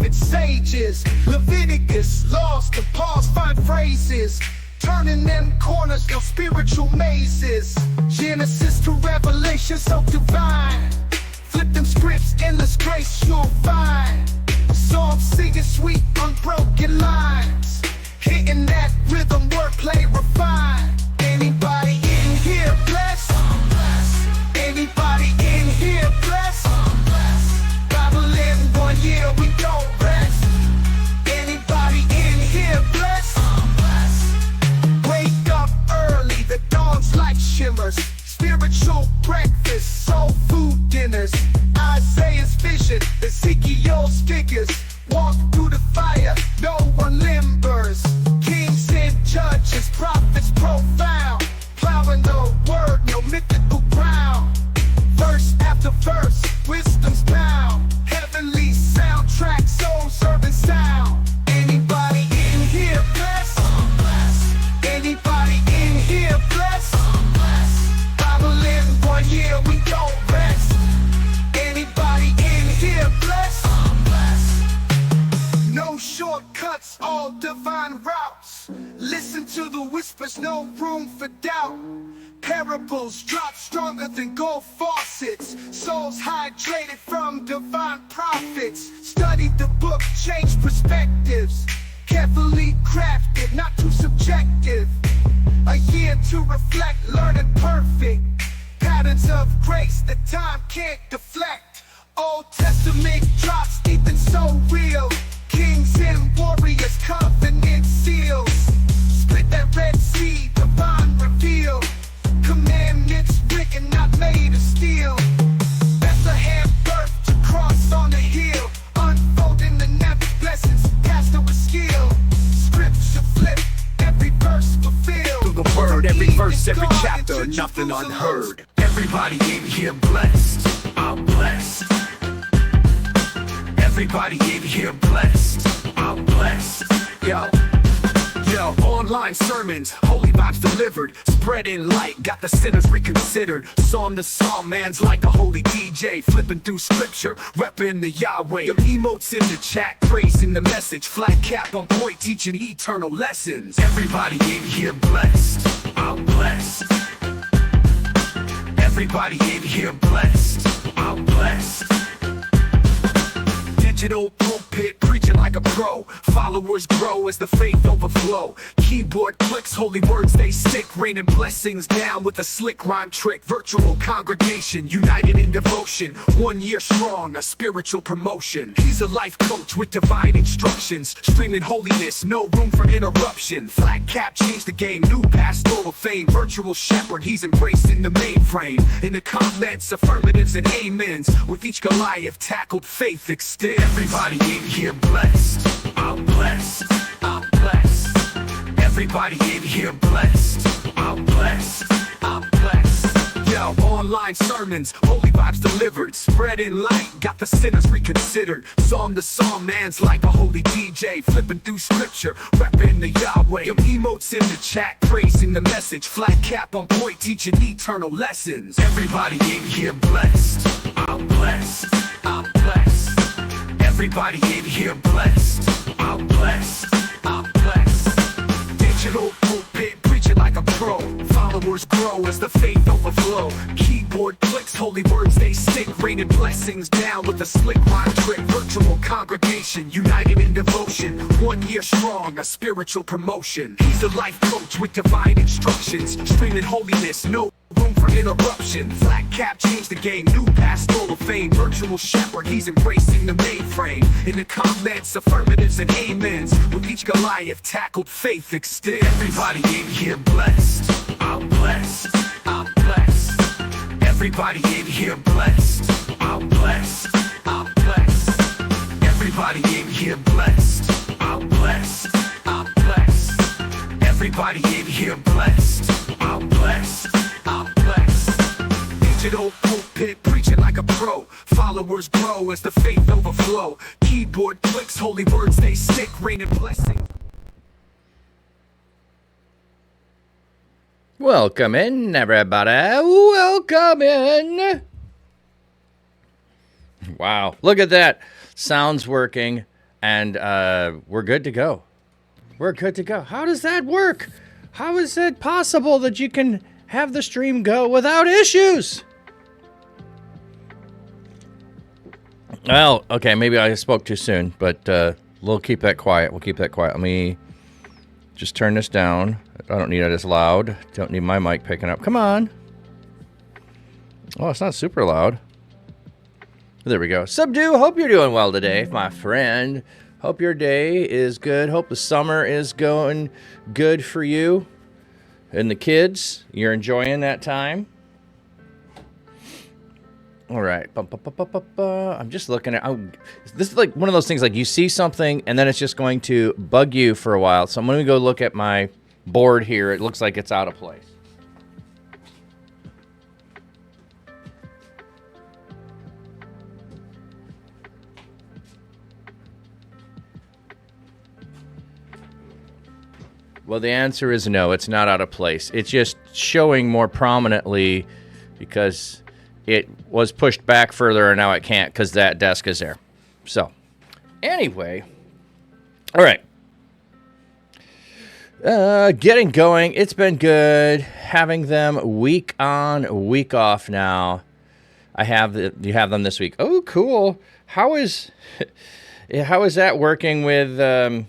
prophets, sages. Leviticus, laws to pause, find phrases. Turning them corners, no spiritual mazes. Genesis to Revelation, so divine. Flip them scripts, endless grace you'll find. Psalms singing sweet, unbroken lines. Hitting that rhythm, wordplay refined. Anybody in here blessed? Anybody in here blessed? Bible in 1 year, we don't rest. Anybody in here blessed? Wake up early, the dawn's light shimmers. Spiritual breakfast, soul food dinners. Isaiah's vision, Ezekiel's figures. Walk through the fire, no one limbers. Kings and judges, prophets profound. Plowing the word, no mythical ground. Verse after verse, wisdom's bound. Heavenly soundtrack, soul serving sound. Anybody in here blessed? Anybody in here blessed? Bible in 1 year, we don't rest. Anybody in here blessed? No shortcuts, all divine routes. Listen to the whispers, no room for doubt. Parables drop stronger than gold faucets. Souls hydrated from divine prophets. Study the book, change perspectives. Carefully crafted, not too subjective. A year to reflect, learning perfect. Patterns of grace that time can't deflect. Old Testament drops deep and so real. Kings and warriors, covenant seals. Split that Red Sea, divine reveal. Commandments written, not made of steel. Bethlehem birth to cross on the hill. Unfolding the never blessings, pastor with skill. Scripture flip, every verse fulfilled. Through the word, every verse, every chapter, nothing unheard. Everybody in here blessed, I'm blessed. Everybody in here blessed, I'm blessed. Yo, online sermons, holy vibes delivered. Spreading light, got the sinners reconsidered. Psalm to psalm, man's like a holy DJ. Flipping through scripture, repping the Yahweh. Your emotes in the chat, praising the message. Flat cap on point, teaching eternal lessons. Everybody in here blessed, I'm blessed. Everybody in here blessed, I'm blessed. Digital pulpit, preaching like a pro. Followers grow as the faith overflow. Keyboard clicks, holy words they stick. Raining blessings down with a slick rhyme trick. Virtual congregation, united in devotion. 1 year strong, a spiritual promotion. He's a life coach with divine instructions. Streaming holiness, no room for interruption. Flat cap changed the game, new pastoral fame. Virtual shepherd, he's embracing the mainframe. In the comments, affirmatives and amens. With each Goliath tackled, faith extend. Everybody in here blessed, I'm blessed, I'm blessed. Everybody in here blessed, I'm blessed, I'm blessed. Yo, online sermons, holy vibes delivered. Spreading light, got the sinners reconsidered. Psalm to psalm, man's like a holy DJ. Flipping through scripture, repping the Yahweh. Your emotes in the chat, praising the message. Flat cap on point, teaching eternal lessons. Everybody in here blessed, I'm blessed, I'm blessed. Everybody in here blessed, I'm blessed, I'm blessed. Digital pulpit, preaching like a pro. Followers grow as the faith overflow. Keyboard clicks, holy words they stick. Raining blessings down with a slick rhyme trick. Virtual congregation, united in devotion. 1 year strong, a spiritual promotion. He's a life coach with divine instructions. Streaming holiness, no room for interruption. Flat cap changed the game, new pastoral fame. Virtual shepherd, he's embracing the mainframe. In the comments, affirmatives and amens. With each Goliath tackled, faith extend. Everybody in here blessed, I'm blessed, I'm blessed. Everybody in here blessed, I'm blessed, I'm blessed. Everybody in here blessed, I'm blessed, I'm blessed. Everybody in here blessed, I'm blessed, I'm blessed. Digital pulpit, preaching like a pro. Followers grow as the faith overflow. Keyboard clicks, holy words they stick. Raining blessings. Welcome in, everybody. Welcome in. Wow, look at that. Sound's working. And we're good to go. We're good to go. How does that work? How is it possible that you can have the stream go without issues? Well, okay, maybe I spoke too soon, but we'll keep that quiet. We'll keep that quiet. Let me just turn this down. I don't need it as loud. Don't need my mic picking up. Come on. Oh, it's not super loud. There we go. Subdue, hope you're doing well today, my friend. Hope your day is good. Hope the summer is going good for you and the kids. You're enjoying that time. All right. I'm just looking at... this is like one of those things, like you see something and then it's just going to bug you for a while. So I'm going to go look at my board here. It looks like it's out of place. Well, the answer is no, it's not out of place. It's just showing more prominently because it was pushed back further and now it can't because that desk is there. So, anyway, all right. Getting going. It's been good having them week on, week off now. You have them this week. Oh, cool. How is that working with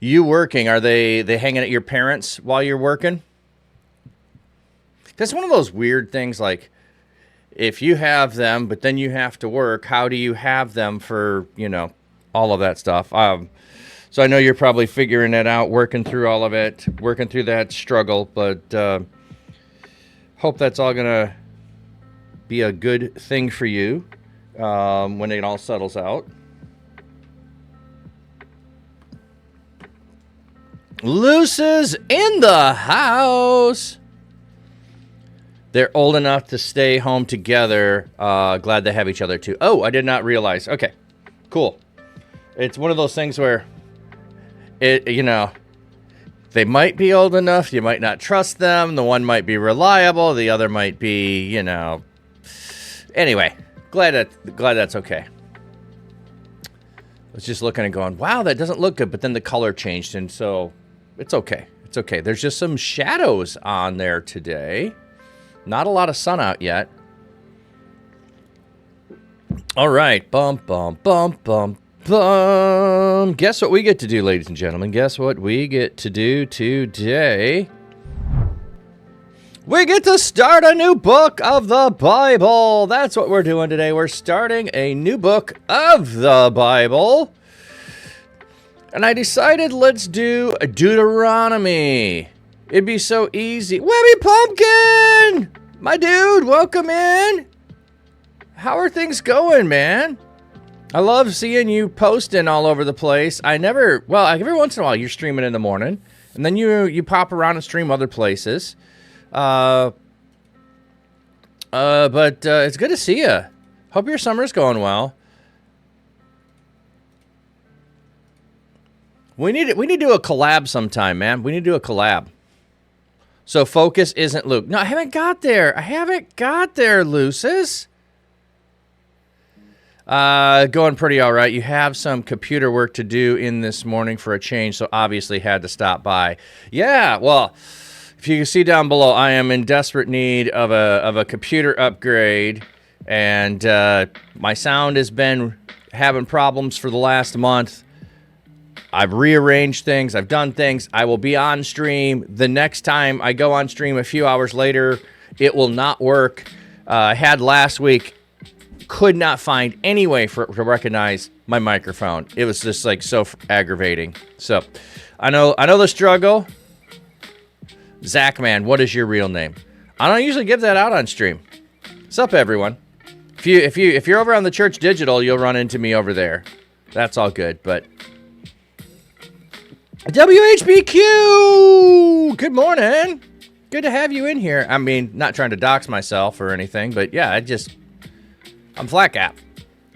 you working? Are they hanging at your parents while you're working? That's one of those weird things, like if you have them, but then you have to work, how do you have them for, all of that stuff? So I know you're probably figuring it out, working through all of it, working through that struggle, but hope that's all going to be a good thing for you when it all settles out. Luce's in the house. They're old enough to stay home together. Glad they have each other too. Oh, I did not realize. Okay, cool. It's one of those things where they might be old enough. You might not trust them. The one might be reliable. The other might be, Anyway, glad that's okay. I was just looking and going, wow, that doesn't look good. But then the color changed, and so it's okay. It's okay. There's just some shadows on there today. Not a lot of sun out yet. All right. Bum, bum, bum, bum, bum. Guess what we get to do, ladies and gentlemen? Guess what we get to do today? We get to start a new book of the Bible. That's what we're doing today. We're starting a new book of the Bible. And I decided let's do Deuteronomy. It'd be so easy. Webby Pumpkin! My dude, welcome in. How are things going, man? I love seeing you posting all over the place. Every once in a while you're streaming in the morning. And then you pop around and stream other places. But it's good to see you. Hope your summer's going well. We need to do a collab sometime, man. We need to do a collab. So focus isn't Luke. No, I haven't got there, Lucis. Going pretty all right. You have some computer work to do in this morning for a change, so obviously had to stop by. Yeah, well, if you can see down below, I am in desperate need of a computer upgrade, and my sound has been having problems for the last month. I've rearranged things. I've done things. I will be on stream. The next time I go on stream a few hours later, it will not work. I had last week, could not find any way to recognize my microphone. It was just like so aggravating. So I know the struggle. Zach, man, what is your real name? I don't usually give that out on stream. What's up, everyone? If you're over on the Church Digital, you'll run into me over there. That's all good, but WHBQ! Good morning. Good to have you in here. I mean, not trying to dox myself or anything, but yeah, I'm Flat Cap.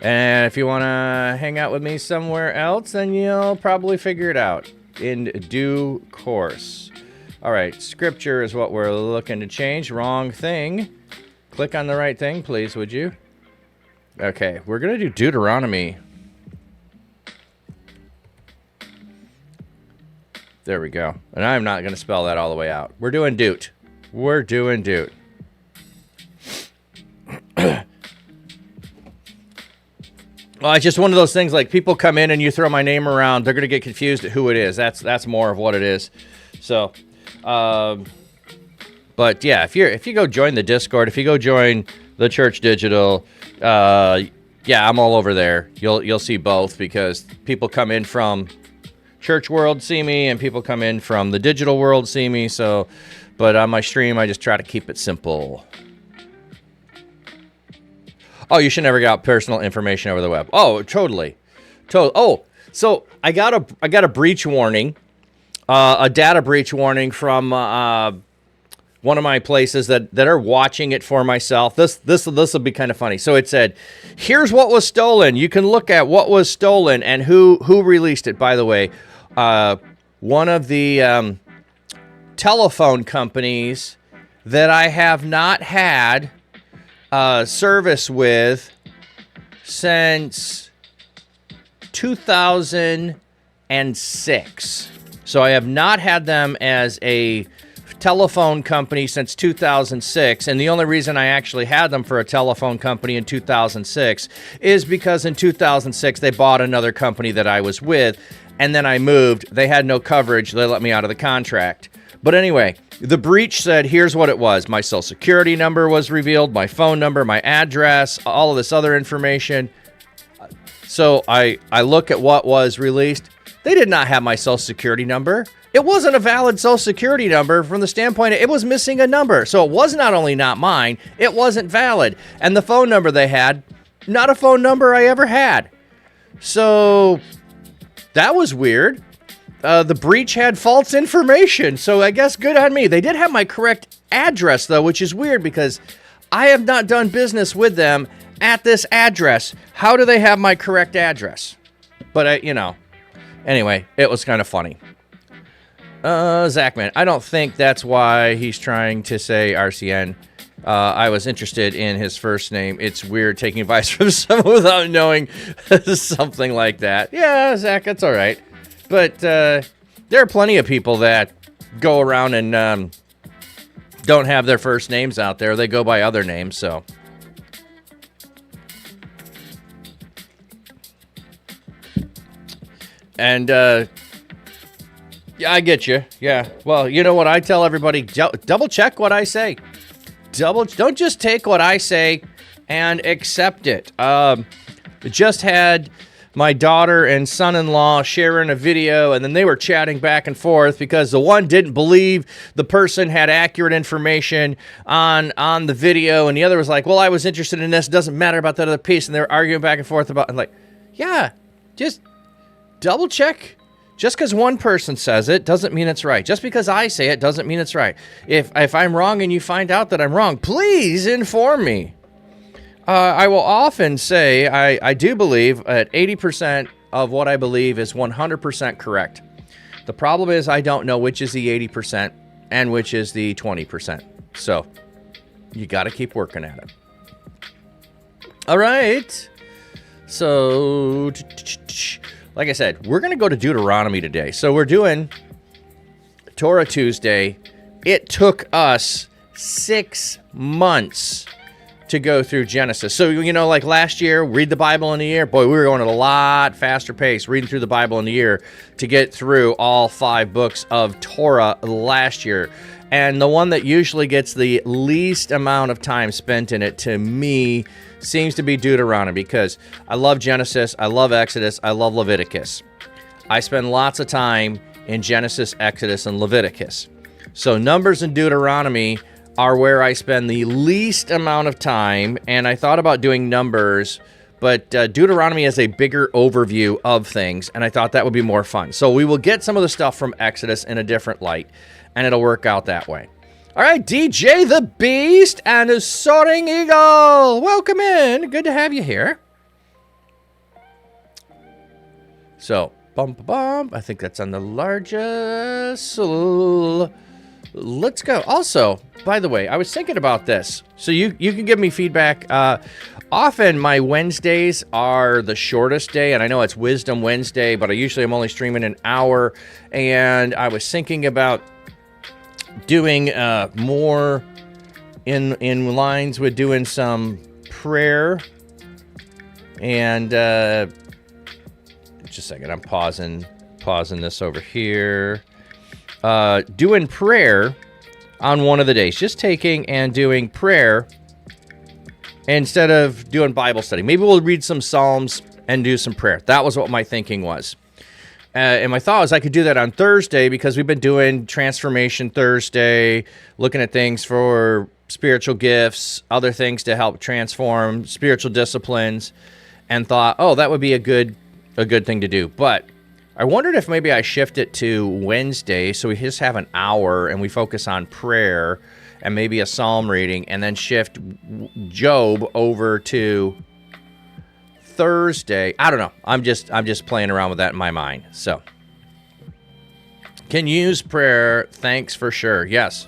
And if you want to hang out with me somewhere else, then you'll probably figure it out in due course. All right, scripture is what we're looking to change. Wrong thing. Click on the right thing, please, would you? Okay, we're going to do Deuteronomy. There we go. And I'm not going to spell that all the way out. We're doing Doot. We're doing Doot. Well, it's just one of those things, like, people come in and you throw my name around, they're going to get confused at who it is. That's more of what it is. So, but yeah, if you go join the Discord, if you go join the Church Digital, yeah, I'm all over there. You'll see both, because people come in from church world see me, and people come in from the digital world see me. So, but on my stream, I just try to keep it simple. Oh, you should never get out personal information over the web. Oh, totally. Oh, so I got a breach warning, a data breach warning from one of my places that are watching it for myself. This will be kind of funny. So it said, here's what was stolen. You can look at what was stolen and who released it. By the way, one of the telephone companies that I have not had service with since 2006. So I have not had them as a telephone company since 2006, and the only reason I actually had them for a telephone company in 2006 is because in 2006 they bought another company that I was with, and then I moved. They had no coverage. They let me out of the contract. But anyway, the breach said, here's what it was. My social security number was revealed, my phone number, my address, all of this other information. So I look at what was released. They did not have my social security number. It wasn't a valid social security number from the standpoint it was missing a number. So it was not only not mine, it wasn't valid. And the phone number they had, not a phone number I ever had. So that was weird. The breach had false information, so I guess good on me. They did have my correct address, though, which is weird because I have not done business with them at this address. How do they have my correct address? But, anyway, it was kind of funny. Zachman, I don't think that's why he's trying to say RCN. I was interested in his first name. It's weird taking advice from someone without knowing something like that. Yeah, Zach, that's all right. But there are plenty of people that go around and don't have their first names out there. They go by other names, so. And, yeah, I get you. Yeah. Well, you know what I tell everybody? Double check what I say. Don't just take what I say and accept it. Just had my daughter and son-in-law sharing a video, and then they were chatting back and forth because the one didn't believe the person had accurate information on the video, and the other was like, well, I was interested in this. It doesn't matter about that other piece. And they were arguing back and forth about, I'm like, yeah, just double check. Just because one person says it doesn't mean it's right. Just because I say it doesn't mean it's right. If I'm wrong and you find out that I'm wrong, please inform me. I will often say I do believe that 80% of what I believe is 100% correct. The problem is I don't know which is the 80% and which is the 20%. So you got to keep working at it. All right. So, like I said, we're going to go to Deuteronomy today. So we're doing Torah Tuesday. It took us 6 months to go through Genesis. So, like last year, read the Bible in a year. Boy, we were going at a lot faster pace reading through the Bible in a year to get through all 5 books of Torah last year. And the one that usually gets the least amount of time spent in it, to me, seems to be Deuteronomy, because I love Genesis, I love Exodus, I love Leviticus. I spend lots of time in Genesis, Exodus, and Leviticus. So Numbers and Deuteronomy are where I spend the least amount of time, and I thought about doing Numbers, but Deuteronomy has a bigger overview of things, and I thought that would be more fun. So we will get some of the stuff from Exodus in a different light, and it'll work out that way. All right, DJ the Beast and a Soaring Eagle, welcome in. Good to have you here. So, I think that's on the largest. Let's go. Also, by the way, I was thinking about this. So you can give me feedback Often my Wednesdays are the shortest day, and I know it's Wisdom Wednesday, but I usually am only streaming an hour, and I was thinking about doing more in lines with doing some prayer, and just a second, I'm pausing this over here. Doing prayer on one of the days, just taking and doing prayer instead of doing Bible study. Maybe we'll read some Psalms and do some prayer. That was what my thinking was. And my thought was I could do that on Thursday because we've been doing Transformation Thursday, looking at things for spiritual gifts, other things to help transform spiritual disciplines, and thought, oh, that would be a good thing to do. But I wondered if maybe I shift it to Wednesday so we just have an hour and we focus on prayer and maybe a psalm reading, and then shift Job over to Thursday. I don't know. I'm just playing around with that in my mind. So, can use prayer. Thanks for sure. Yes.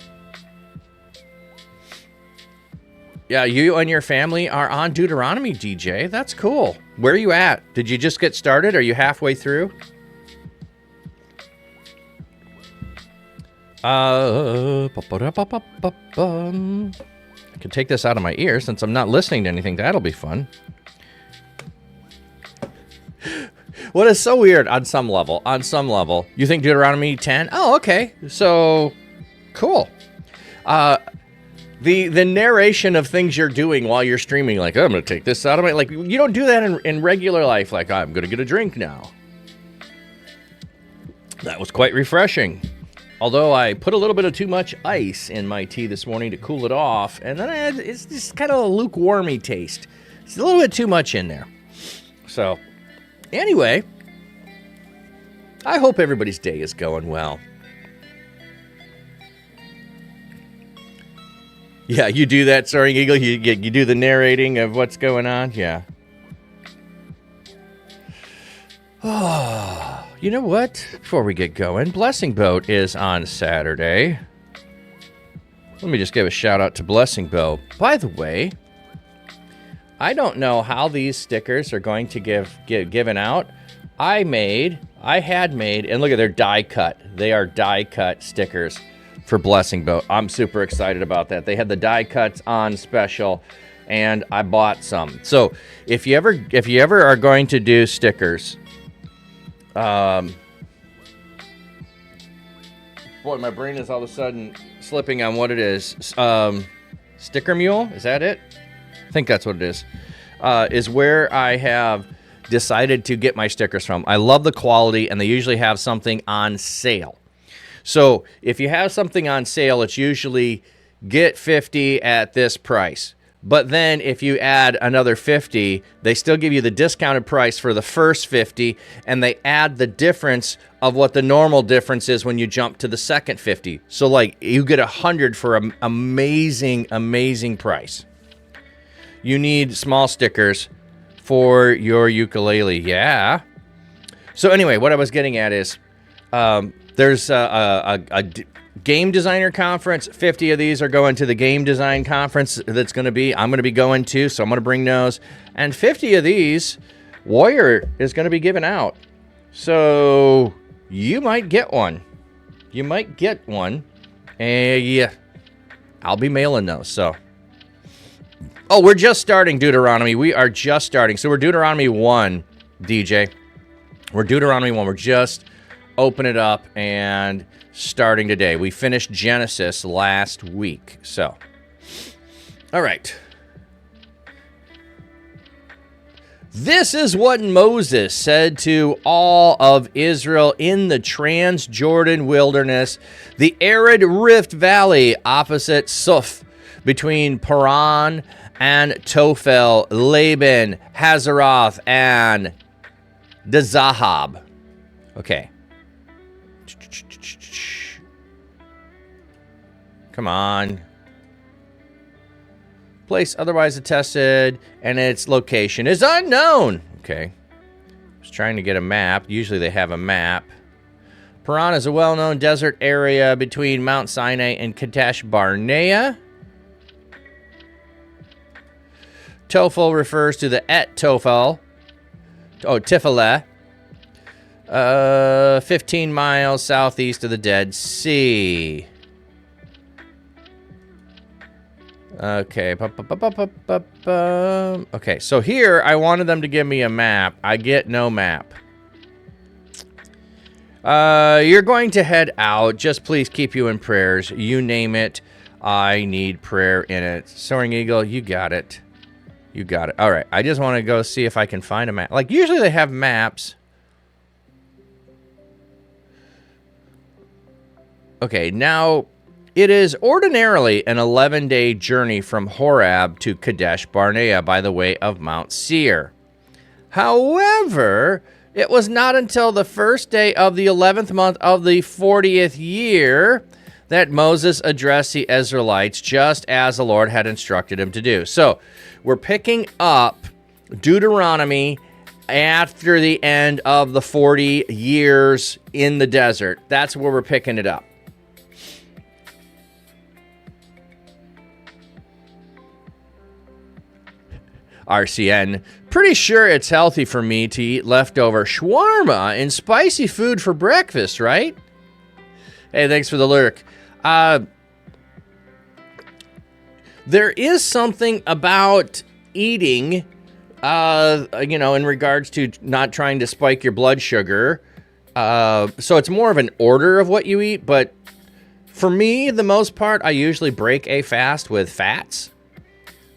Yeah, you and your family are on Deuteronomy, DJ. That's cool. Where are you at? Did you just get started? Are you halfway through? I can take this out of my ear since I'm not listening to anything. That'll be fun. What is so weird on some level? You think Deuteronomy 10? Oh, okay. So, cool. The narration of things you're doing while you're streaming, like, oh, I'm going to take this out of my... Like, you don't do that in regular life. Like, I'm going to get a drink now. That was quite refreshing. Although I put a little bit of too much ice in my tea this morning to cool it off, and then it's just kind of a lukewarmy taste. It's a little bit too much in there. So, anyway, I hope everybody's day is going well. Yeah, you do that, Soaring Eagle? You do the narrating of what's going on? Yeah. Oh, you know what? Before we get going, Blessing Boat is on Saturday. Let me just give a shout out to Blessing Boat. By the way, I don't know how these stickers are going to get given out. I had made, and look at, they're die cut. They are die cut stickers for Blessing Boat. I'm super excited about that. They had the die cuts on special, and I bought some. So if you ever are going to do stickers, boy, my brain is all of a sudden slipping on what it is. Sticker Mule, is that it? I think that's what it is where I have decided to get my stickers from. I love the quality, and they usually have something on sale. So if you have something on sale, it's usually get 50 at this price. But then if you add another 50, they still give you the discounted price for the first 50, and they add the difference of what the normal difference is when you jump to the second 50. So like you get 100 for an amazing, amazing price. You need small stickers for your ukulele. Yeah. So anyway, what I was getting at is there's a game designer conference. 50 of these are going to the game design conference I'm going to be going to, so I'm going to bring those. And 50 of these, Warrior is going to be giving out. So you might get one. Yeah, I'll be mailing those, so. Oh, we're just starting Deuteronomy. We are just starting. So we're Deuteronomy 1, DJ. We're Deuteronomy 1. We're just open it up and starting today. We finished Genesis last week. So, all right. This is what Moses said to all of Israel in the Transjordan wilderness, the arid Rift Valley opposite Suf, between Paran and Tophel, Laban, Hazeroth, and Dizahab. Okay. Come on. Place otherwise attested, and its location is unknown. Okay. I was trying to get a map. Usually they have a map. Paran is a well-known desert area between Mount Sinai and Kadesh Barnea. Tophel refers to the Et Tophel. Oh, Tiferet. 15 miles southeast of the Dead Sea. Okay. Okay, so here I wanted them to give me a map. I get no map. You're going to head out. Just please keep you in prayers. You name it. I need prayer in it. Soaring Eagle, you got it. You got it. All right. I just want to go see if I can find a map. Like, usually they have maps. Okay, now, it is ordinarily an 11-day journey from Horeb to Kadesh Barnea by the way of Mount Seir. However, it was not until the first day of the 11th month of the 40th year that Moses addressed the Israelites just as the Lord had instructed him to do. So, we're picking up Deuteronomy after the end of the 40 years in the desert. That's where we're picking it up. RCN, pretty sure it's healthy for me to eat leftover shawarma and spicy food for breakfast, right? Hey, thanks for the lurk. There is something about eating, in regards to not trying to spike your blood sugar. So it's more of an order of what you eat, but for me, the most part, I usually break a fast with fats.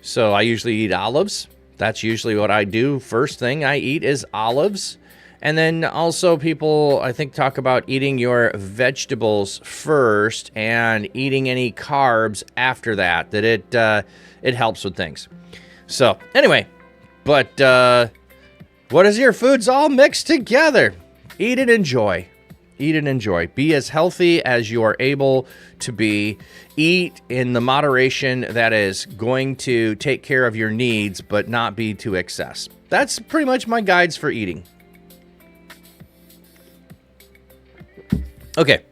So I usually eat olives. That's usually what I do. First thing I eat is olives. And then also people, I think, talk about eating your vegetables first and eating any carbs after that, it helps with things. So anyway, but what is your foods all mixed together? Eat and enjoy. Eat and enjoy. Be as healthy as you are able to be. Eat in the moderation that is going to take care of your needs, but not be to excess. That's pretty much my guides for eating. Okay.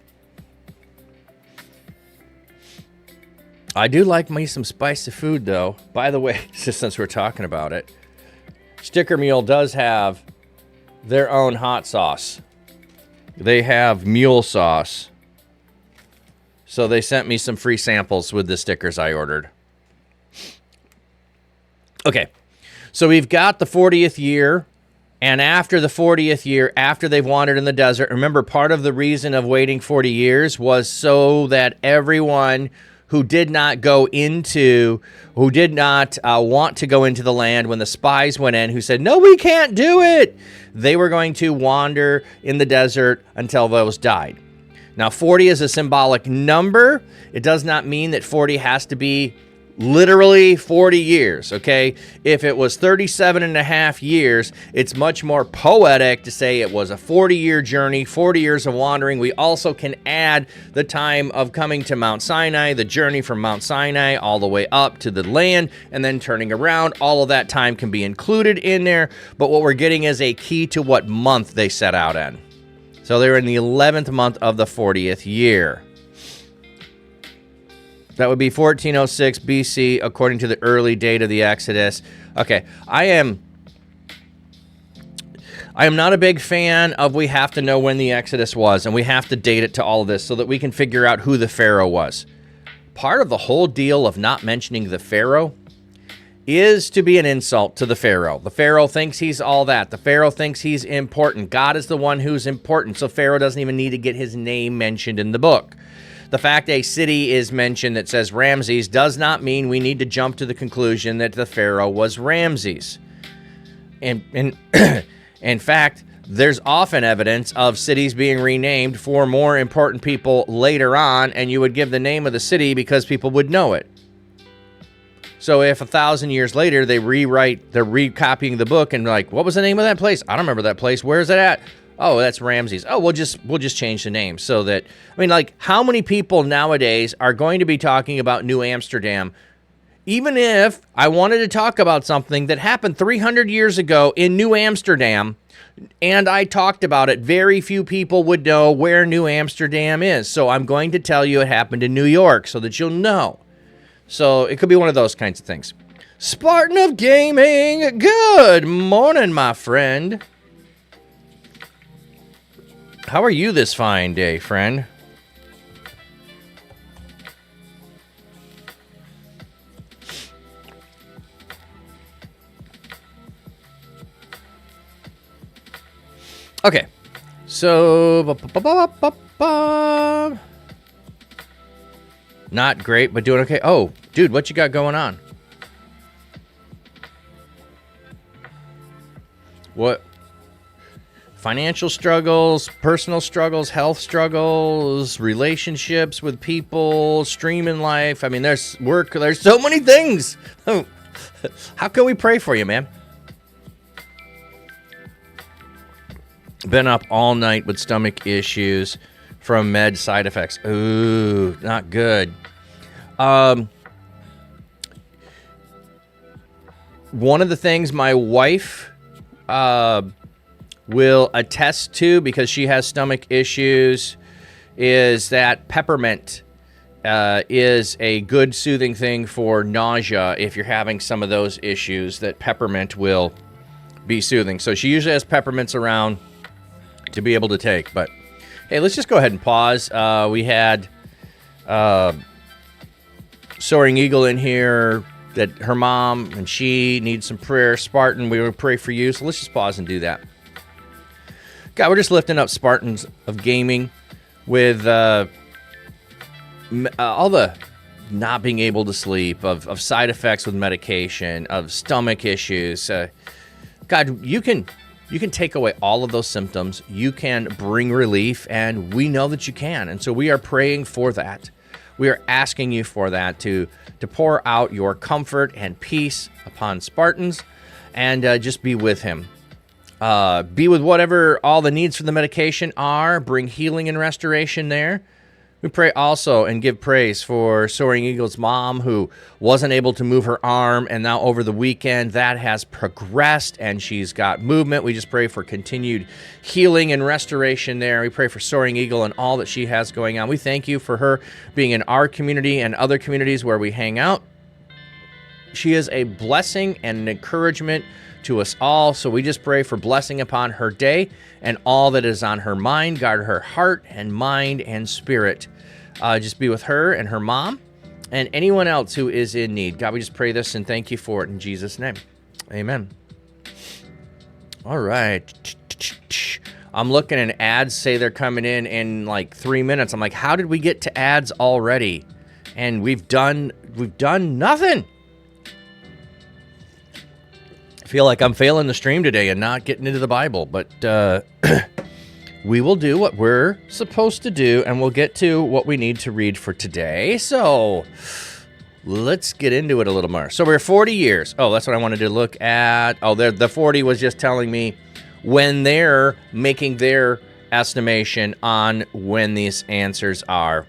I do like me some spicy food, though. By the way, just since we're talking about it, Sticker Mule does have their own hot sauce. They have mule sauce. So they sent me some free samples with the stickers I ordered. Okay. So we've got the 40th year. And after the 40th year, after they've wandered in the desert, remember, part of the reason of waiting 40 years was so that everyone who did not want to go into the land when the spies went in, who said, no, we can't do it, they were going to wander in the desert until those died. Now, 40 is a symbolic number. It does not mean that 40 has to be literally 40 years, okay? If it was 37 and a half years, it's much more poetic to say it was a 40-year journey, 40 years of wandering. We also can add the time of coming to Mount Sinai, the journey from Mount Sinai all the way up to the land, and then turning around. All of that time can be included in there, but what we're getting is a key to what month they set out in. So they're in the 11th month of the 40th year. That would be 1406 BC, according to the early date of the Exodus. Okay, I am not a big fan of we have to know when the Exodus was, and we have to date it to all of this so that we can figure out who the Pharaoh was. Part of the whole deal of not mentioning the Pharaoh is to be an insult to the Pharaoh. The Pharaoh thinks he's all that. The Pharaoh thinks he's important. God is the one who's important, so Pharaoh doesn't even need to get his name mentioned in the book. The fact a city is mentioned that says Ramses does not mean we need to jump to the conclusion that the Pharaoh was Ramses. And in fact, there's often evidence of cities being renamed for more important people later on, and you would give the name of the city because people would know it. So if 1,000 years later they're recopying the book and like, what was the name of that place? I don't remember that place. Where is it at? Oh, that's Ramses. Oh, we'll just change the name so that, I mean, like, how many people nowadays are going to be talking about New Amsterdam? Even if I wanted to talk about something that happened 300 years ago in New Amsterdam, and I talked about it, very few people would know where New Amsterdam is. So I'm going to tell you it happened in New York so that you'll know. So it could be one of those kinds of things. Spartan of Gaming, good morning, my friend. How are you this fine day, friend? Okay, so not great, but doing okay. Oh, dude, what you got going on? What? Financial struggles, personal struggles, health struggles, relationships with people, streaming life. I mean, there's work. There's so many things. How can we pray for you, man? Been up all night with stomach issues from med side effects. Ooh, not good. One of the things my wife will attest to, because she has stomach issues, is that peppermint is a good soothing thing for nausea. If you're having some of those issues, that peppermint will be soothing. So she usually has peppermints around to be able to take. But hey, let's just go ahead and pause. We had Soaring Eagle in here, that her mom and she need some prayer. Spartan, we will pray for you. So let's just pause and do that. God, we're just lifting up Spartans of Gaming with all the not being able to sleep, of side effects with medication, of stomach issues. God, you can take away all of those symptoms. You can bring relief, and we know that you can. And so we are praying for that. We are asking you for that, to pour out your comfort and peace upon Spartans, and just be with him. Be with whatever all the needs for the medication are. Bring healing and restoration there. We pray also and give praise for Soaring Eagle's mom, who wasn't able to move her arm, and now over the weekend that has progressed and she's got movement. We just pray for continued healing and restoration there. We pray for Soaring Eagle and all that she has going on. We thank you for her being in our community and other communities where we hang out. She is a blessing and an encouragement to us all. So we just pray for blessing upon her day and all that is on her mind. Guard her heart and mind and spirit. Just be with her and her mom and anyone else who is in need. God, we just pray this and thank you for it in Jesus' name. Amen. All right. I'm looking, and ads say they're coming in like 3 minutes. I'm like, how did we get to ads already? And we've done nothing. I feel like I'm failing the stream today and not getting into the Bible, but we will do what we're supposed to do, and we'll get to what we need to read for today. So let's get into it a little more. So we're 40 years. Oh, that's what I wanted to look at. Oh, the 40 was just telling me when they're making their estimation on when these answers are.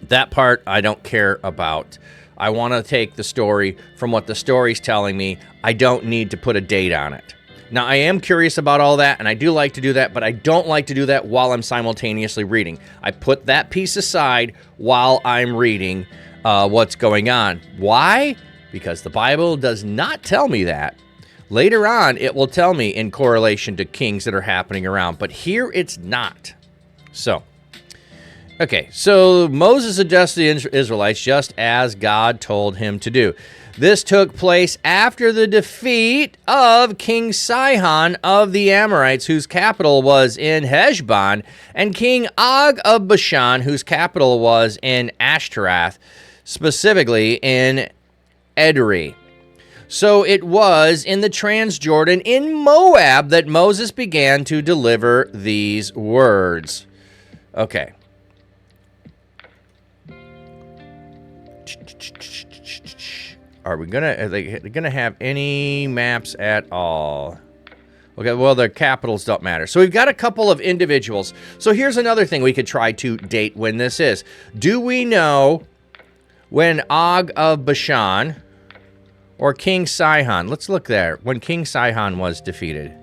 That part I don't care about. I want to take the story from what the story's telling me. I don't need to put a date on it. Now, I am curious about all that, and I do like to do that, but I don't like to do that while I'm simultaneously reading. I put that piece aside while I'm reading what's going on. Why? Because the Bible does not tell me that. Later on, it will tell me in correlation to kings that are happening around, but here it's not. So, okay, so Moses addressed the Israelites just as God told him to do. This took place after the defeat of King Sihon of the Amorites, whose capital was in Heshbon, and King Og of Bashan, whose capital was in Ashtaroth, specifically in Edrei. So it was in the Transjordan in Moab that Moses began to deliver these words. Okay. Are they gonna have any maps at all? Okay, well, their capitals don't matter. So we've got a couple of individuals. So here's another thing we could try to date when this is. Do we know when Og of Bashan or King Sihon, let's look there, when King Sihon was defeated?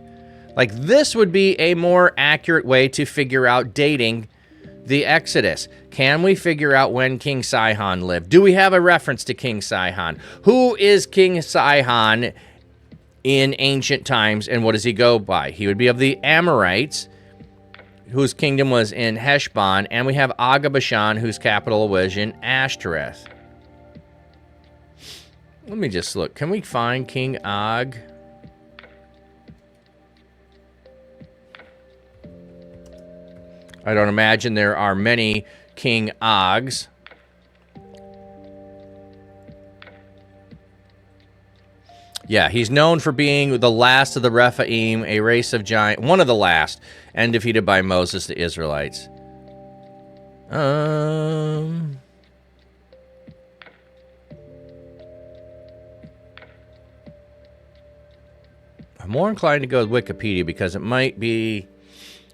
Like, this would be a more accurate way to figure out dating the Exodus. Can we figure out when King Sihon lived? Do we have a reference to King Sihon? Who is King Sihon in ancient times, and what does he go by? He would be of the Amorites, whose kingdom was in Heshbon, and we have Og of Bashan, whose capital was in Ashtoreth. Let me just look. Can we find King Og? I don't imagine there are many King Ogs. Yeah, he's known for being the last of the Rephaim, a race of giants, one of the last, and defeated by Moses, the Israelites. I'm more inclined to go with Wikipedia because it might be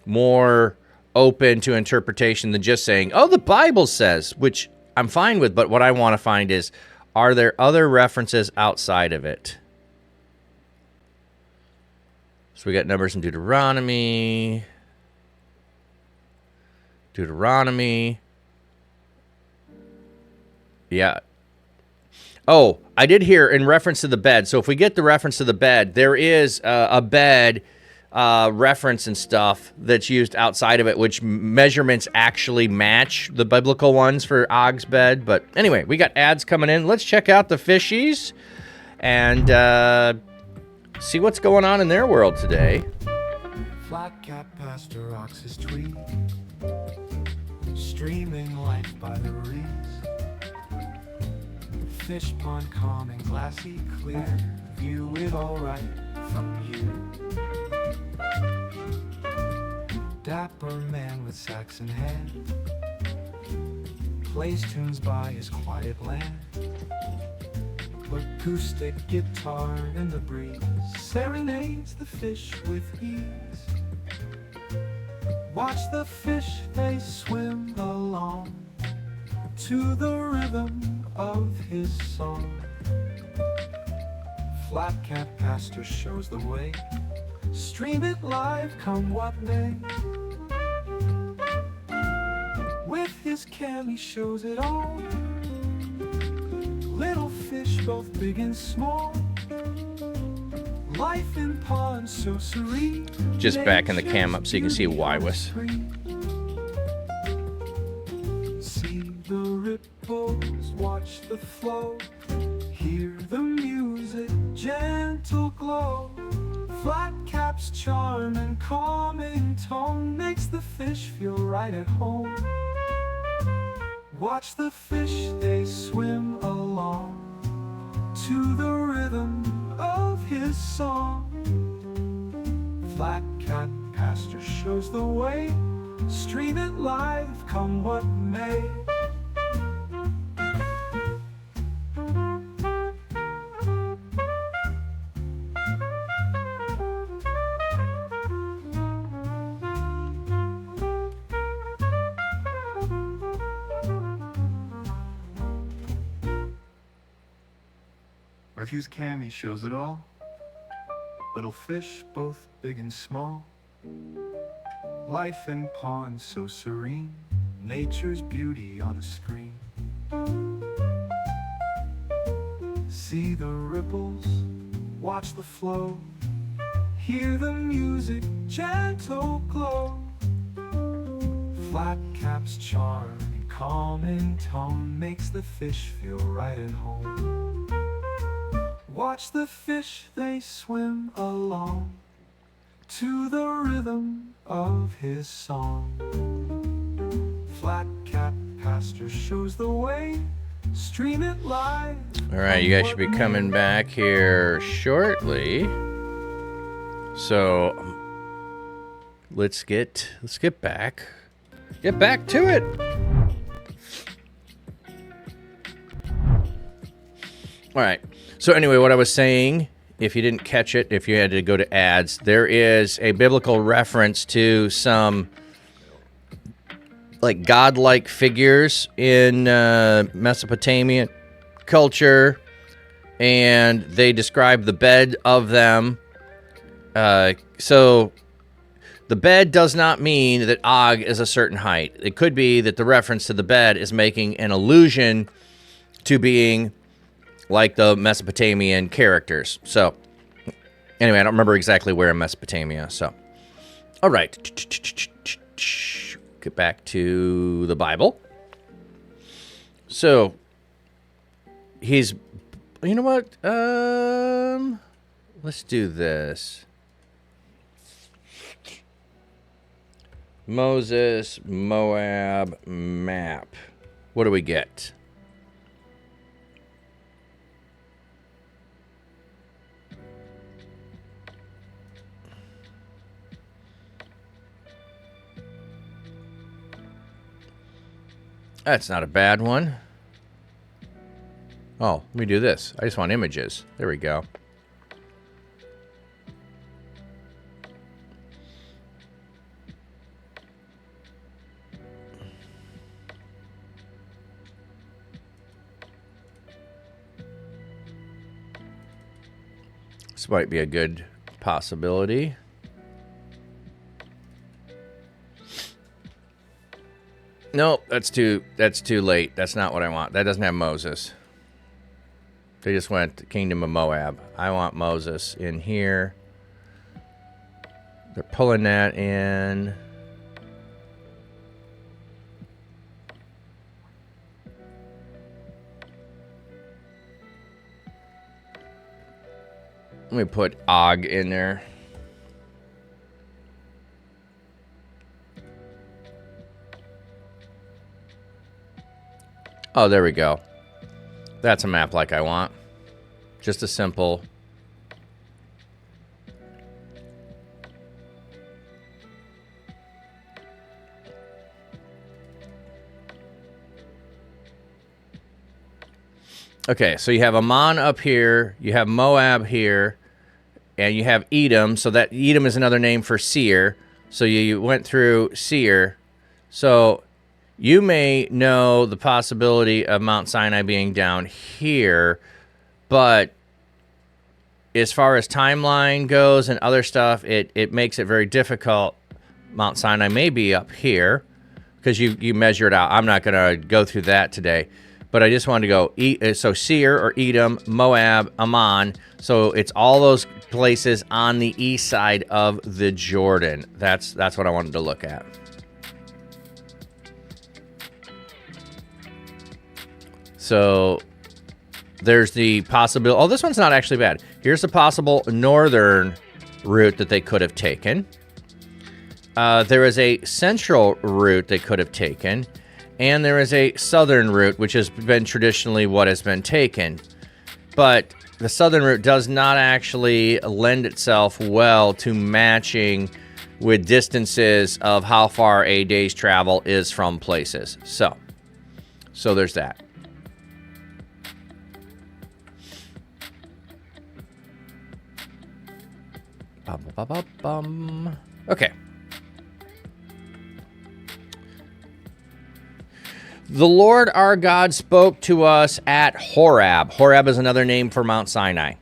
more open to interpretation than just saying, oh, the Bible says, which I'm fine with, but what I want to find is, are there other references outside of it? So we got Numbers in Deuteronomy. Yeah. Oh, I did hear in reference to the bed. So if we get the reference to the bed, there is a bed reference and stuff that's used outside of it, which measurements actually match the biblical ones for Og's bed. But anyway, we got ads coming in. Let's check out the fishies and see what's going on in their world today. Flat cap pastor ox's tweet, streaming life by the reeds. Fish pond calm and glassy clear, view it all right from here. Dapper man with Saxon hand, plays tunes by his quiet land. Acoustic guitar in the breeze serenades the fish with ease. Watch the fish, they swim along to the rhythm of his song. Flat cap pastor shows the way, stream it live come what may. With his cam he shows it all, little fish both big and small. Life in ponds so serene. Just backing the cam up so you can see Wywis. See the ripples, watch the flow, hear the music, gentle glow. Flat cap's charm and calming tone makes the fish feel right at home. Watch the fish, they swim along to the rhythm of his song. Flat cat pastor shows the way, stream it live come what may. Refuse cam, he shows it all. Little fish, both big and small. Life in ponds so serene, nature's beauty on a screen. See the ripples, watch the flow, hear the music, gentle glow. Flat cap's charm and calming tone makes the fish feel right at home. Watch the fish, they swim along to the rhythm of his song. Flat cap pastor shows the way, stream it live. All right, you guys should be coming back here shortly. So let's get back to it. All right. So anyway, what I was saying, if you didn't catch it, if you had to go to ads, there is a biblical reference to some like godlike figures in Mesopotamian culture, and they describe the bed of them. So The bed does not mean that Og is a certain height. It could be that the reference to the bed is making an allusion to being like the Mesopotamian characters. So, anyway, I don't remember exactly where in Mesopotamia. So, all right. Get back to the Bible. So, he's, you know what? Let's do this. Moses, Moab, map. What do we get? That's not a bad one. Oh, let me do this. I just want images. There we go. This might be a good possibility. Nope, that's too late. That's not what I want. That doesn't have Moses. They just went Kingdom of Moab. I want Moses in here. They're pulling that in. Let me put Og in there. Oh, there we go. That's a map like I want. Just a simple. Okay, so you have Ammon up here, you have Moab here, and you have Edom. So that Edom is another name for Seir. So you went through Seir. So you may know the possibility of Mount Sinai being down here, but as far as timeline goes and other stuff, it makes it very difficult. Mount Sinai may be up here because you measure it out. I'm not going to go through that today, but I just wanted to go. So Seir or Edom, Moab, Ammon. So it's all those places on the east side of the Jordan. That's what I wanted to look at. So there's the possibility. Oh, this one's not actually bad. Here's the possible northern route that they could have taken. There is a central route they could have taken. And there is a southern route, which has been traditionally what has been taken. But the southern route does not actually lend itself well to matching with distances of how far a day's travel is from places. So there's that. Okay. The Lord our God spoke to us at Horeb. Horeb is another name for Mount Sinai.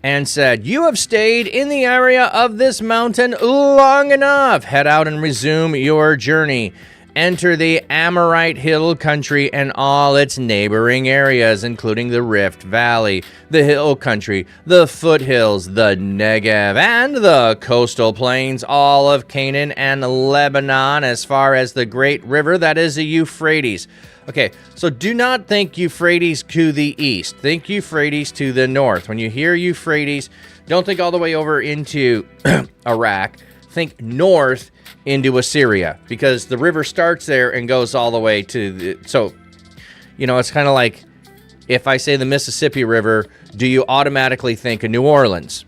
And said, "You have stayed in the area of this mountain long enough. Head out and resume your journey. Enter the Amorite hill country and all its neighboring areas, including the Rift Valley, the hill country, the foothills, the Negev, and the coastal plains, all of Canaan and Lebanon, as far as the great river that is the Euphrates." Okay, so do not think Euphrates to the east. Think Euphrates to the north. When you hear Euphrates, don't think all the way over into Iraq. Think north into Assyria, because the river starts there and goes all the way to the, so, it's kind of like if I say the Mississippi River, do you automatically think of New Orleans?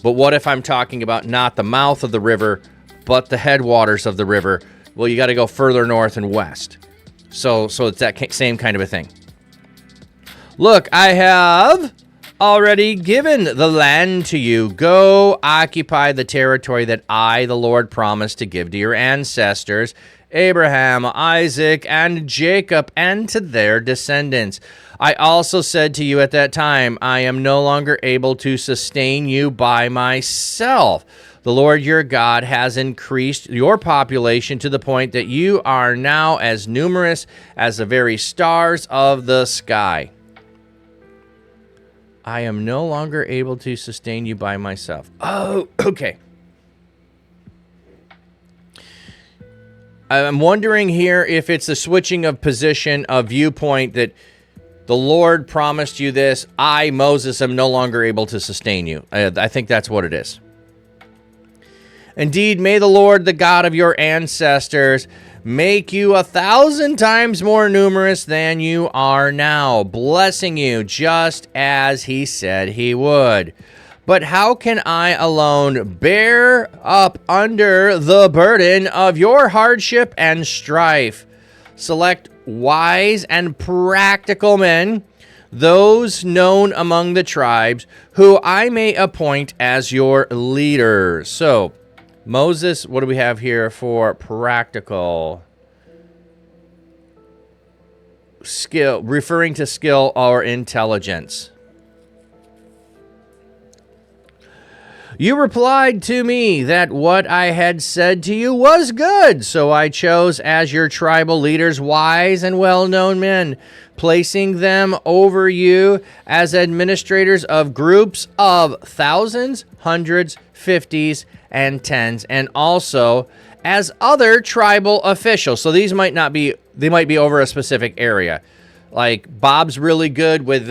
But what if I'm talking about not the mouth of the river, but the headwaters of the river? Well, you got to go further north and west. So it's that same kind of a thing. Look, I have already given the land to you. Go occupy the territory that I, the Lord, promised to give to your ancestors, Abraham, Isaac, and Jacob, and to their descendants. I also said to you at that time, I am no longer able to sustain you by myself. The Lord your God has increased your population to the point that you are now as numerous as the very stars of the sky. I am no longer able to sustain you by myself. Oh, okay. I'm wondering here if it's a switching of position, of viewpoint, that the Lord promised you this. I, Moses, am no longer able to sustain you. I think that's what it is. Indeed, may the Lord, the God of your ancestors, make you 1,000 times more numerous than you are now, blessing you just as he said he would. But how can I alone bear up under the burden of your hardship and strife? Select wise and practical men, those known among the tribes, who I may appoint as your leaders. So, Moses, what do we have here for practical skill, referring to skill or intelligence? You replied to me that what I had said to you was good, so I chose as your tribal leaders wise and well-known men, placing them over you as administrators of groups of thousands, hundreds, fifties, and tens, and also as other tribal officials. So these might not be, they might be over a specific area. Like Bob's really good with,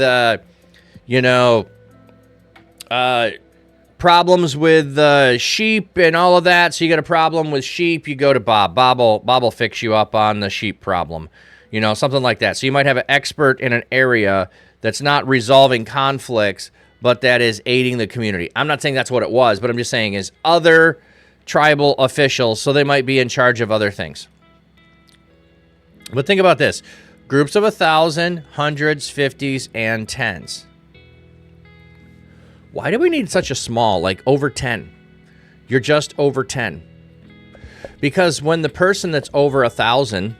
problems with sheep and all of that. So you got a problem with sheep, you go to Bob. Bob will fix you up on the sheep problem. Something like that. So you might have an expert in an area that's not resolving conflicts, but that is aiding the community. I'm not saying that's what it was, but I'm just saying is other tribal officials, so they might be in charge of other things. But think about this. Groups of 1,000, hundreds, fifties, and tens. Why do we need such a small, like over 10? You're just over 10. Because when the person that's over 1,000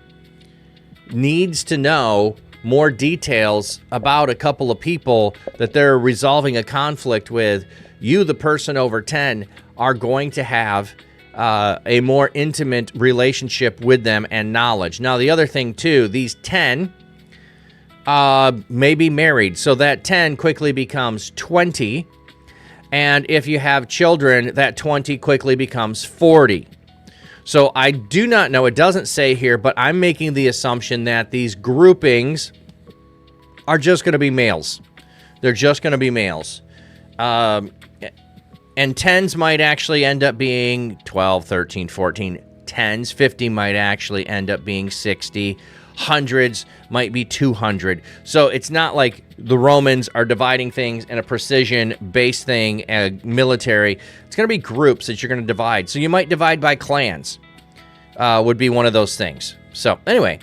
needs to know more details about a couple of people that they're resolving a conflict with, you, the person over 10, are going to have a more intimate relationship with them and knowledge. Now, the other thing, too, these 10 may be married. So that 10 quickly becomes 20. And if you have children, that 20 quickly becomes 40. So I do not know, it doesn't say here, but I'm making the assumption that these groupings are just going to be males. They're just going to be males. And tens might actually end up being 12, 13, 14. Tens, 50 might actually end up being 60. Hundreds might be 200. So it's not like the Romans are dividing things in a precision-based thing, military. It's going to be groups that you're going to divide. So you might divide by clans, would be one of those things. So anyway,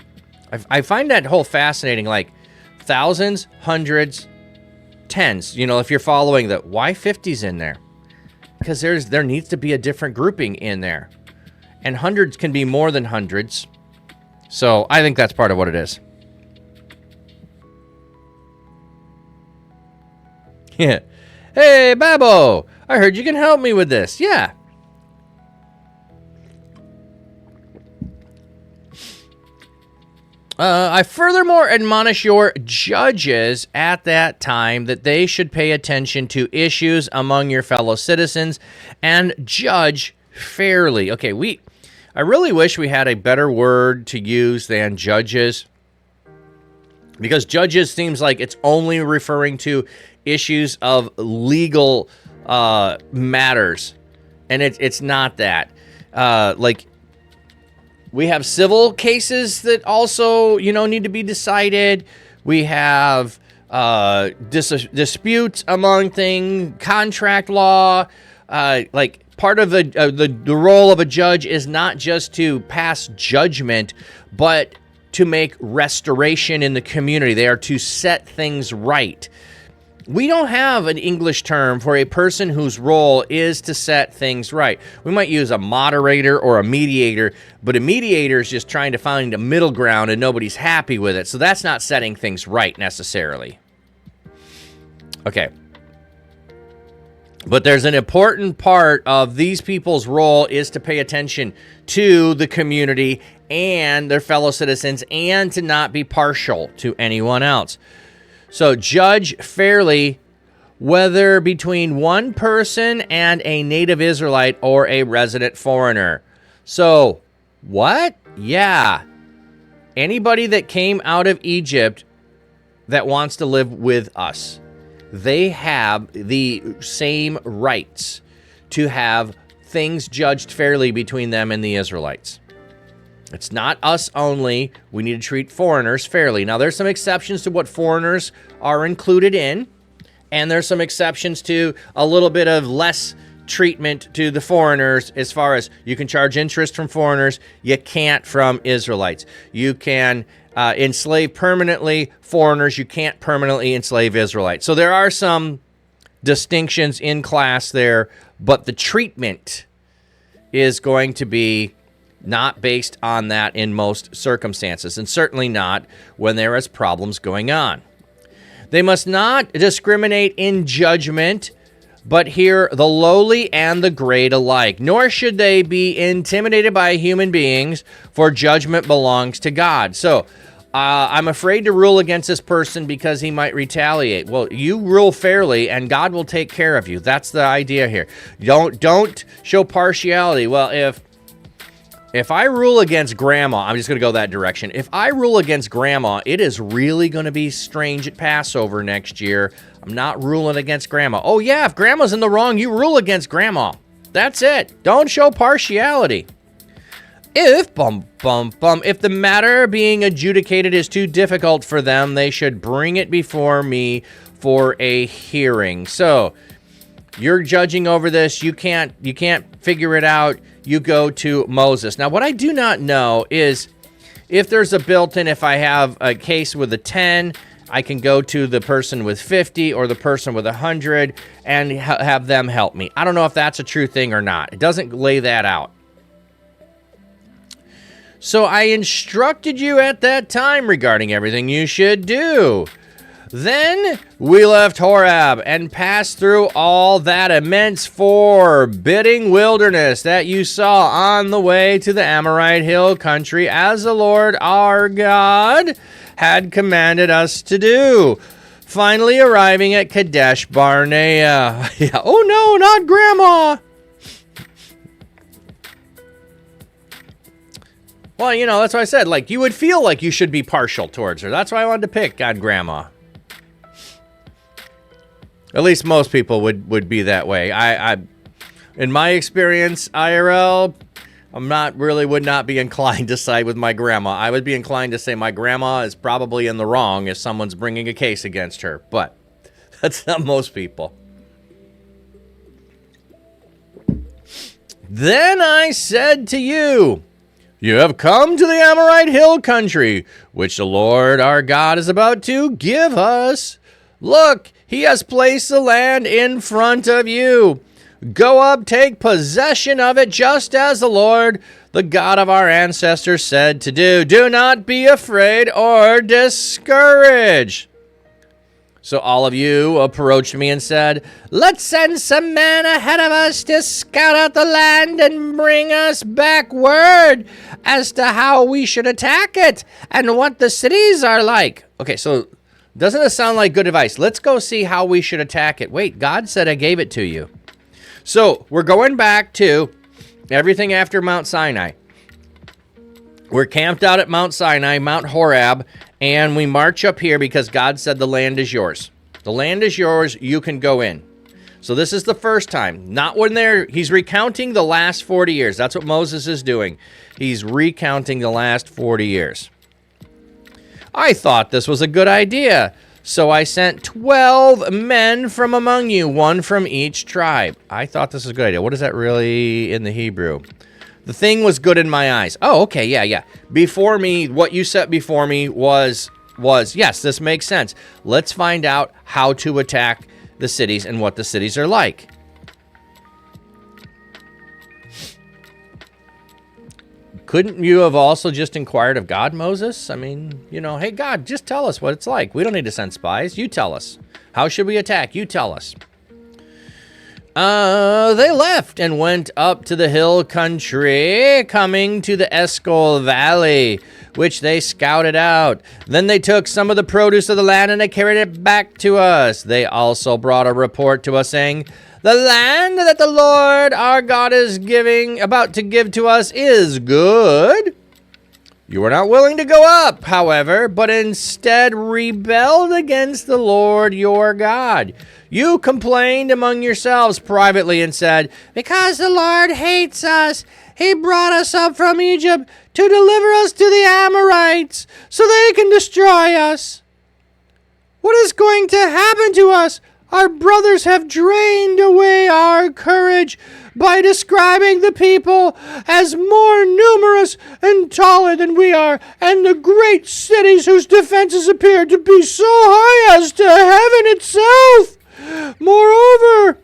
I find that whole fascinating, like thousands, hundreds, tens. If you're following the why 50's in there? Because there needs to be a different grouping in there. And hundreds can be more than hundreds. So I think that's part of what it is. Yeah. Hey, Babbo, I heard you can help me with this. Yeah. I furthermore admonish your judges at that time that they should pay attention to issues among your fellow citizens and judge fairly. Okay, I really wish we had a better word to use than judges, because judges seems like it's only referring to issues of legal matters, and it's not that. Like, we have civil cases that also, need to be decided. We have disputes among things, contract law. Like, part of the role of a judge is not just to pass judgment, but to make restoration in the community. They are to set things right. We don't have an English term for a person whose role is to set things right. We might use a moderator or a mediator, but a mediator is just trying to find a middle ground and nobody's happy with it. So that's not setting things right necessarily. Okay. But there's an important part of these people's role is to pay attention to the community and their fellow citizens and to not be partial to anyone else. So judge fairly whether between one person and a native Israelite or a resident foreigner. So what? Yeah. Anybody that came out of Egypt that wants to live with us, they have the same rights to have things judged fairly between them and the Israelites. It's not us only. We need to treat foreigners fairly. Now, there's some exceptions to what foreigners are included in, and there's some exceptions to a little bit of less treatment to the foreigners as far as you can charge interest from foreigners. You can't from Israelites. You can enslave permanently foreigners. You can't permanently enslave Israelites. So there are some distinctions in class there, but the treatment is going to be not based on that in most circumstances, and certainly not when there is problems going on. They must not discriminate in judgment, but hear the lowly and the great alike. Nor should they be intimidated by human beings, for judgment belongs to God. So, I'm afraid to rule against this person because he might retaliate. Well, you rule fairly, and God will take care of you. That's the idea here. Don't show partiality. Well, if I rule against grandma, I'm just going to go that direction. If I rule against grandma, it is really going to be strange at Passover next year. I'm not ruling against grandma. Oh, yeah, if grandma's in the wrong, you rule against grandma. That's it. Don't show partiality. If the matter being adjudicated is too difficult for them, they should bring it before me for a hearing. So, you're judging over this. You can't figure it out. You go to Moses. Now, what I do not know is if there's a built-in, if I have a case with a 10, I can go to the person with 50 or the person with 100 and have them help me. I don't know if that's a true thing or not. It doesn't lay that out. So I instructed you at that time regarding everything you should do. Then we left Horeb and passed through all that immense forbidding wilderness that you saw on the way to the Amorite hill country, as the Lord our God had commanded us to do. Finally arriving at Kadesh Barnea. Yeah. Oh no, not Grandma! Well, you know, that's what I said. Like, you would feel like you should be partial towards her. That's why I wanted to pick on Grandma. At least most people would be that way. I in my experience, IRL, would not be inclined to side with my grandma. I would be inclined to say my grandma is probably in the wrong if someone's bringing a case against her. But that's not most people. Then I said to you, you have come to the Amorite hill country, which the Lord our God is about to give us. Look, he has placed the land in front of you. Go up, take possession of it, just as the Lord, the God of our ancestors, said to do. Do not be afraid or discouraged. So all of you approached me and said, let's send some men ahead of us to scout out the land and bring us back word as to how we should attack it and what the cities are like. Okay, so doesn't it sound like good advice? Let's go see how we should attack it. Wait, God said I gave it to you. So we're going back to everything after Mount Sinai. We're camped out at Mount Sinai, Mount Horeb, and we march up here because God said the land is yours. The land is yours. You can go in. So this is the first time. Not when he's recounting the last 40 years. That's what Moses is doing. He's recounting the last 40 years. I thought this was a good idea. So I sent 12 men from among you, one from each tribe. I thought this was a good idea. What is that really in the Hebrew? The thing was good in my eyes. Oh, okay, yeah. Before me, what you set before me was yes, this makes sense. Let's find out how to attack the cities and what the cities are like. Couldn't you have also just inquired of God, Moses? I mean, hey, God, just tell us what it's like. We don't need to send spies. You tell us. How should we attack? You tell us. They left and went up to the hill country, coming to the Eshcol Valley, which they scouted out. Then they took some of the produce of the land and they carried it back to us. They also brought a report to us saying, the land that the Lord our God is about to give to us is good. You were not willing to go up, however, but instead rebelled against the Lord your God. You complained among yourselves privately and said, because the Lord hates us, he brought us up from Egypt to deliver us to the Amorites so they can destroy us. What is going to happen to us? Our brothers have drained away our courage by describing the people as more numerous and taller than we are, and the great cities whose defenses appear to be so high as to heaven itself. Moreover,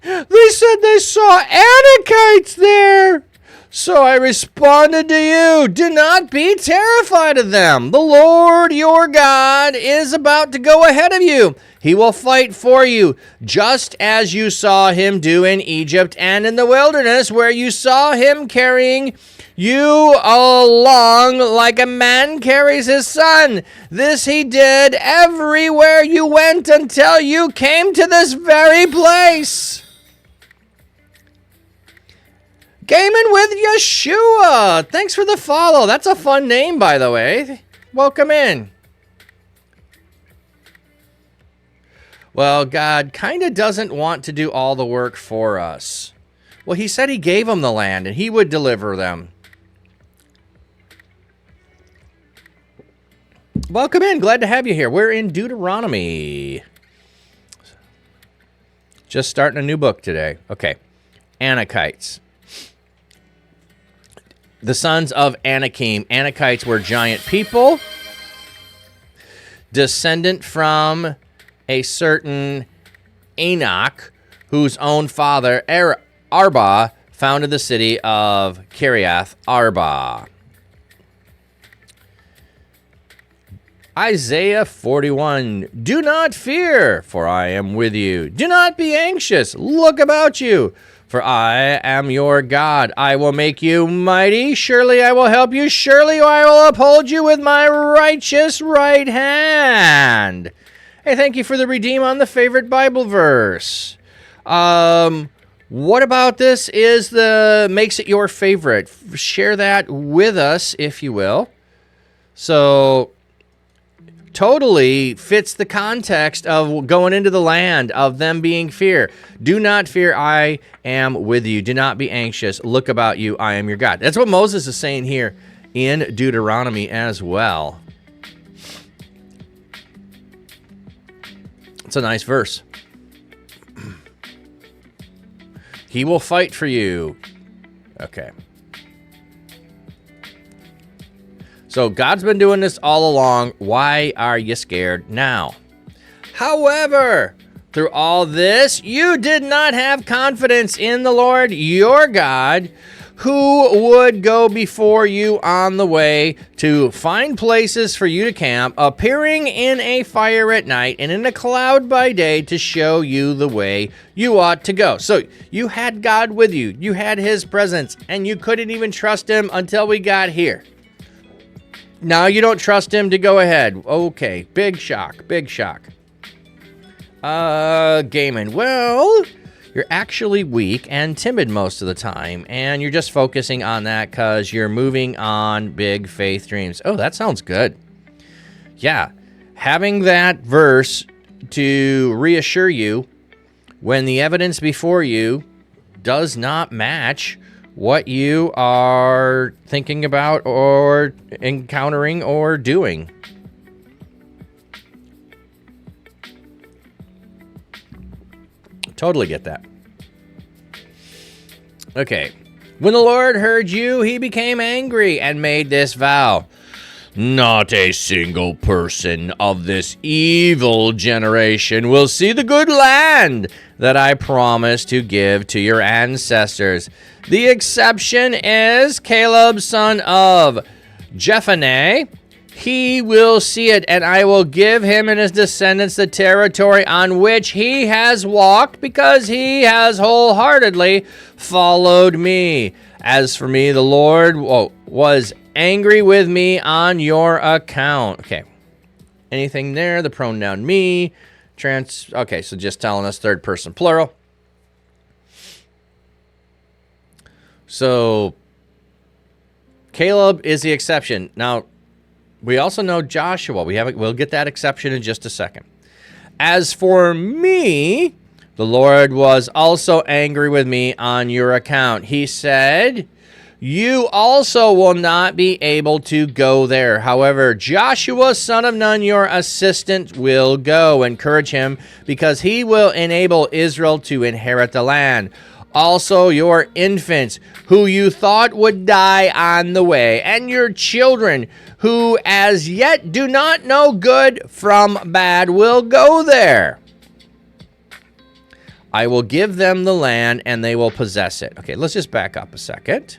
they said they saw Anakites there. So I responded to you, do not be terrified of them. The Lord your God is about to go ahead of you. He will fight for you, just as you saw him do in Egypt and in the wilderness, where you saw him carrying you along like a man carries his son. This he did everywhere you went until you came to this very place. Gaming with Yeshua. Thanks for the follow. That's a fun name, by the way. Welcome in. Well, God kind of doesn't want to do all the work for us. Well, he said he gave them the land and he would deliver them. Welcome in. Glad to have you here. We're in Deuteronomy. Just starting a new book today. Okay. Anakites. The sons of Anakim. Anakites were giant people, descendant from a certain Enoch, whose own father, Arba, founded the city of Kiriath Arba. Isaiah 41, do not fear, for I am with you. Do not be anxious, look about you, for I am your God. I will make you mighty. Surely I will help you. Surely I will uphold you with my righteous right hand. Hey, thank you for the redeem on the favorite Bible verse. What about this makes it your favorite? Share that with us, if you will. So, totally fits the context of going into the land, of them being fear. Do not fear, I am with you. Do not be anxious. Look about you, I am your God. That's what Moses is saying here in Deuteronomy as well. It's a nice verse. He will fight for you. Okay. So God's been doing this all along. Why are you scared now? However, through all this, you did not have confidence in the Lord your God, who would go before you on the way to find places for you to camp, appearing in a fire at night and in a cloud by day to show you the way you ought to go. So you had God with you. You had his presence, and you couldn't even trust him until we got here. Now you don't trust him to go ahead. Okay, big shock, big shock. Gaming. Well, you're actually weak and timid most of the time, and you're just focusing on that because you're moving on big faith dreams. Oh, that sounds good. Yeah, having that verse to reassure you when the evidence before you does not match what you are thinking about or encountering or doing. Totally get that. Okay. When the Lord heard you, he became angry and made this vow. Not a single person of this evil generation will see the good land that I promised to give to your ancestors. The exception is Caleb, son of Jephunneh. he will see it, and I will give him and his descendants the territory on which he has walked, because he has wholeheartedly followed me. As for me, the Lord was angry with me on your account. Okay. Anything there? The pronoun me. Okay, so just telling us third person plural. So Caleb is the exception. Now, we also know Joshua. We'll get that exception in just a second. As for me, the Lord was also angry with me on your account. He said, you also will not be able to go there. However, Joshua, son of Nun, your assistant, will go. Encourage him, because he will enable Israel to inherit the land. Also, your infants, who you thought would die on the way, and your children, who as yet do not know good from bad, will go there. I will give them the land, and they will possess it. Okay, let's just back up a second.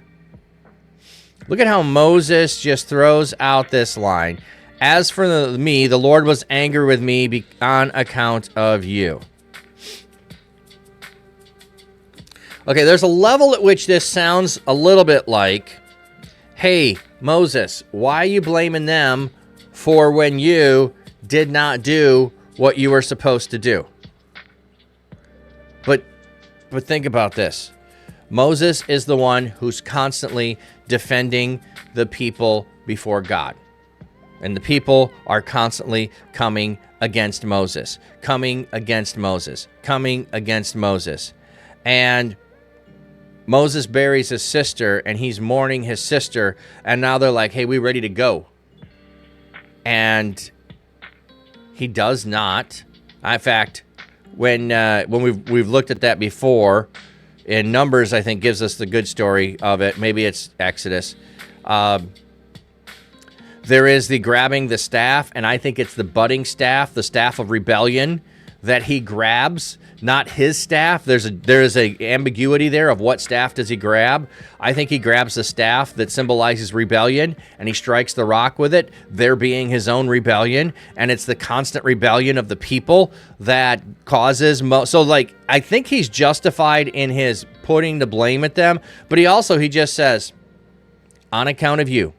Look at how Moses just throws out this line. As for me, the Lord was angry with me on account of you. Okay, there's a level at which this sounds a little bit like, hey, Moses, why are you blaming them for when you did not do what you were supposed to do? But think about this. Moses is the one who's constantly defending the people before God. And the people are constantly coming against Moses, coming against Moses, coming against Moses. And Moses buries his sister, and he's mourning his sister, and now they're like, hey, we ready to go. And he does not. In fact, when we've looked at that before, in Numbers, I think, gives us the good story of it. Maybe it's Exodus. There is the grabbing the staff, and I think it's the budding staff, the staff of rebellion, that he grabs, not his staff. There is a ambiguity there of what staff does he grab. I think he grabs the staff that symbolizes rebellion, and he strikes the rock with it, there being his own rebellion, and it's the constant rebellion of the people that causes I think he's justified in his putting the blame at them, but he just says, on account of you,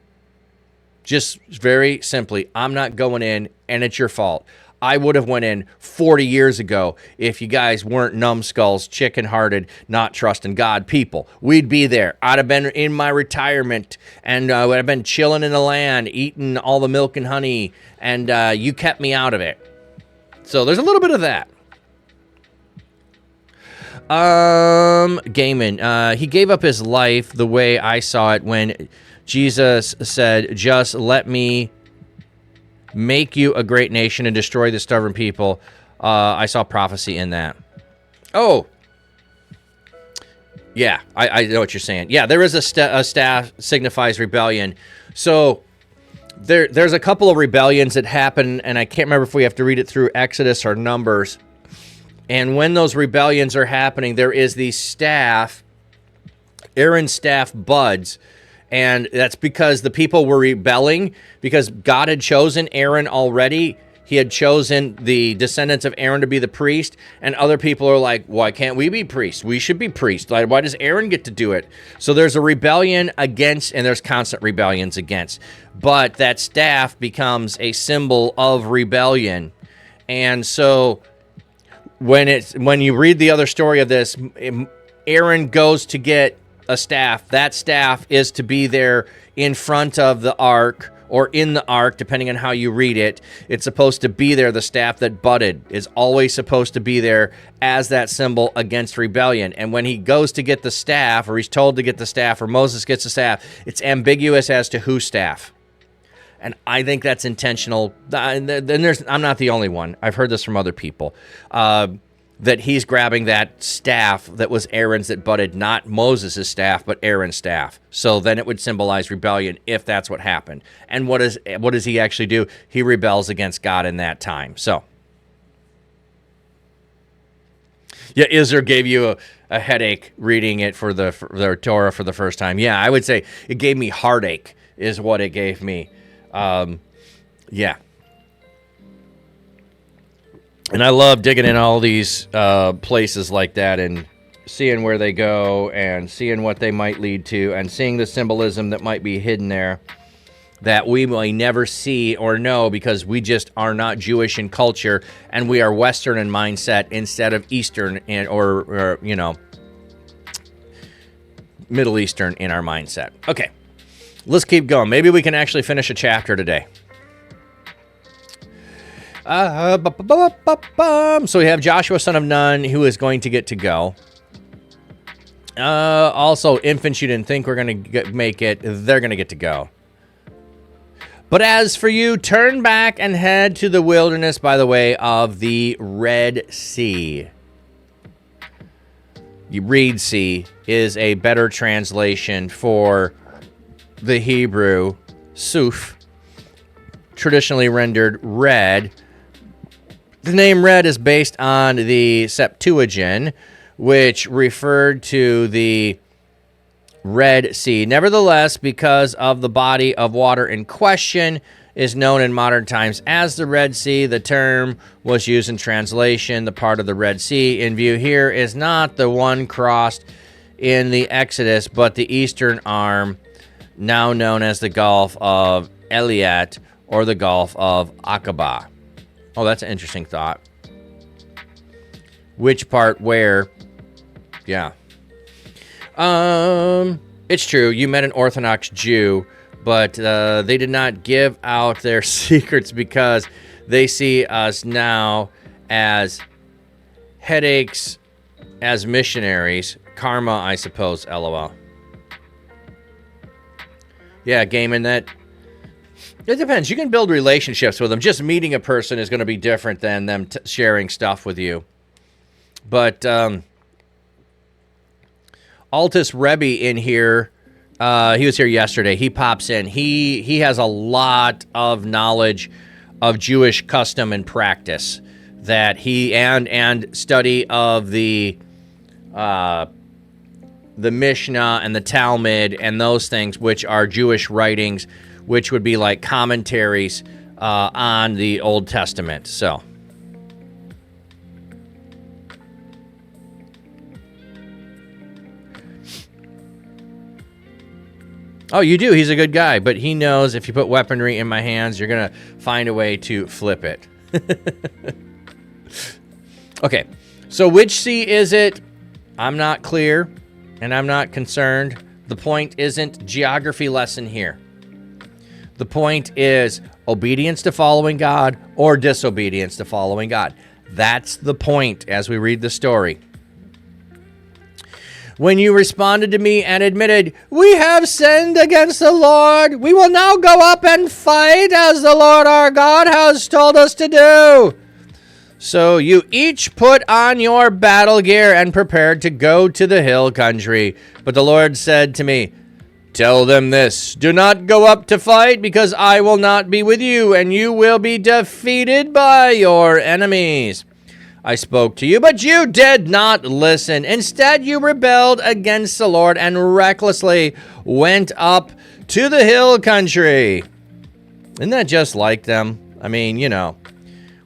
just very simply, I'm not going in, and it's your fault. I would have went in 40 years ago if you guys weren't numbskulls, chicken-hearted, not trusting God people. We'd be there. I'd have been in my retirement, and I'd have been chilling in the land, eating all the milk and honey, and you kept me out of it. So there's a little bit of that. Gaiman, he gave up his life the way I saw it when Jesus said, just let me make you a great nation and destroy the stubborn people. I saw prophecy in that. Oh, yeah, I know what you're saying. Yeah, there is a staff signifies rebellion. So there's a couple of rebellions that happen, and I can't remember if we have to read it through Exodus or Numbers. And when those rebellions are happening, there is the staff, Aaron's staff buds. And that's because the people were rebelling, because God had chosen Aaron already. He had chosen the descendants of Aaron to be the priest. And other people are like, why can't we be priests? We should be priests. Why does Aaron get to do it? So there's a rebellion against, and there's constant rebellions against. But that staff becomes a symbol of rebellion. And so when you read the other story of this, Aaron goes to get a staff. That staff is to be there in front of the ark, or in the ark, depending on how you read it. It's supposed to be there. The staff that budded is always supposed to be there as that symbol against rebellion. And when he goes to get the staff, or he's told to get the staff, or Moses gets the staff, it's ambiguous as to whose staff. And I think that's intentional. I'm not the only one. I've heard this from other people. That he's grabbing that staff that was Aaron's that budded, not Moses' staff, but Aaron's staff. So then it would symbolize rebellion if that's what happened. And what does he actually do? He rebels against God in that time. So, yeah, Israel gave you a headache reading it for the Torah for the first time. Yeah, I would say it gave me heartache is what it gave me. Yeah. And I love digging in all these places like that and seeing where they go and seeing what they might lead to and seeing the symbolism that might be hidden there that we may never see or know because we just are not Jewish in culture and we are Western in mindset instead of Eastern or Middle Eastern in our mindset. Okay, let's keep going. Maybe we can actually finish a chapter today. So we have Joshua, son of Nun, who is going to get to go. Also, infants you didn't think were going to make it, they're going to get to go. But as for you, turn back and head to the wilderness by the way of the Red Sea. Reed Sea is a better translation for the Hebrew Suf, traditionally rendered red. The name red is based on the Septuagint, which referred to the Red Sea. Nevertheless, because of the body of water in question is known in modern times as the Red Sea, the term was used in translation. The part of the Red Sea in view here is not the one crossed in the Exodus, but the eastern arm, now known as the Gulf of Eliat or the Gulf of Aqaba. Oh, that's an interesting thought. Which part where? Yeah. It's true. You met an Orthodox Jew, but they did not give out their secrets because they see us now as headaches, as missionaries. Karma, I suppose, LOL. Yeah, gaming that. It depends. You can build relationships with them. Just meeting a person is going to be different than them sharing stuff with you. But Altus Rebbe in here, he was here yesterday. He pops in. He has a lot of knowledge of Jewish custom and practice that he and study of the Mishnah and the Talmud and those things, which are Jewish writings, which would be like commentaries on the Old Testament. So. Oh, you do. He's a good guy, but he knows if you put weaponry in my hands, you're going to find a way to flip it. Okay, so which sea is it? I'm not clear, and I'm not concerned. The point isn't geography lesson here. The point is obedience to following God or disobedience to following God. That's the point as we read the story. When you responded to me and admitted, we have sinned against the Lord, we will now go up and fight as the Lord our God has told us to do. So you each put on your battle gear and prepared to go to the hill country. But the Lord said to me, tell them this, do not go up to fight, because I will not be with you, and you will be defeated by your enemies. I spoke to you, but you did not listen. Instead, you rebelled against the Lord and recklessly went up to the hill country. Isn't that just like them? I mean, you know,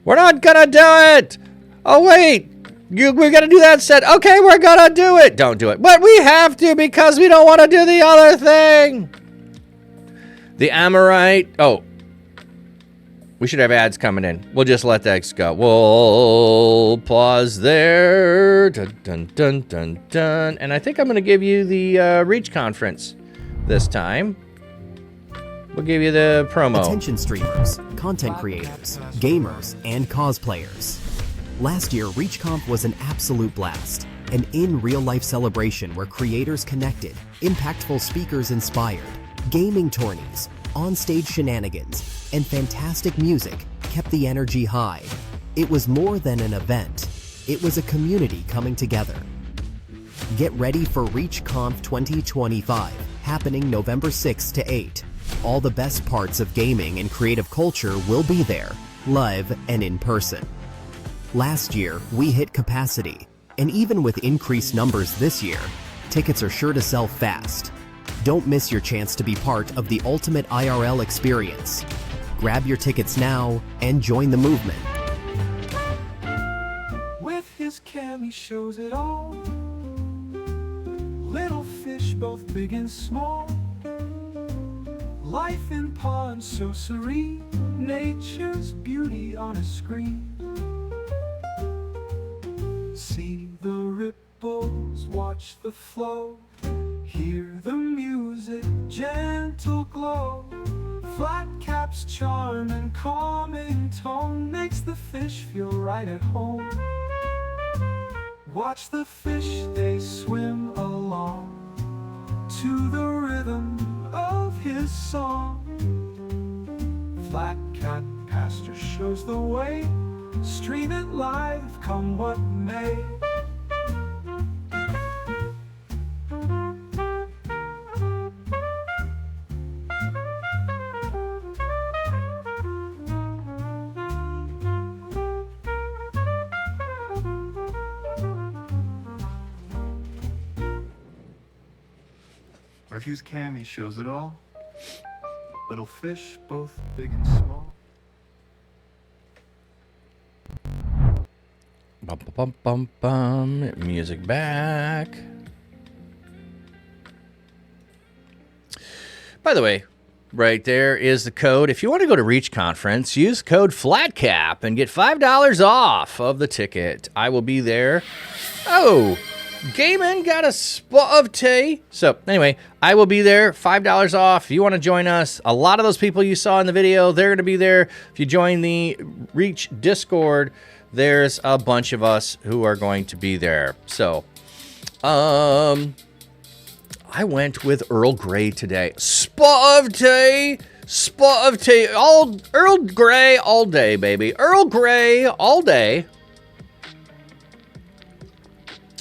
we're not going to do it. Oh, wait, we're going to do that set. Okay, we're going to do it. Don't do it. But we have to because we don't want to do the other thing. The Amorite. Oh. We should have ads coming in. We'll just let that go. We'll pause there. Dun, dun, dun, dun, dun. And I think I'm going to give you the Reach conference this time. We'll give you the promo. Attention streamers, content creators, gamers, and cosplayers. Last year, ReachConf was an absolute blast. An in-real-life celebration where creators connected, impactful speakers inspired, gaming tourneys, on-stage shenanigans, and fantastic music kept the energy high. It was more than an event. It was a community coming together. Get ready for ReachConf 2025, happening November 6 to 8. All the best parts of gaming and creative culture will be there, live and in person. Last year, we hit capacity, and even with increased numbers this year, tickets are sure to sell fast. Don't miss your chance to be part of the ultimate IRL experience. Grab your tickets now and join the movement. With his cam he shows it all. Little fish both big and small. Life in ponds so serene. Nature's beauty on a screen. See the ripples, watch the flow. Hear the music, gentle glow. Flat cap's charm and calming tone makes the fish feel right at home. Watch the fish, they swim along to the rhythm of his song. Flat cat pasture shows the way. Stream it live, come what may. Refue's cam, he shows it all. Little fish, both big and small. Bum, bum, bum, bum. Music back. By the way, right there is the code. If you want to go to Reach Conference, use code FLATCAP and get $5 off of the ticket. I will be there. Oh, Gaiman got a spot of tea. So anyway, I will be there. $5 off. If you want to join us, a lot of those people you saw in the video, they're going to be there. If you join the Reach Discord, there's a bunch of us who are going to be there. So, I went with Earl Grey today. Spot of tea. Spot of tea. All Earl Grey all day, baby. Earl Grey all day.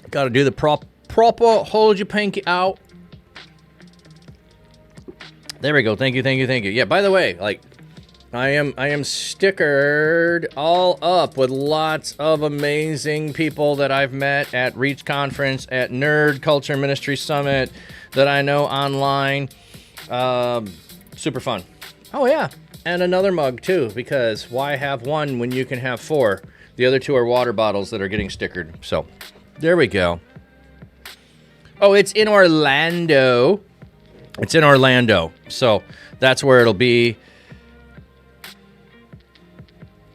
Got to do the proper hold your pinky out. There we go. Thank you, thank you, thank you. Yeah, by the way, like, I am stickered all up with lots of amazing people that I've met at Reach Conference, at Nerd Culture Ministry Summit, that I know online. Super fun. Oh, yeah. And another mug, too, because why have one when you can have four? The other two are water bottles that are getting stickered. So, there we go. Oh, it's in Orlando. It's in Orlando. So, that's where it'll be.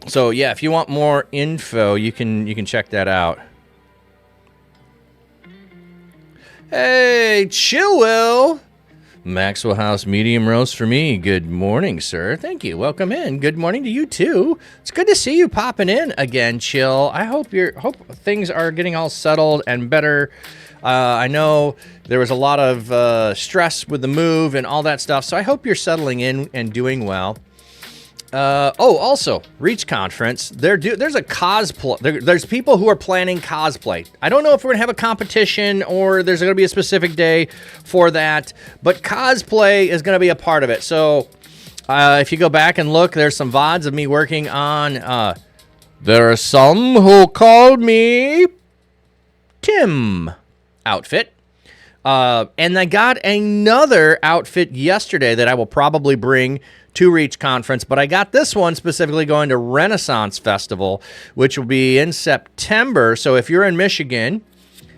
So, yeah, if you want more info, you can check that out. Hey, Chillwell. Maxwell House medium roast for me. Good morning, sir. Thank you. Welcome in. Good morning to you, too. It's good to see you popping in again, Chill. I hope things are getting all settled and better. I know there was a lot of stress with the move and all that stuff, so I hope you're settling in and doing well. Also, Reach Conference, there's a cosplay. There's people who are planning cosplay. I don't know if we're going to have a competition or there's going to be a specific day for that, but cosplay is going to be a part of it. So, if you go back and look, there's some VODs of me working on, there are some who called me Tim outfit. And I got another outfit yesterday that I will probably bring to Reach Conference, but I got this one specifically going to Renaissance Festival, which will be in September. So if you're in Michigan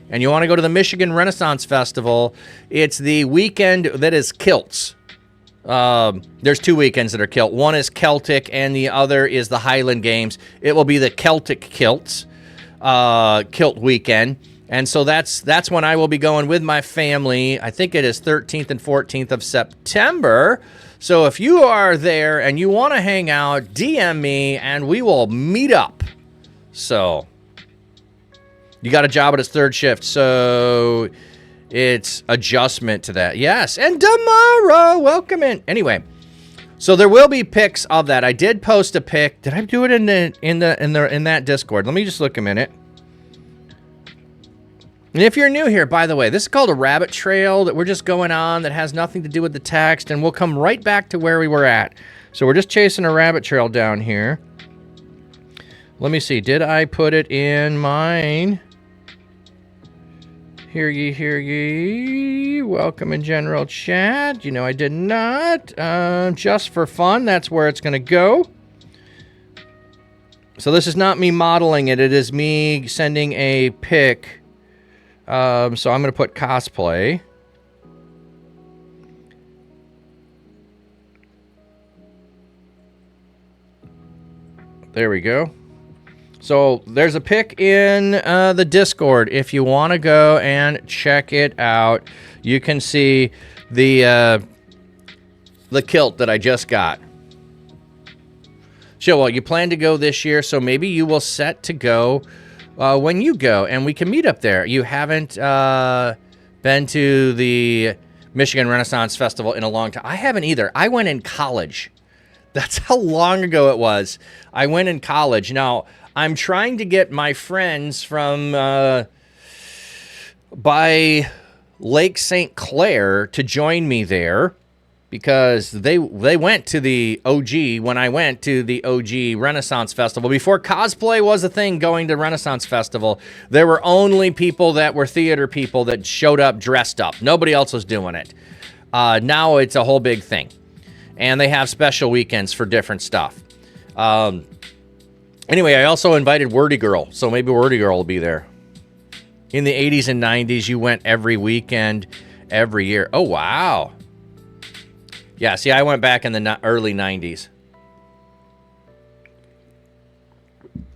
and you want to go to the Michigan Renaissance Festival, it's the weekend that is kilts. There's two weekends that are kilt. One is Celtic and the other is the Highland Games. It will be the Celtic kilts, kilt weekend. And so that's when I will be going with my family. I think it is 13th and 14th of September. So if you are there and you want to hang out, DM me and we will meet up. So you got a job at its third shift, so it's adjustment to that. Yes, and Damara, welcome in. Anyway, so there will be pics of that. I did post a pic. Did I do it in that Discord? Let me just look a minute. And if you're new here, by the way, this is called a rabbit trail that we're just going on that has nothing to do with the text, and we'll come right back to where we were at. So we're just chasing a rabbit trail down here. Let me see. Did I put it in mine? Hear ye, hear ye. Welcome in general chat. You know I did not. Just for fun, that's where it's going to go. So this is not me modeling it. It is me sending a pic. So I'm going to put cosplay. There we go. So there's a pic in the Discord if you want to go and check it out. You can see the kilt that I just got. So, well, you plan to go this year, so maybe you will set to go when you go, and we can meet up there. You haven't been to the Michigan Renaissance Festival in a long time. I haven't either. I went in college. That's how long ago it was. I went in college. Now, I'm trying to get my friends from by Lake St. Clair to join me there because they went to the OG when I went to the OG Renaissance Festival. Before cosplay was a thing going to Renaissance Festival, there were only people that were theater people that showed up dressed up. Nobody else was doing it. Now it's a whole big thing. And they have special weekends for different stuff. Anyway, I also invited Wordy Girl, so maybe Wordy Girl will be there. In the 80s and 90s, you went every weekend, every year. Oh, wow. Yeah, see, I went back in the early 90s.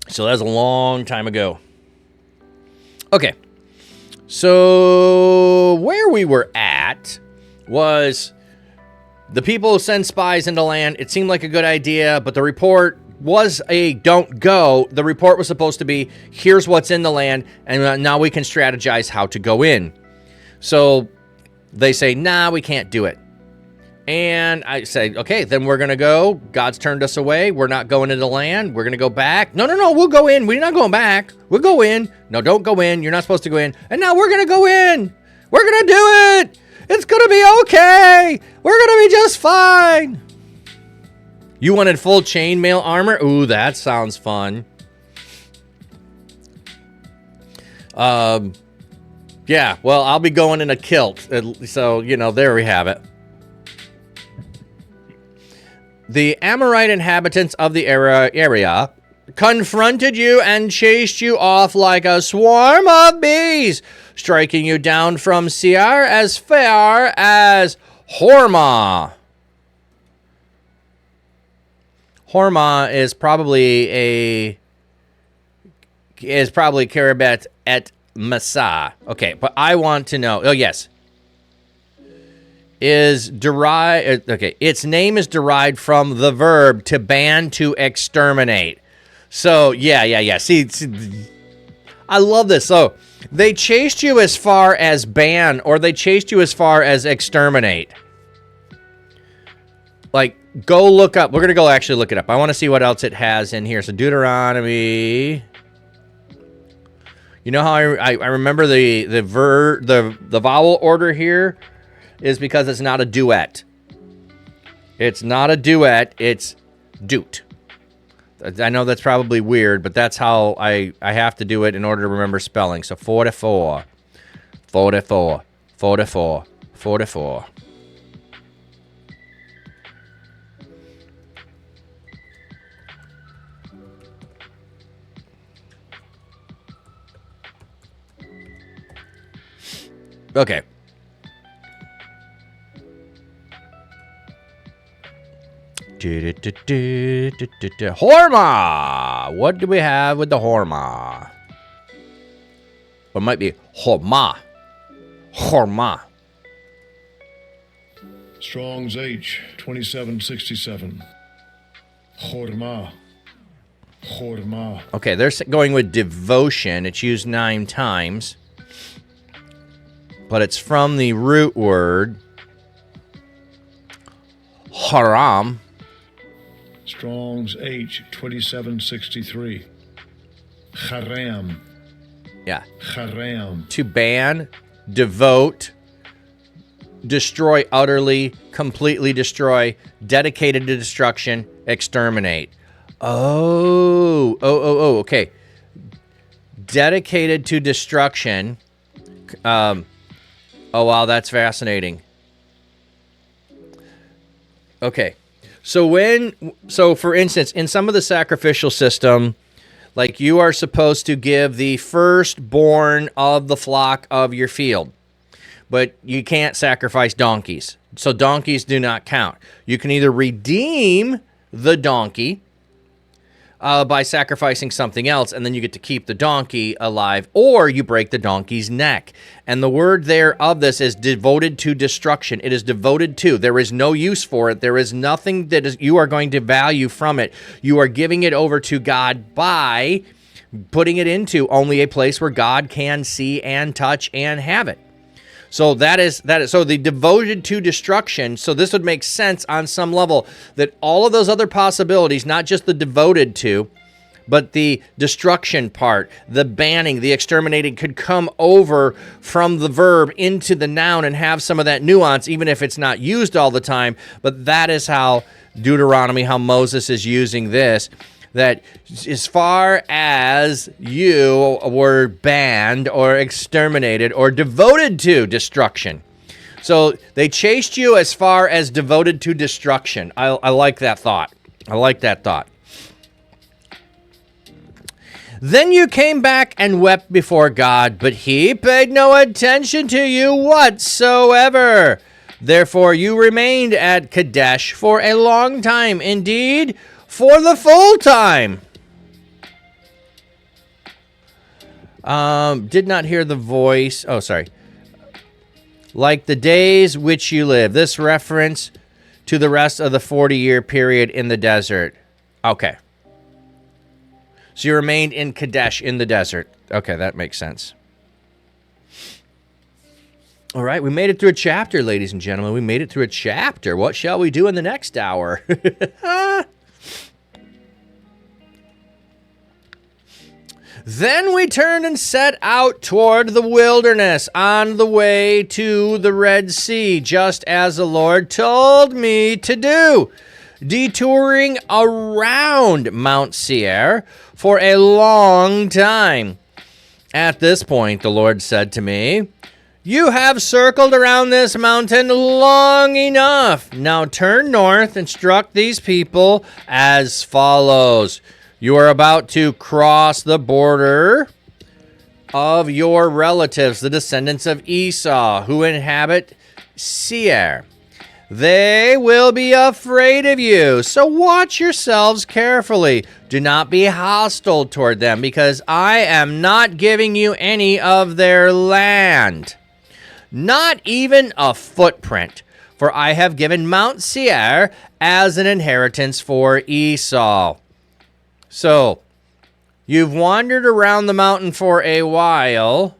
So that was a long time ago. Okay. So where we were at was the people who send spies into land. It seemed like a good idea, but the report was a don't go. The report was supposed to be, here's what's in the land, and now we can strategize how to go in. So they say, nah, we can't do it. And I say, okay, then we're going to go. God's turned us away. We're not going into the land. We're going to go back. No, we'll go in. We're not going back. We'll go in. No, don't go in. You're not supposed to go in. And now we're going to go in. We're going to do it. It's going to be okay. We're going to be just fine. You wanted full chainmail armor? Ooh, that sounds fun. Yeah, well, I'll be going in a kilt. So, there we have it. The Amorite inhabitants of the area confronted you and chased you off like a swarm of bees, striking you down from Seir as far as Hormah. Hormah is probably Keribet et Massa. Okay, but I want to know. Oh, yes. Is derived. Okay, its name is derived from the verb to ban, to exterminate. So, yeah. See, I love this. So, they chased you as far as ban, or they chased you as far as exterminate. Like, go look up. We're going to go actually look it up. I want to see what else it has in here. So, Deuteronomy. You know how I remember the vowel order here is because it's not a duet. It's not a duet. It's doot. I know that's probably weird, but that's how I have to do it in order to remember spelling. So 44. Okay. Hormah! What do we have with the Hormah? Or it might be Hormah. Hormah. Strong's H, 2767. Hormah. Okay, they're going with devotion. It's used 9 times. But it's from the root word haram. Strong's H, 2763. Haram. Yeah. Haram. To ban, devote, destroy utterly, completely destroy, dedicated to destruction, exterminate. Oh, okay. Dedicated to destruction, Oh, wow, that's fascinating. Okay. So for instance, in some of the sacrificial system, like you are supposed to give the firstborn of the flock of your field, but you can't sacrifice donkeys. So donkeys do not count. You can either redeem the donkey by sacrificing something else, and then you get to keep the donkey alive, or you break the donkey's neck. And the word there of this is devoted to destruction. It is devoted to. There is no use for it. There is nothing that you are going to value from it. You are giving it over to God by putting it into only a place where God can see and touch and have it. So that is so the devoted to destruction. So this would make sense on some level that all of those other possibilities, not just the devoted to, but the destruction part, the banning, the exterminating, could come over from the verb into the noun and have some of that nuance, even if it's not used all the time. But that is how Deuteronomy, how Moses is using this. That as far as you were banned or exterminated or devoted to destruction. So they chased you as far as devoted to destruction. I like that thought. I like that thought. Then you came back and wept before God, but he paid no attention to you whatsoever. Therefore you remained at Kadesh for a long time. Indeed, for the full time. Did not hear the voice. Oh, sorry. Like the days which you live. This reference to the rest of the 40-year period in the desert. Okay. So you remained in Kadesh in the desert. Okay, that makes sense. All right, we made it through a chapter, ladies and gentlemen. We made it through a chapter. What shall we do in the next hour? Then we turned and set out toward the wilderness on the way to the Red Sea, just as the Lord told me to do, detouring around Mount Seir for a long time. At this point, the Lord said to me, "You have circled around this mountain long enough. Now turn north and instruct these people as follows. You are about to cross the border of your relatives, the descendants of Esau, who inhabit Seir. They will be afraid of you, so watch yourselves carefully. Do not be hostile toward them, because I am not giving you any of their land. Not even a footprint, for I have given Mount Seir as an inheritance for Esau." So, you've wandered around the mountain for a while.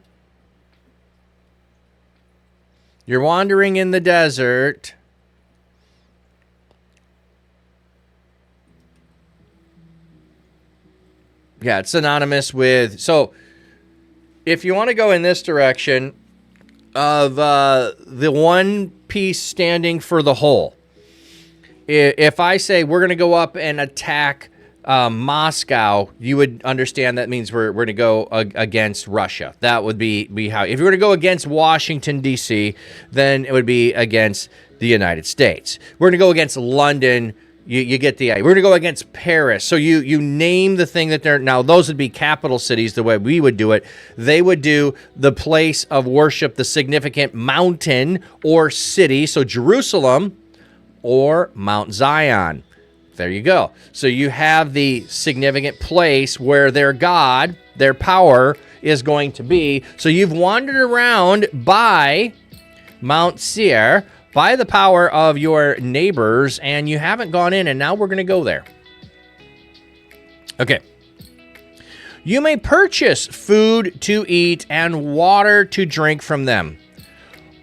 You're wandering in the desert. Yeah, it's synonymous with... So, if you want to go in this direction of the one piece standing for the whole, if I say we're going to go up and attack Moscow, you would understand that means we're going to go against Russia. That would be how. If you were to go against Washington, D.C., then it would be against the United States. We're going to go against London. You get the idea. We're going to go against Paris. So you name the thing that they're... Now, those would be capital cities the way we would do it. They would do the place of worship, the significant mountain or city. So Jerusalem or Mount Zion. There you go. So you have the significant place where their God, their power, is going to be. So you've wandered around by Mount Seir, by the power of your neighbors, and you haven't gone in, and now we're going to go there. Okay. You may purchase food to eat and water to drink from them.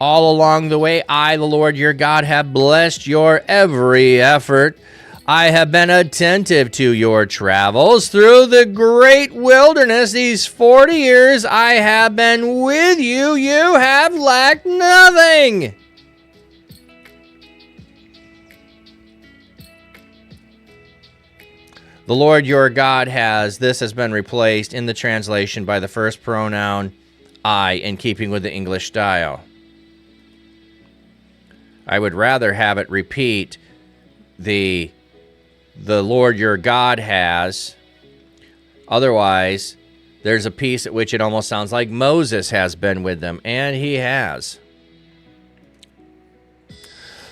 All along the way, I, the Lord your God, have blessed your every effort. I have been attentive to your travels through the great wilderness. These 40 years I have been with you. You have lacked nothing. The Lord your God has, this has been replaced in the translation by the first pronoun in keeping with the English style. I would rather have it repeat the Lord your God has. Otherwise, there's a piece at which it almost sounds like Moses has been with them, and he has.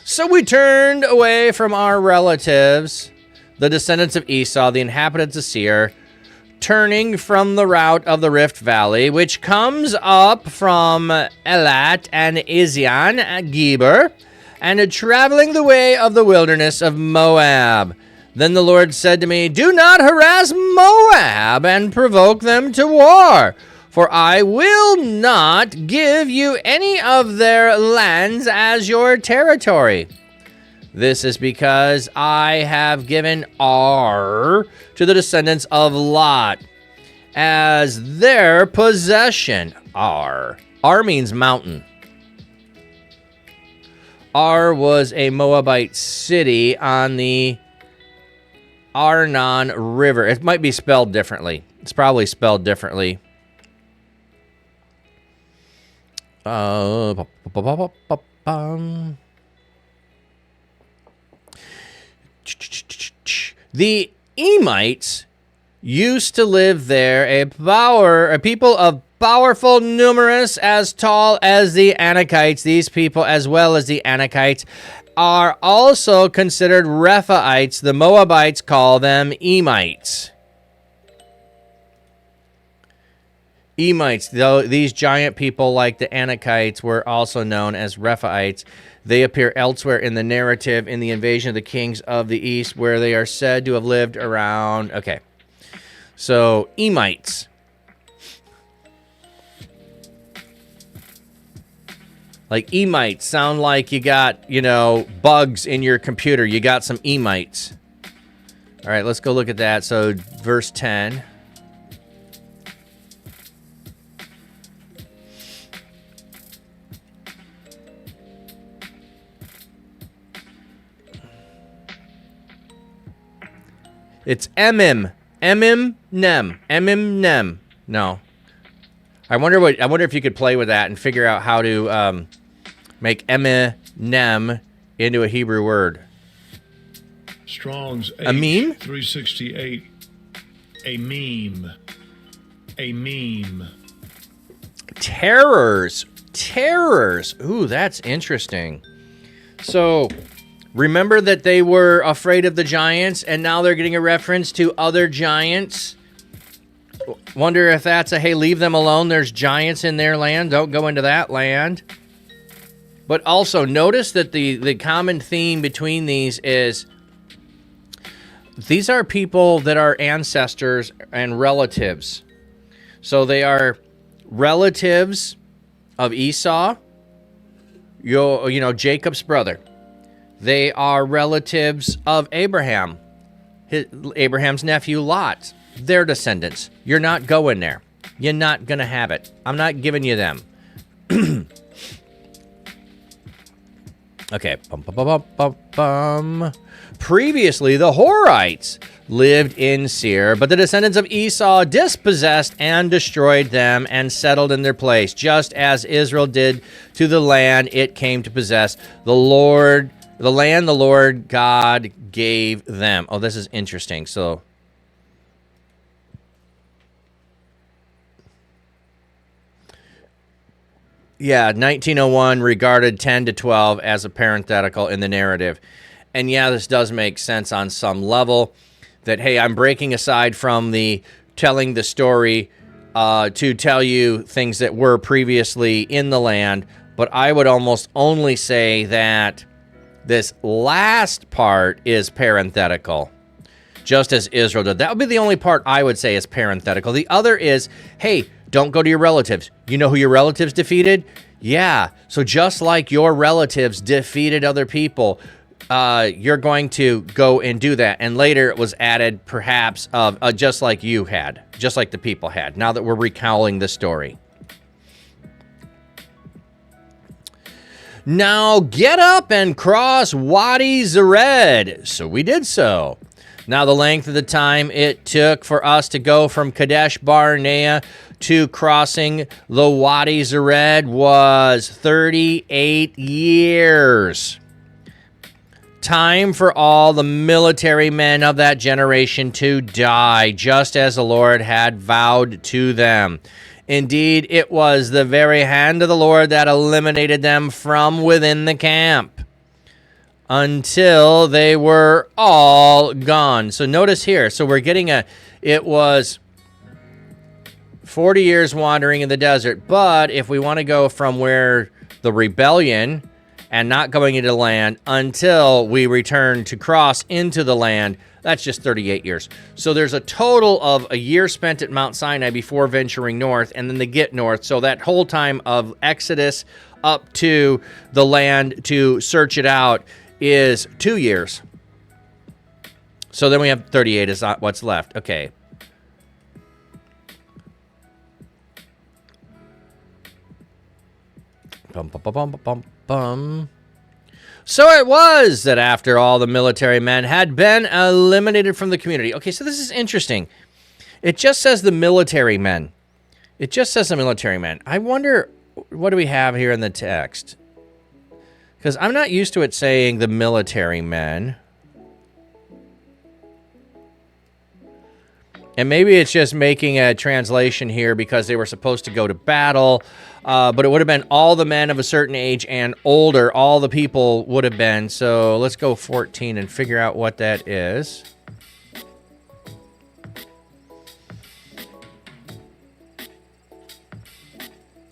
So we turned away from our relatives, the descendants of Esau, the inhabitants of Seir, turning from the route of the Rift Valley, which comes up from Elat and Ezion, Geber, and traveling the way of the wilderness of Moab. Then the Lord said to me, do not harass Moab and provoke them to war, for I will not give you any of their lands as your territory. This is because I have given Ar to the descendants of Lot as their possession. Ar means mountain. Ar was a Moabite city on the Arnon River. It might be spelled differently. It's probably spelled differently. The Emites used to live there, a people of powerful, numerous, as tall as the Anakites. These people, as well as the Anakites, are also considered Rephaites. The Moabites call them Emites. Emites, though these giant people like the Anakites were also known as Rephaites. They appear elsewhere in the narrative in the invasion of the kings of the east, where they are said to have lived around. Okay, so Emites. Like Emites sound like you got, bugs in your computer. You got some Emites. All right, let's go look at that. So verse 10. It's Emim. Emim Nem. Emim Nem. No. I wonder if you could play with that and figure out how to make Eminem into a Hebrew word. Strong's A meme? 368. A meme. A meme. Terrors. Ooh, that's interesting. So, remember that they were afraid of the giants, and now they're getting a reference to other giants. Wonder if that's hey, leave them alone. There's giants in their land. Don't go into that land. But also notice that the common theme between these is these are people that are ancestors and relatives. So they are relatives of Esau, Jacob's brother. They are relatives of Abraham, Abraham's nephew Lot. Their descendants. You're not going there. You're not going to have it. I'm not giving you them. Okay. Previously, the Horites lived in Seir, but the descendants of Esau dispossessed and destroyed them and settled in their place, just as Israel did to the land it came to possess. The land the Lord God gave them. Oh, this is interesting. So, yeah, 1901 regarded 10 to 12 as a parenthetical in the narrative. And yeah, this does make sense on some level that, hey, I'm breaking aside from the telling the story to tell you things that were previously in the land. But I would almost only say that this last part is parenthetical, just as Israel did. That would be the only part I would say is parenthetical. The other is, hey, don't go to your relatives. You know who your relatives defeated? Yeah. So just like your relatives defeated other people, you're going to go and do that. And later it was added, perhaps, of just like you had, just like the people had, now that we're recounting the story. Now get up and cross Wadi Zered. So we did so. Now, the length of the time it took for us to go from Kadesh Barnea to crossing the Wadi Zered was 38 years. Time for all the military men of that generation to die, just as the Lord had vowed to them. Indeed, it was the very hand of the Lord that eliminated them from within the camp until they were all gone. So notice here, so we're getting it was 40 years wandering in the desert, but if we want to go from where the rebellion and not going into the land until we return to cross into the land, that's just 38 years. So there's a total of a year spent at Mount Sinai before venturing north, and then they get north. So that whole time of Exodus up to the land to search it out is 2 years. So then we have 38 is what's left. Okay. Bum, bum, bum, bum, bum, bum. So it was that after all the military men had been eliminated from the community. Okay, so this is interesting. It just says the military men. It just says the military men. I wonder, what do we have here in the text? Because I'm not used to it saying the military men. And maybe it's just making a translation here because they were supposed to go to battle. But it would have been all the men of a certain age and older. All the people would have been. So let's go 14 and figure out what that is.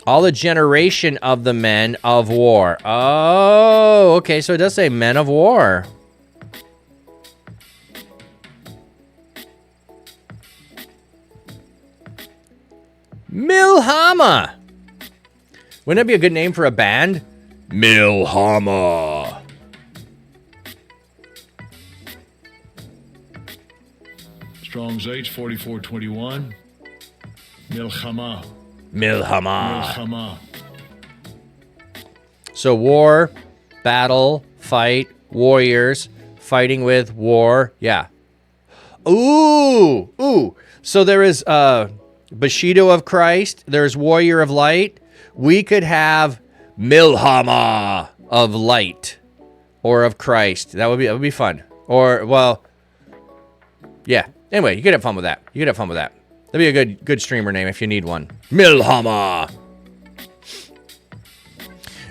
All the generation of the men of war. Oh, okay. So it does say men of war. Milhama. Wouldn't that be a good name for a band? Milhama. Strong's H 4421. Milchama. Milhama. Milchama. So war, battle, fight, warriors, fighting with war. Yeah. Ooh. So there is Bushido of Christ. There's Warrior of Light. We could have Milhama of Light or of Christ. That would be fun. Or, well, yeah. Anyway, you could have fun with that. That'd be a good streamer name if you need one. Milhama.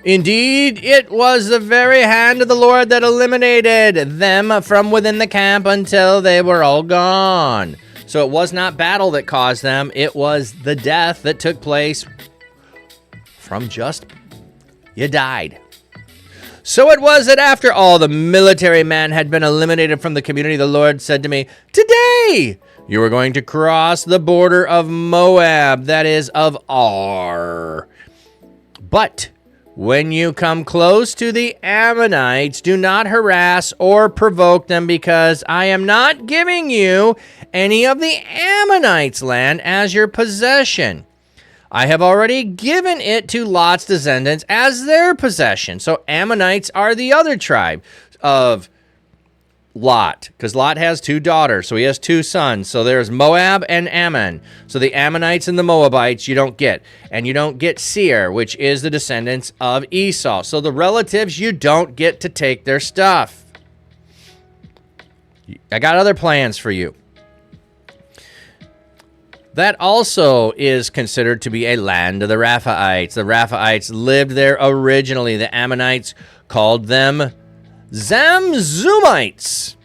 Indeed, it was the very hand of the Lord that eliminated them from within the camp until they were all gone. So it was not battle that caused them. It was the death that took place from just, you died. So it was that after all the military men had been eliminated from the community, the Lord said to me, today you are going to cross the border of Moab, that is of Ar. But when you come close to the Ammonites, do not harass or provoke them, because I am not giving you any of the Ammonites' land as your possession. I have already given it to Lot's descendants as their possession. So Ammonites are the other tribe of Lot, because Lot has two daughters, so he has two sons. So there's Moab and Ammon. So the Ammonites and the Moabites you don't get. And you don't get Seir, which is the descendants of Esau. So the relatives, you don't get to take their stuff. I got other plans for you. That also is considered to be a land of the Rephaites. The Rephaites lived there originally. The Ammonites called them Zamzumites.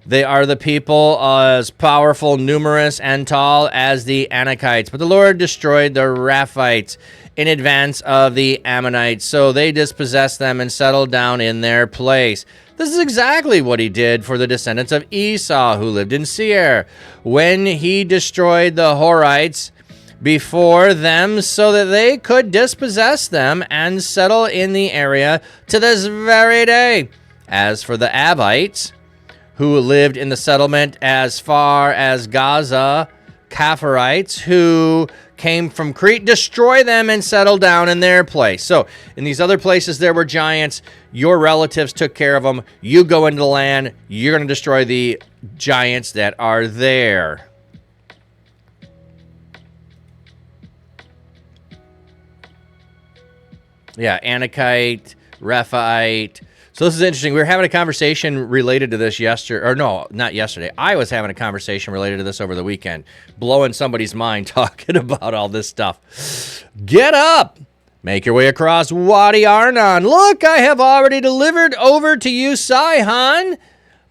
They are the people as powerful, numerous, and tall as the Anakites. But the Lord destroyed the Rephites in advance of the Ammonites, so they dispossessed them and settled down in their place. This is exactly what he did for the descendants of Esau who lived in Seir, when he destroyed the Horites before them so that they could dispossess them and settle in the area to this very day. As for the Avites, who lived in the settlement as far as Gaza, Kapharites, who came from Crete, destroy them and settle down in their place. So in these other places there were giants. Your relatives took care of them. You go into the land. You're going to destroy the giants that are there. Yeah, Anakite, Rephaite. So this is interesting. We were having a conversation related to this yesterday, or no, not yesterday. I was having a conversation related to this over the weekend, blowing somebody's mind talking about all this stuff. Get up! Make your way across Wadi Arnon. Look, I have already delivered over to you Sihon,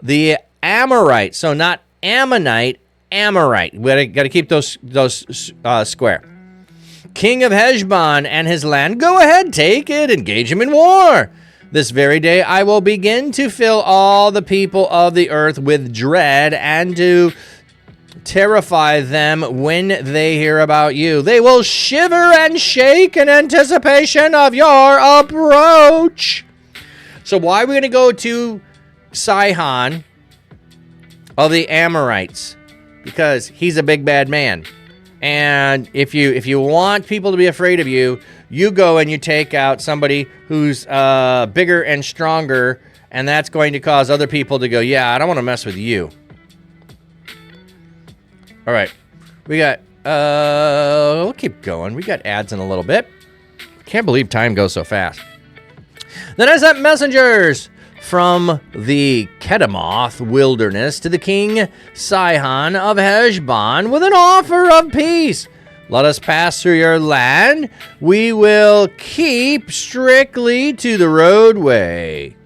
the Amorite. So not Ammonite, Amorite. We got to keep those square. King of Heshbon and his land. Go ahead, take it, engage him in war. This very day I will begin to fill all the people of the earth with dread and to terrify them when they hear about you. They will shiver and shake in anticipation of your approach. So why are we going to go to Sihon of the Amorites? Because he's a big bad man. And if you want people to be afraid of you, you go and you take out somebody who's bigger and stronger, and that's going to cause other people to go, yeah, I don't want to mess with you. All right. We got, we'll keep going. We got ads in a little bit. Can't believe time goes so fast. Then I sent messengers from the Kedemoth wilderness to the king Sihon of Heshbon with an offer of peace. Let us pass through your land. We will keep strictly to the roadway.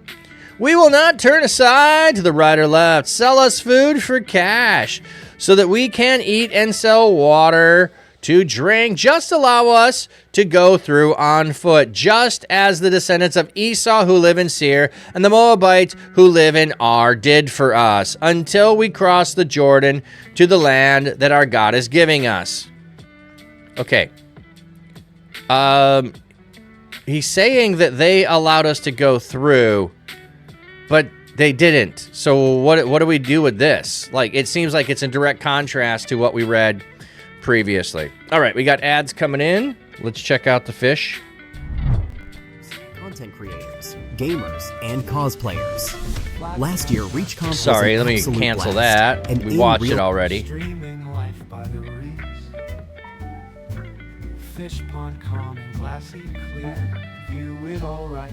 We will not turn aside to the right or left. Sell us food for cash so that we can eat and sell water to drink. Just allow us to go through on foot, just as the descendants of Esau who live in Seir and the Moabites who live in Ar did for us, until we cross the Jordan to the land that our God is giving us. Okay. He's saying that they allowed us to go through, but they didn't. So what do we do with this? Like, it seems like it's in direct contrast to what we read previously. All right, we got ads coming in. Let's check out the fish. Content creators, gamers, and cosplayers. Last year, ReachConf was Sorry, an let me absolute cancel blast, that. and We in watched real- it already. Streaming life by the reefs. Fish pond calm and glassy clear. View it all right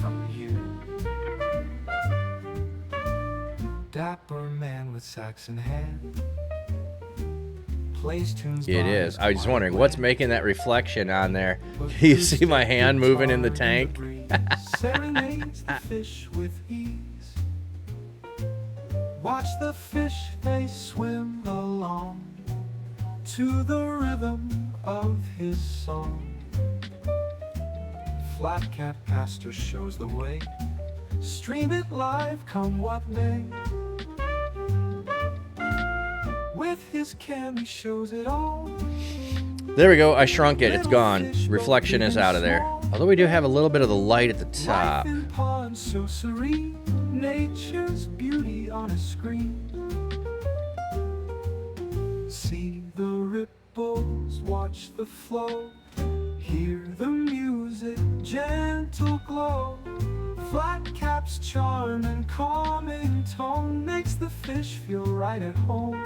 from here. Dapper man with sax in hand. Plays tunes. It is. I was just wondering, what's making that reflection on there? You see my hand moving in the tank? Serenades the fish with ease. Watch the fish, they swim along to the rhythm of his song. Flat Cat Pastor shows the way. Stream it live, come what may. With his cam, he shows it all. There we go. I shrunk it. It's gone. Reflection is out of there. Although we do have a little bit of the light at the top. Life in pond so serene, nature's beauty on a screen. See the ripples, watch the flow, hear the music, gentle glow. Flat cap's charm and calming tone makes the fish feel right at home.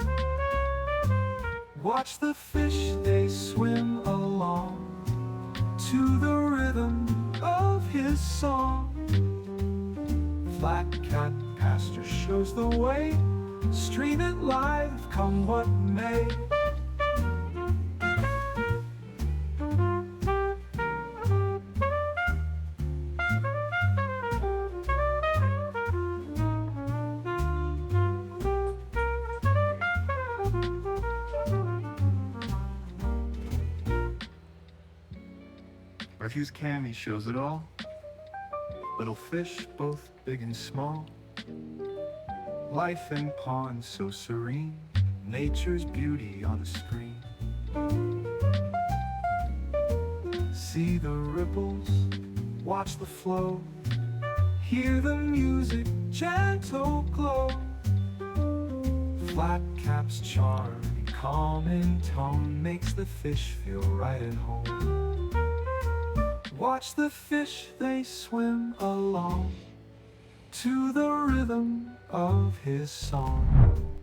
Watch the fish, they swim along to the rhythm of his song. Flat Cat Pastor shows the way. Stream it live, come what may. Refuse cam, he shows it all. Little fish, both big and small. Life in pond so serene, nature's beauty on a screen. See the ripples, watch the flow, hear the music, gentle glow. Flat cap's charm calming tone makes the fish feel right at home. Watch the fish, they swim along to the rhythm of his song.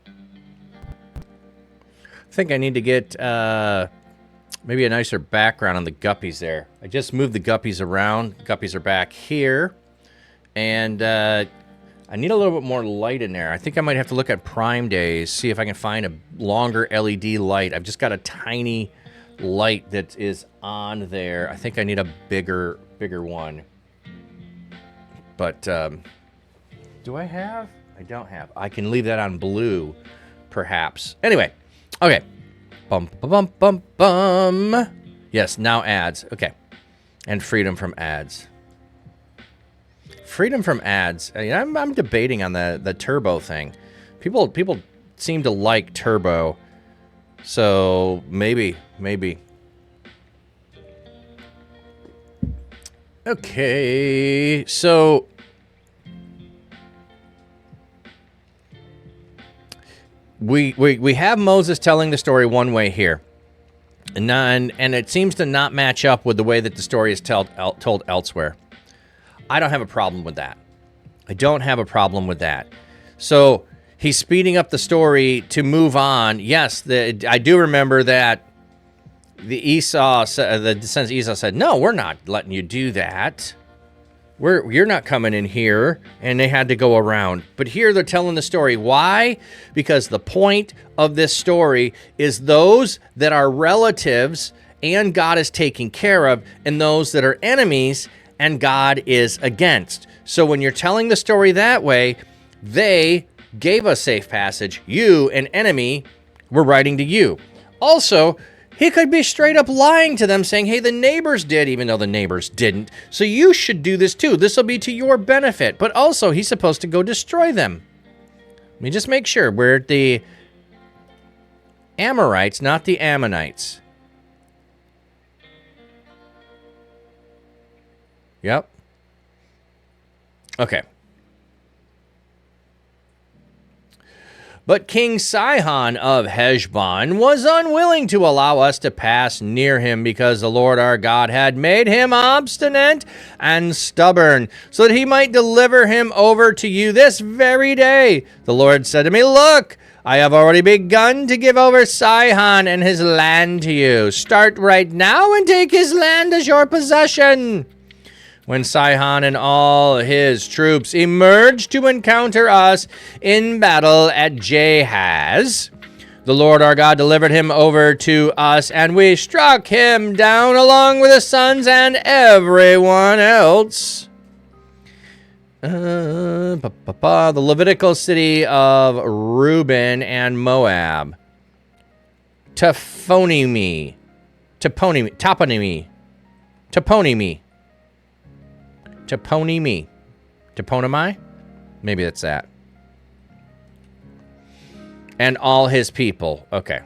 I think I need to get maybe a nicer background on the guppies there. I just moved the guppies around. Guppies are back here. And I need a little bit more light in there. I think I might have to look at Prime Days, see if I can find a longer LED light. I've just got a tiny light that is on there. I think I need a bigger one. But do I have? I don't have. I can leave that on blue, perhaps. Anyway. Okay. Bum, bum, bum, bum, bum. Yes, now ads. Okay. And freedom from ads. Freedom from ads. I mean, I'm debating on the turbo thing. People seem to like turbo. So maybe. Okay. So We have Moses telling the story one way here, and it seems to not match up with the way that the story is told elsewhere. I don't have a problem with that. I don't have a problem with that. So he's speeding up the story to move on. Yes, I do remember that the descendants of Esau said, "No, we're not letting you do that. You're not coming in here," and they had to go around. But here they're telling the story. Why? Because the point of this story is those that are relatives and God is taking care of, and those that are enemies and God is against. So when you're telling the story that way, they gave us safe passage. You, an enemy, were writing to you. Also, he could be straight up lying to them, saying, hey, the neighbors did, even though the neighbors didn't. So you should do this too. This will be to your benefit. But also, he's supposed to go destroy them. Let me just make sure. We're the Amorites, not the Ammonites. Yep. Okay. But King Sihon of Heshbon was unwilling to allow us to pass near him because the Lord our God had made him obstinate and stubborn, so that he might deliver him over to you this very day. The Lord said to me, look, I have already begun to give over Sihon and his land to you. Start right now and take his land as your possession. When Sihon and all his troops emerged to encounter us in battle at Jahaz, the Lord our God delivered him over to us, and we struck him down along with his sons and everyone else. The Levitical city of Reuben and Moab. Toponimi. Toponimi? Maybe that's that. And all his people. Okay.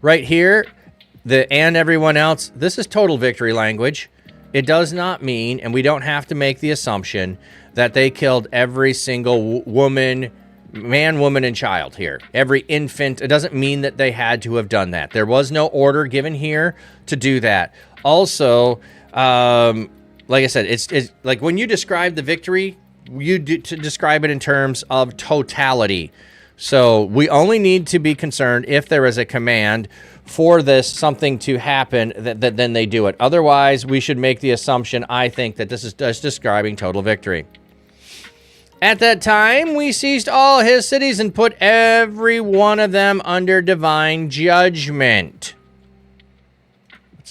Right here, the and everyone else, this is total victory language. It does not mean, and we don't have to make the assumption, that they killed every single woman, man, woman, and child here. Every infant. It doesn't mean that they had to have done that. There was no order given here to do that. Also, like I said, it's like when you describe the victory, you do to describe it in terms of totality. So we only need to be concerned if there is a command for this something to happen, that then they do it. Otherwise, we should make the assumption, I think, that this is just describing total victory. At that time, we seized all his cities and put every one of them under divine judgment.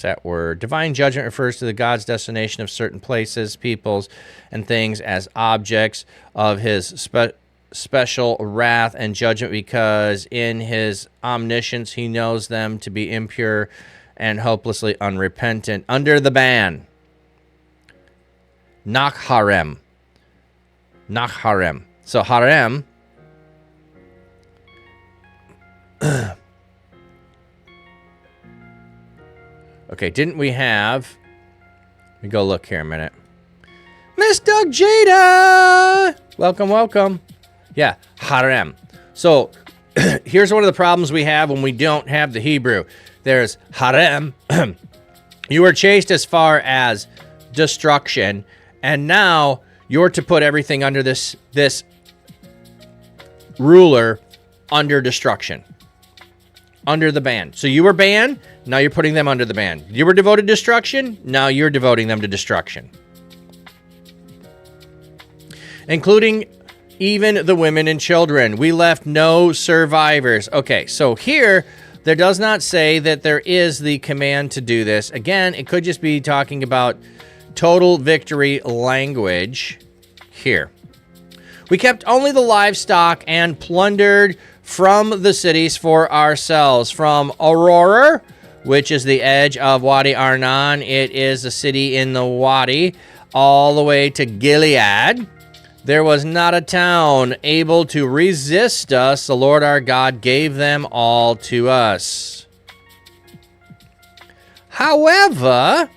That word. Divine judgment refers to the God's destination of certain places, peoples, and things as objects of his special wrath and judgment, because in his omniscience he knows them to be impure and hopelessly unrepentant. Under the ban. Nachharem. So harem okay, didn't we have... Let me go look here a minute. Miss Doug Jada! Welcome. Yeah, harem. So here's one of the problems we have when we don't have the Hebrew. There's harem. You were chased as far as destruction, and now you're to put everything under this ruler under destruction, under the ban. So you were banned, now you're putting them under the ban. You were devoted to destruction, now you're devoting them to destruction. Including even the women and children. We left no survivors. Okay, so here, there does not say that there is the command to do this. Again, it could just be talking about total victory language here. We kept only the livestock and plundered from the cities for ourselves. From Aurora, which is the edge of Wadi Arnon, it is a city in the Wadi, all the way to Gilead. There was not a town able to resist us. The Lord our God gave them all to us. However,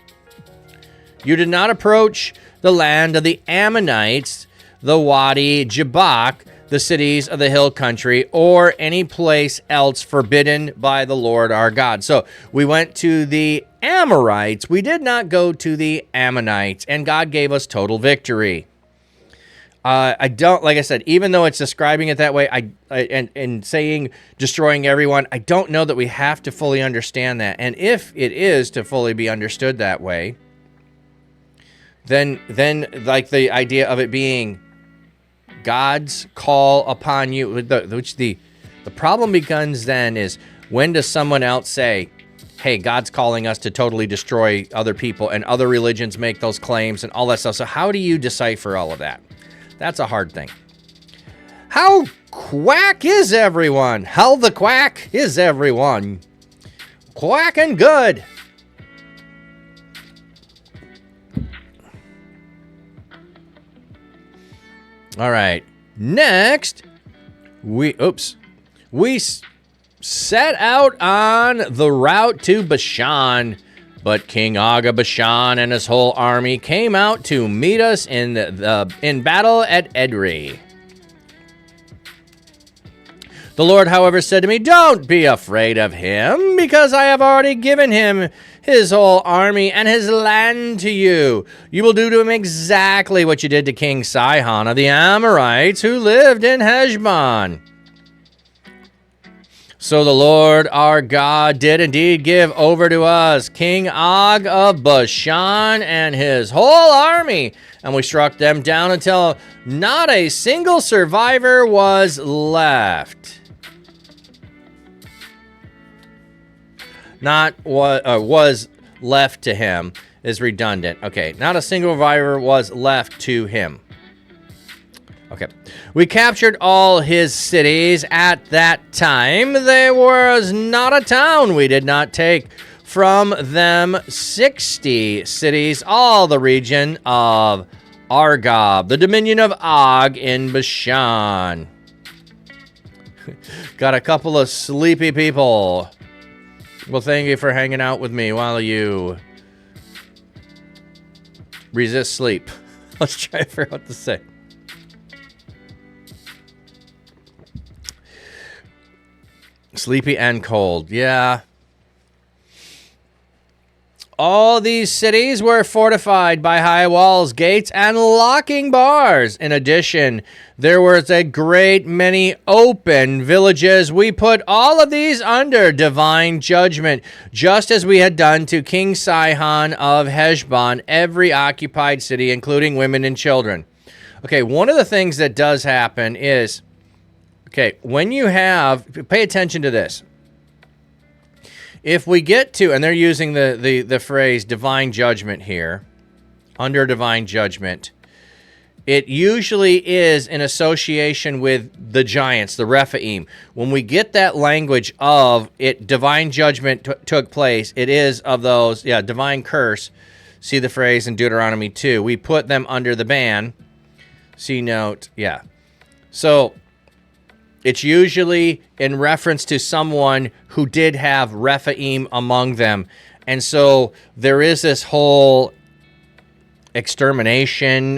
you did not approach the land of the Ammonites, the Wadi Jabbok, the cities of the hill country, or any place else forbidden by the Lord our God. So we went to the Amorites. We did not go to the Ammonites, and God gave us total victory. I don't, like I said, even though it's describing it that way, and saying destroying everyone, I don't know that we have to fully understand that. And if it is to fully be understood that way, then like the idea of it being God's call upon you, which the problem begins then is, when does someone else say, hey, God's calling us to totally destroy other people, and other religions make those claims and all that stuff. So how do you decipher all of that? That's a hard thing. How quack is everyone? How the quack is everyone? Quacking good. All right. Next, we set out on the route to Bashan, but King Og of Bashan and his whole army came out to meet us in battle at Edrei. The Lord, however, said to me, "Don't be afraid of him, because I have already given him his whole army and his land to you. You will do to him exactly what you did to King Sihon of the Amorites, who lived in Heshbon." So the Lord our God did indeed give over to us King Og of Bashan and his whole army, and we struck them down until not a single survivor was left. Not what was left to him is redundant. Okay, not a single survivor was left to him. Okay. We captured all his cities at that time. There was not a town we did not take. From them 60 cities, all the region of Argob, the dominion of Og in Bashan. Got a couple of sleepy people. Well, thank you for hanging out with me while you resist sleep. Let's try to figure out what to say. Sleepy and cold. Yeah. All these cities were fortified by high walls, gates, and locking bars. In addition, there was a great many open villages. We put all of these under divine judgment, just as we had done to King Sihon of Heshbon, every occupied city, including women and children. Okay, one of the things that does happen is, okay, when you have, pay attention to this. If we get to, and they're using the phrase divine judgment here, under divine judgment, it usually is in association with the giants, the Rephaim. When we get that language of it, divine judgment took place, it is of those, divine curse. See the phrase in Deuteronomy 2. We put them under the ban. See note, So it's usually in reference to someone who did have Rephaim among them. And so there is this whole extermination,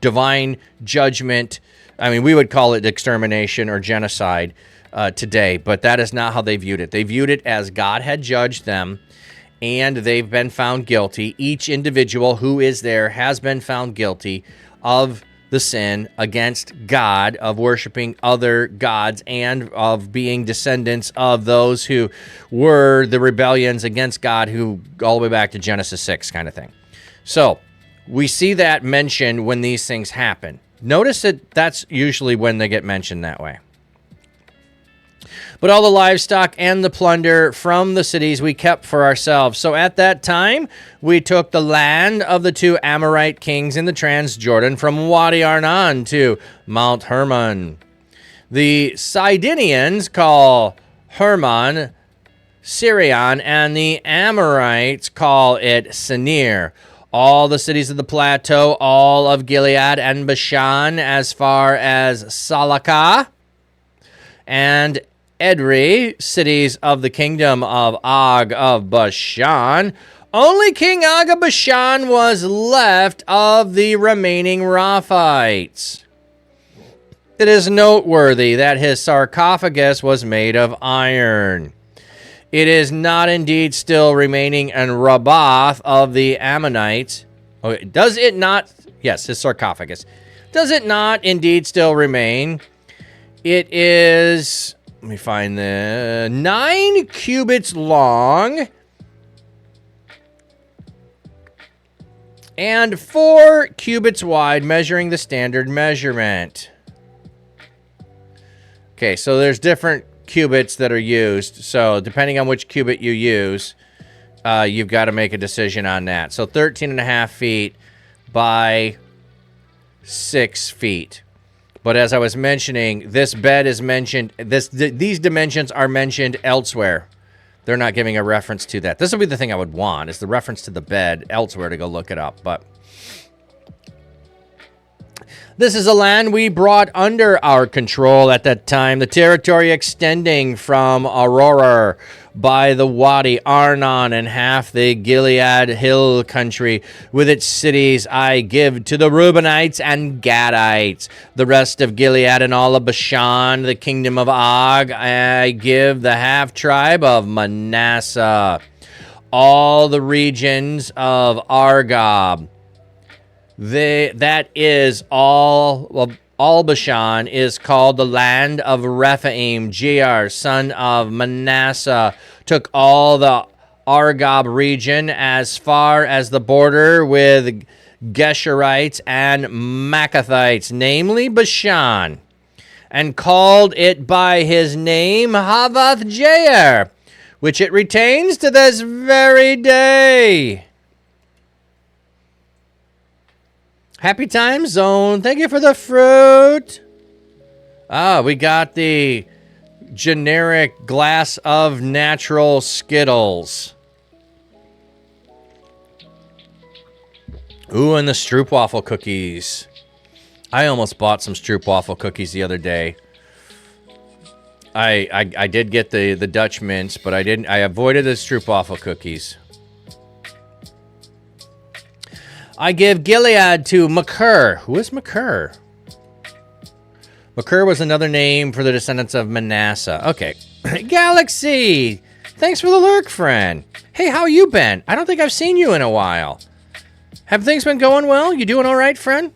divine judgment I mean, we would call it extermination or genocide today, but that is not how they viewed it. They viewed it as God had judged them, and they've been found guilty. Each individual who is there has been found guilty of the sin against God, of worshiping other gods, and of being descendants of those who were the rebellions against God, who all the way back to Genesis 6 kind of thing. So we see that mentioned when these things happen. Notice that that's usually when they get mentioned that way. But all the livestock and the plunder from the cities we kept for ourselves. So at that time, we took the land of the 2 Amorite kings in the Transjordan, from Wadi Arnon to Mount Hermon. The Sidonians call Hermon Sirion, and the Amorites call it Senir. All the cities of the plateau, all of Gilead and Bashan, as far as Salakah and Edrei, cities of the kingdom of Og of Bashan. Only King Og of Bashan was left of the remaining Raphites. It is noteworthy that his sarcophagus was made of iron. It is not indeed still remaining in Rabbath of the Ammonites. Okay, does it not? Yes, his sarcophagus. Does it not indeed still remain? It is, let me find the 9 cubits long and 4 cubits wide, measuring the standard measurement. Okay, so there's different cubits that are used. So depending on which cubit you use, you've got to make a decision on that. So 13.5 feet by 6 feet. But as I was mentioning, this bed is mentioned, these dimensions are mentioned elsewhere. They're not giving a reference to that. This would be the thing I would want, is the reference to the bed elsewhere to go look it up. But this is a land we brought under our control at that time, the territory extending from Aurora by the Wadi Arnon and half the Gilead hill country with its cities I give to the Reubenites and Gadites. The rest of Gilead and all of Bashan, the kingdom of Og, I give the half-tribe of Manasseh. All the regions of Argob, that is all Bashan, is called the land of Rephaim. Jair, son of Manasseh, took all the Argob region as far as the border with Geshurites and Maccathites, namely Bashan, and called it by his name Havoth Jair, which it retains to this very day. Happy Time Zone, thank you for the fruit. We got the generic glass of natural Skittles. Ooh, and the stroopwafel cookies. I almost bought some stroopwafel cookies the other day. I did get the Dutch mints, but I avoided the stroopwafel cookies. I give Gilead to Machir. Who is Machir? Machir was another name for the descendants of Manasseh. Okay. Galaxy! Thanks for the lurk, friend. Hey, how you been? I don't think I've seen you in a while. Have things been going well? You doing all right, friend?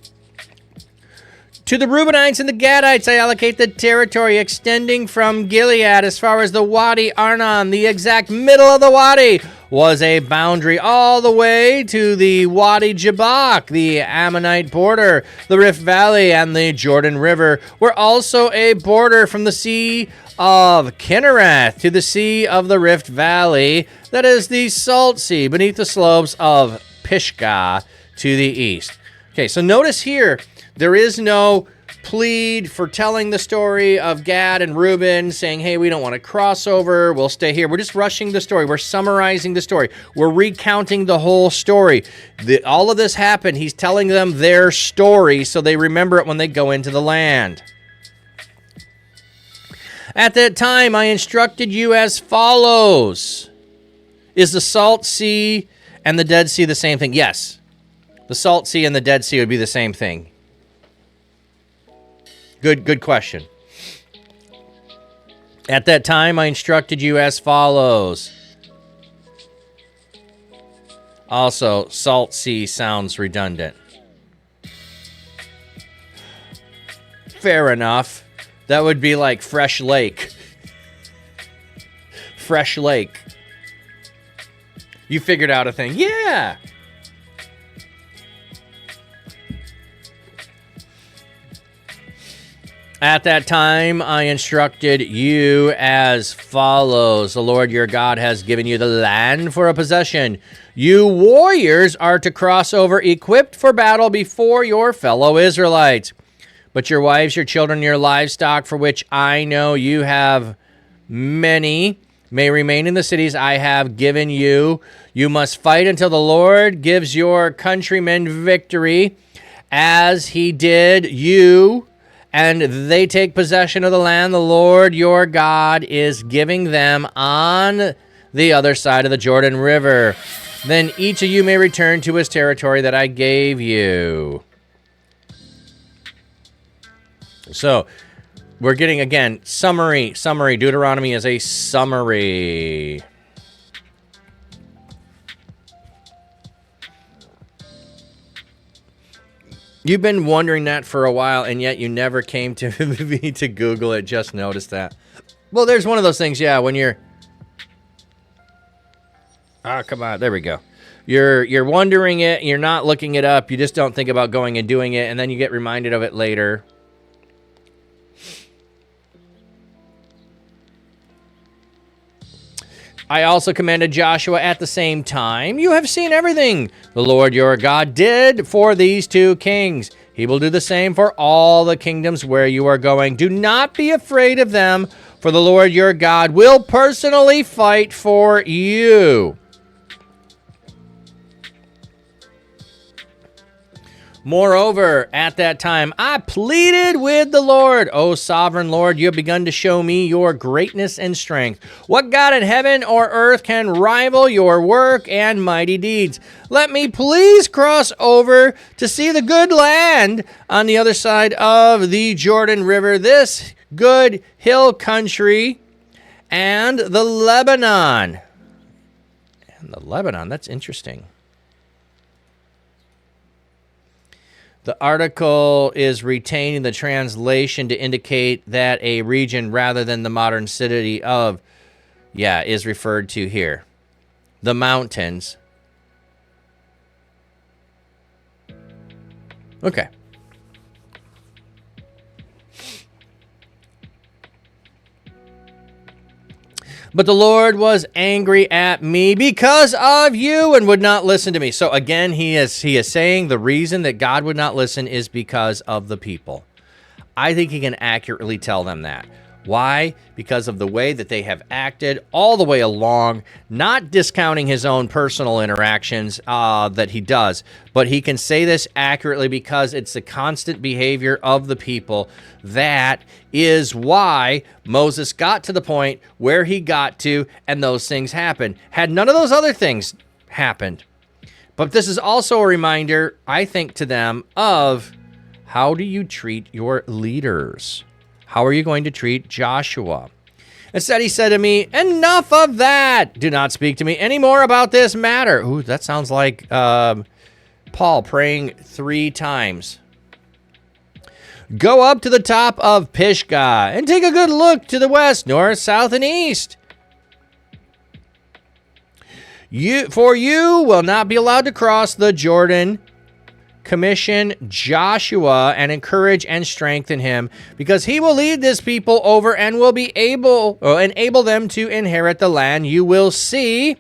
To the Reubenites and the Gadites, I allocate the territory extending from Gilead as far as the Wadi Arnon. The exact middle of the Wadi was a boundary all the way to the Wadi Jabbok. The Ammonite border, the Rift Valley, and the Jordan River were also a border from the Sea of Kinnereth to the Sea of the Rift Valley, that is the Salt Sea, beneath the slopes of Pisgah to the east. Okay, so notice here, there is no plead for telling the story of Gad and Reuben, saying, hey, we don't want to cross over, we'll stay here. We're just rushing the story. We're summarizing the story. We're recounting the whole story. All of this happened. He's telling them their story so they remember it when they go into the land. At that time, I instructed you as follows. Is the Salt Sea and the Dead Sea the same thing? Yes. The Salt Sea and the Dead Sea would be the same thing. Good question. At that time, I instructed you as follows. Also, Salt Sea sounds redundant. Fair enough. That would be like Fresh Lake. Fresh Lake. You figured out a thing. Yeah. At that time, I instructed you as follows. The Lord your God has given you the land for a possession. You warriors are to cross over equipped for battle before your fellow Israelites. But your wives, your children, your livestock, for which I know you have many, may remain in the cities I have given you. You must fight until the Lord gives your countrymen victory, as he did you, and they take possession of the land the Lord your God is giving them on the other side of the Jordan River. Then each of you may return to his territory that I gave you. So, we're getting, again, summary. Deuteronomy is a summary. You've been wondering that for a while, and yet you never came to me to Google it. Just noticed that. Well, there's one of those things, yeah, when you're... Ah, come on. There we go. You're wondering it, you're not looking it up, you just don't think about going and doing it, and then you get reminded of it later. I also commanded Joshua at the same time, you have seen everything the Lord your God did for these two kings. He will do the same for all the kingdoms where you are going. Do not be afraid of them, for the Lord your God will personally fight for you. Moreover, at that time, I pleaded with the Lord, O sovereign Lord, you have begun to show me your greatness and strength. What God in heaven or earth can rival your work and mighty deeds? Let me please cross over to see the good land on the other side of the Jordan River, this good hill country, and the Lebanon. And the Lebanon, that's interesting. The article is retaining the translation to indicate that a region rather than the modern city of, is referred to here. The mountains. Okay. But the Lord was angry at me because of you and would not listen to me. So again, he is saying the reason that God would not listen is because of the people. I think he can accurately tell them that. Why? Because of the way that they have acted all the way along, not discounting his own personal interactions that he does, but he can say this accurately because it's the constant behavior of the people. That is why Moses got to the point where he got to, and those things happened. Had none of those other things happened. But this is also a reminder, I think, to them of how do you treat your leaders? How are you going to treat Joshua? Instead, he said to me, enough of that. Do not speak to me anymore about this matter. Ooh, that sounds like Paul praying 3 times. Go up to the top of Pisgah and take a good look to the west, north, south, and east. You will not be allowed to cross the Jordan. Commission Joshua and encourage and strengthen him, because he will lead this people over and will be enable them to inherit the land you will see.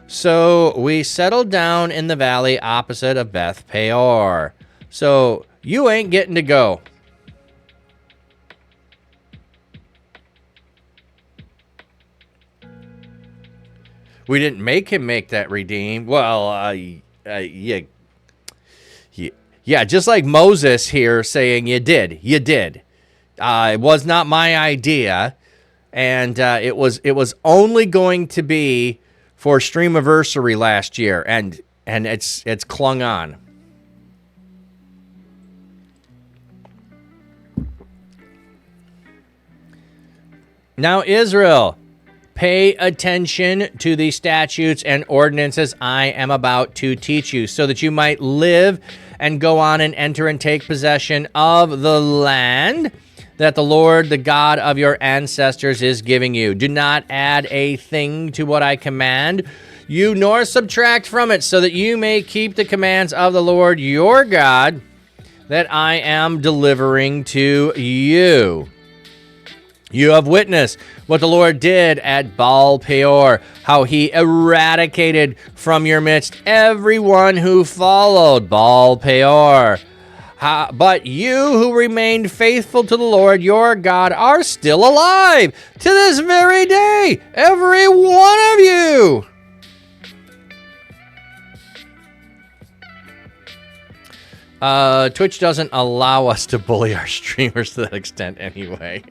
So we settled down in the valley opposite of Beth Peor. So you ain't getting to go. We didn't make him make that redeem. Well, yeah, just like Moses here saying, you did. It was not my idea, and it was only going to be for Streamiversary last year, and it's clung on. Now, Israel, pay attention to the statutes and ordinances I am about to teach you, so that you might live and go on and enter and take possession of the land that the Lord, the God of your ancestors, is giving you. Do not add a thing to what I command you, nor subtract from it, so that you may keep the commands of the Lord your God that I am delivering to you. You have witnessed what the Lord did at Baal Peor, how he eradicated from your midst everyone who followed Baal Peor. But you who remained faithful to the Lord your God are still alive to this very day, every one of you. Twitch doesn't allow us to bully our streamers to that extent anyway.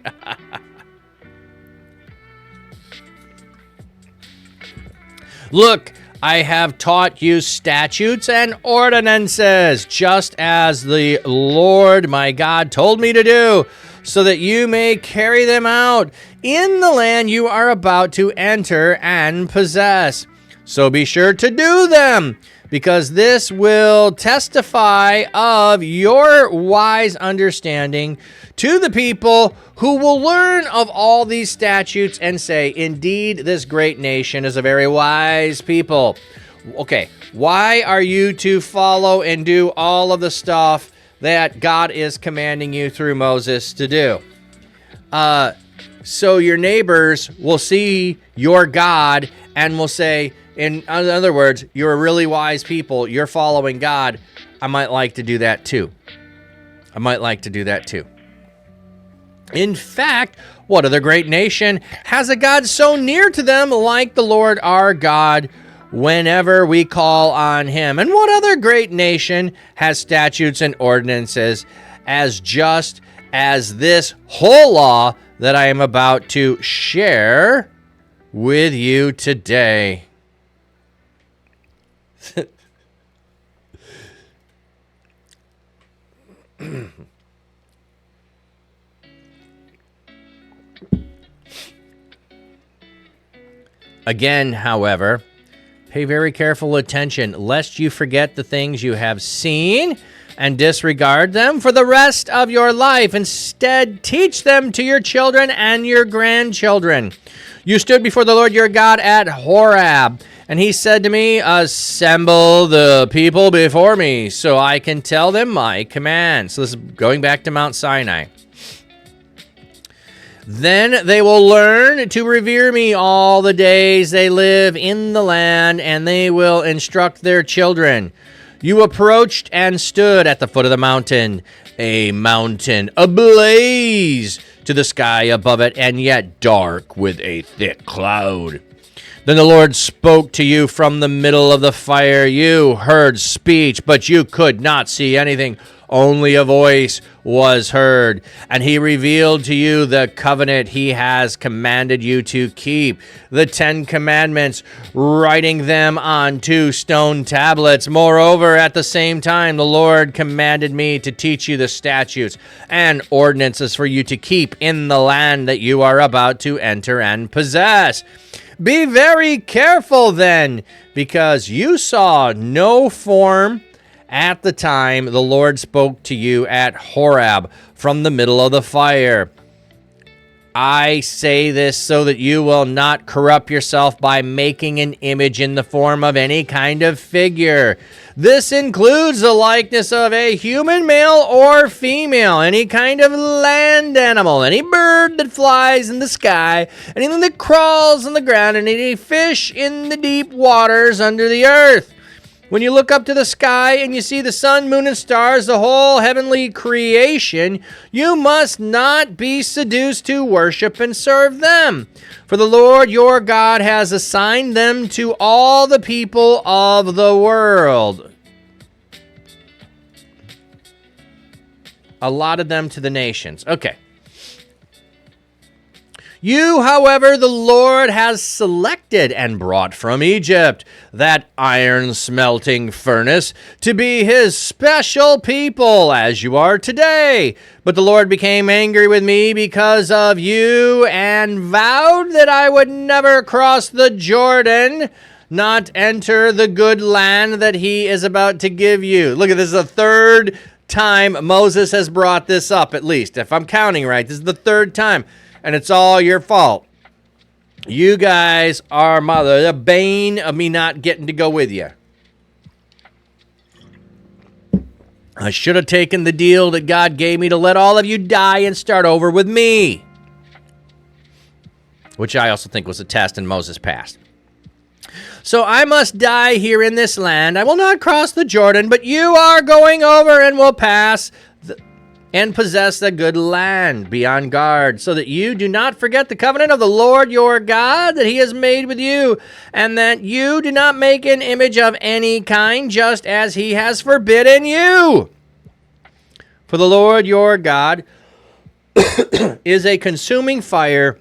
Look, I have taught you statutes and ordinances, just as the Lord my God told me to do, so that you may carry them out in the land you are about to enter and possess. So be sure to do them, because this will testify of your wise understanding to the people who will learn of all these statutes and say, indeed, this great nation is a very wise people. Okay, why are you to follow and do all of the stuff that God is commanding you through Moses to do? So your neighbors will see your God and will say, in other words, you're a really wise people, you're following God, I might like to do that too. I might like to do that too. In fact, what other great nation has a God so near to them like the Lord our God whenever we call on him? And what other great nation has statutes and ordinances as just as this whole law that I am about to share with you today? Again, however, pay very careful attention, lest you forget the things you have seen and disregard them for the rest of your life. Instead, teach them to your children and your grandchildren. You stood before the Lord your God at Horeb, and he said to me, assemble the people before me, so I can tell them my commands. So this is going back to Mount Sinai. Then they will learn to revere me all the days they live in the land, and they will instruct their children. You approached and stood at the foot of the mountain, a mountain ablaze to the sky above it, and yet dark with a thick cloud. Then the Lord spoke to you from the middle of the fire. You heard speech, but you could not see anything. Only a voice was heard, and he revealed to you the covenant he has commanded you to keep, the 10 commandments, writing them on 2 stone tablets. Moreover, at the same time, the Lord commanded me to teach you the statutes and ordinances for you to keep in the land that you are about to enter and possess. Be very careful then, because you saw no form at the time the Lord spoke to you at Horeb from the middle of the fire. I say this so that you will not corrupt yourself by making an image in the form of any kind of figure. This includes the likeness of a human male or female, any kind of land animal, any bird that flies in the sky, anything that crawls on the ground, and any fish in the deep waters under the earth. When you look up to the sky and you see the sun, moon, and stars, the whole heavenly creation, you must not be seduced to worship and serve them. For the Lord your God has assigned them to all the people of the world. Allotted them to the nations. Okay. You, however, the Lord has selected and brought from Egypt, that iron smelting furnace, to be his special people, as you are today. But the Lord became angry with me because of you, and vowed that I would never cross the Jordan, not enter the good land that he is about to give you. Look at this, is the third time Moses has brought this up, at least. If I'm counting right, this is the third time. And it's all your fault. You guys are the bane of me not getting to go with you. I should have taken the deal that God gave me to let all of you die and start over with me. Which I also think was a test and Moses passed. So I must die here in this land. I will not cross the Jordan, but you are going over and will pass and possess the good land. Be on guard, so that you do not forget the covenant of the Lord your God that he has made with you, and that you do not make an image of any kind, just as he has forbidden you. For the Lord your God is a consuming fire.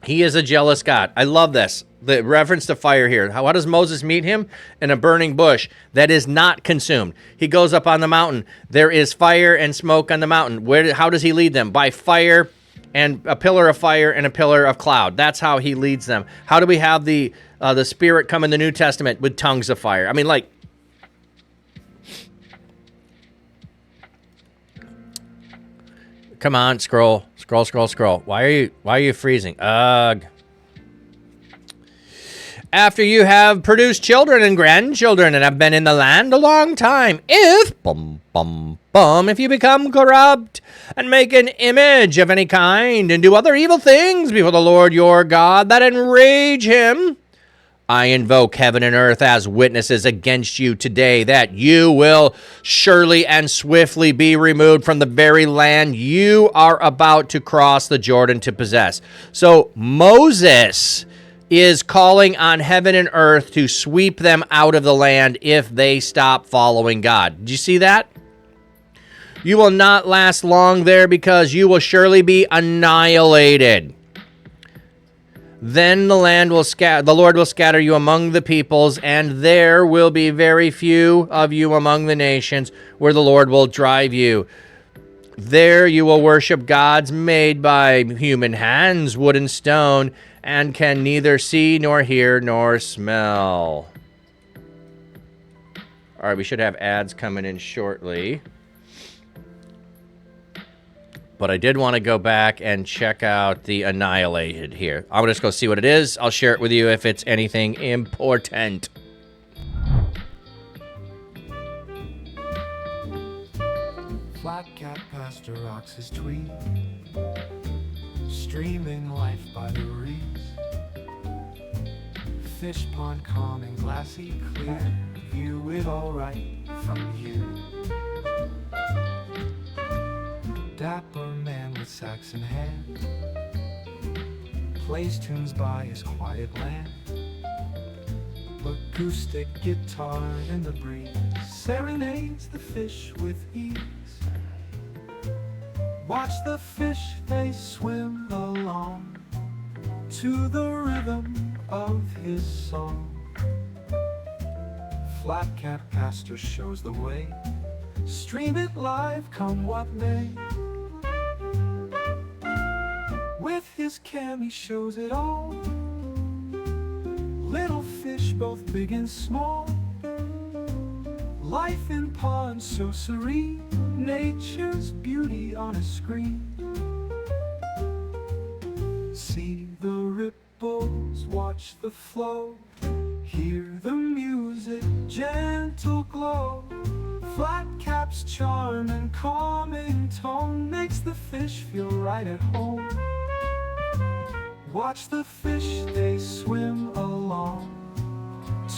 He is a jealous God. I love this. The reference to fire here. How does Moses meet him? In a burning bush that is not consumed. He goes up on the mountain. There is fire and smoke on the mountain. How does he lead them? By fire and a pillar of fire and a pillar of cloud. That's how he leads them. How do we have the Spirit come in the New Testament with tongues of fire? I mean, like, come on, scroll. Why are you freezing? Ugh. After you have produced children and grandchildren and have been in the land a long time, if you become corrupt and make an image of any kind and do other evil things before the Lord your God that enrage him, I invoke heaven and earth as witnesses against you today that you will surely and swiftly be removed from the very land you are about to cross the Jordan to possess. So Moses is calling on heaven and earth to sweep them out of the land if they stop following God. Did you see that? You will not last long there because you will surely be annihilated. Then the Lord will scatter you among the peoples, and there will be very few of you among the nations where the Lord will drive you. There you will worship gods made by human hands, wood and stone, and can neither see nor hear nor smell. All right, we should have ads coming in shortly. But I did want to go back and check out the Annihilated here. I'm going to just go see what it is. I'll share it with you if it's anything important. Flat cat pasture rocks his tweed, streaming life by the reeds. Fish pond calm and glassy clear, view it all right from here. Dapper man with sax in hand plays tunes by his quiet land. Acoustic guitar in the breeze serenades the fish with ease. Watch the fish, they swim along to the rhythm of his song. Flat cat pastor shows the way, stream it live come what may. With his cam he shows it all, little fish both big and small. Life in ponds so serene, nature's beauty on a screen. See the ripples, watch the flow, hear the music, gentle glow. Flat cap's charm and calming tone makes the fish feel right at home. Watch the fish, they swim along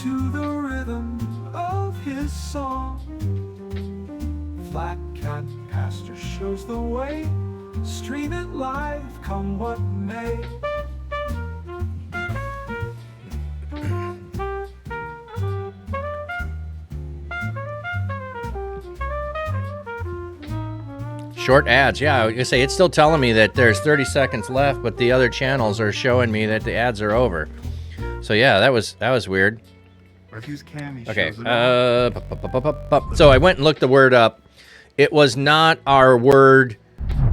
to the rhythm of his song. Flat cat pastor shows the way, stream it live come what may. short ads. Yeah, I was gonna say it's still telling me that there's 30 seconds left, but the other channels are showing me that the ads are over. So yeah, that was weird. Okay. So I went and looked the word up. It was not our word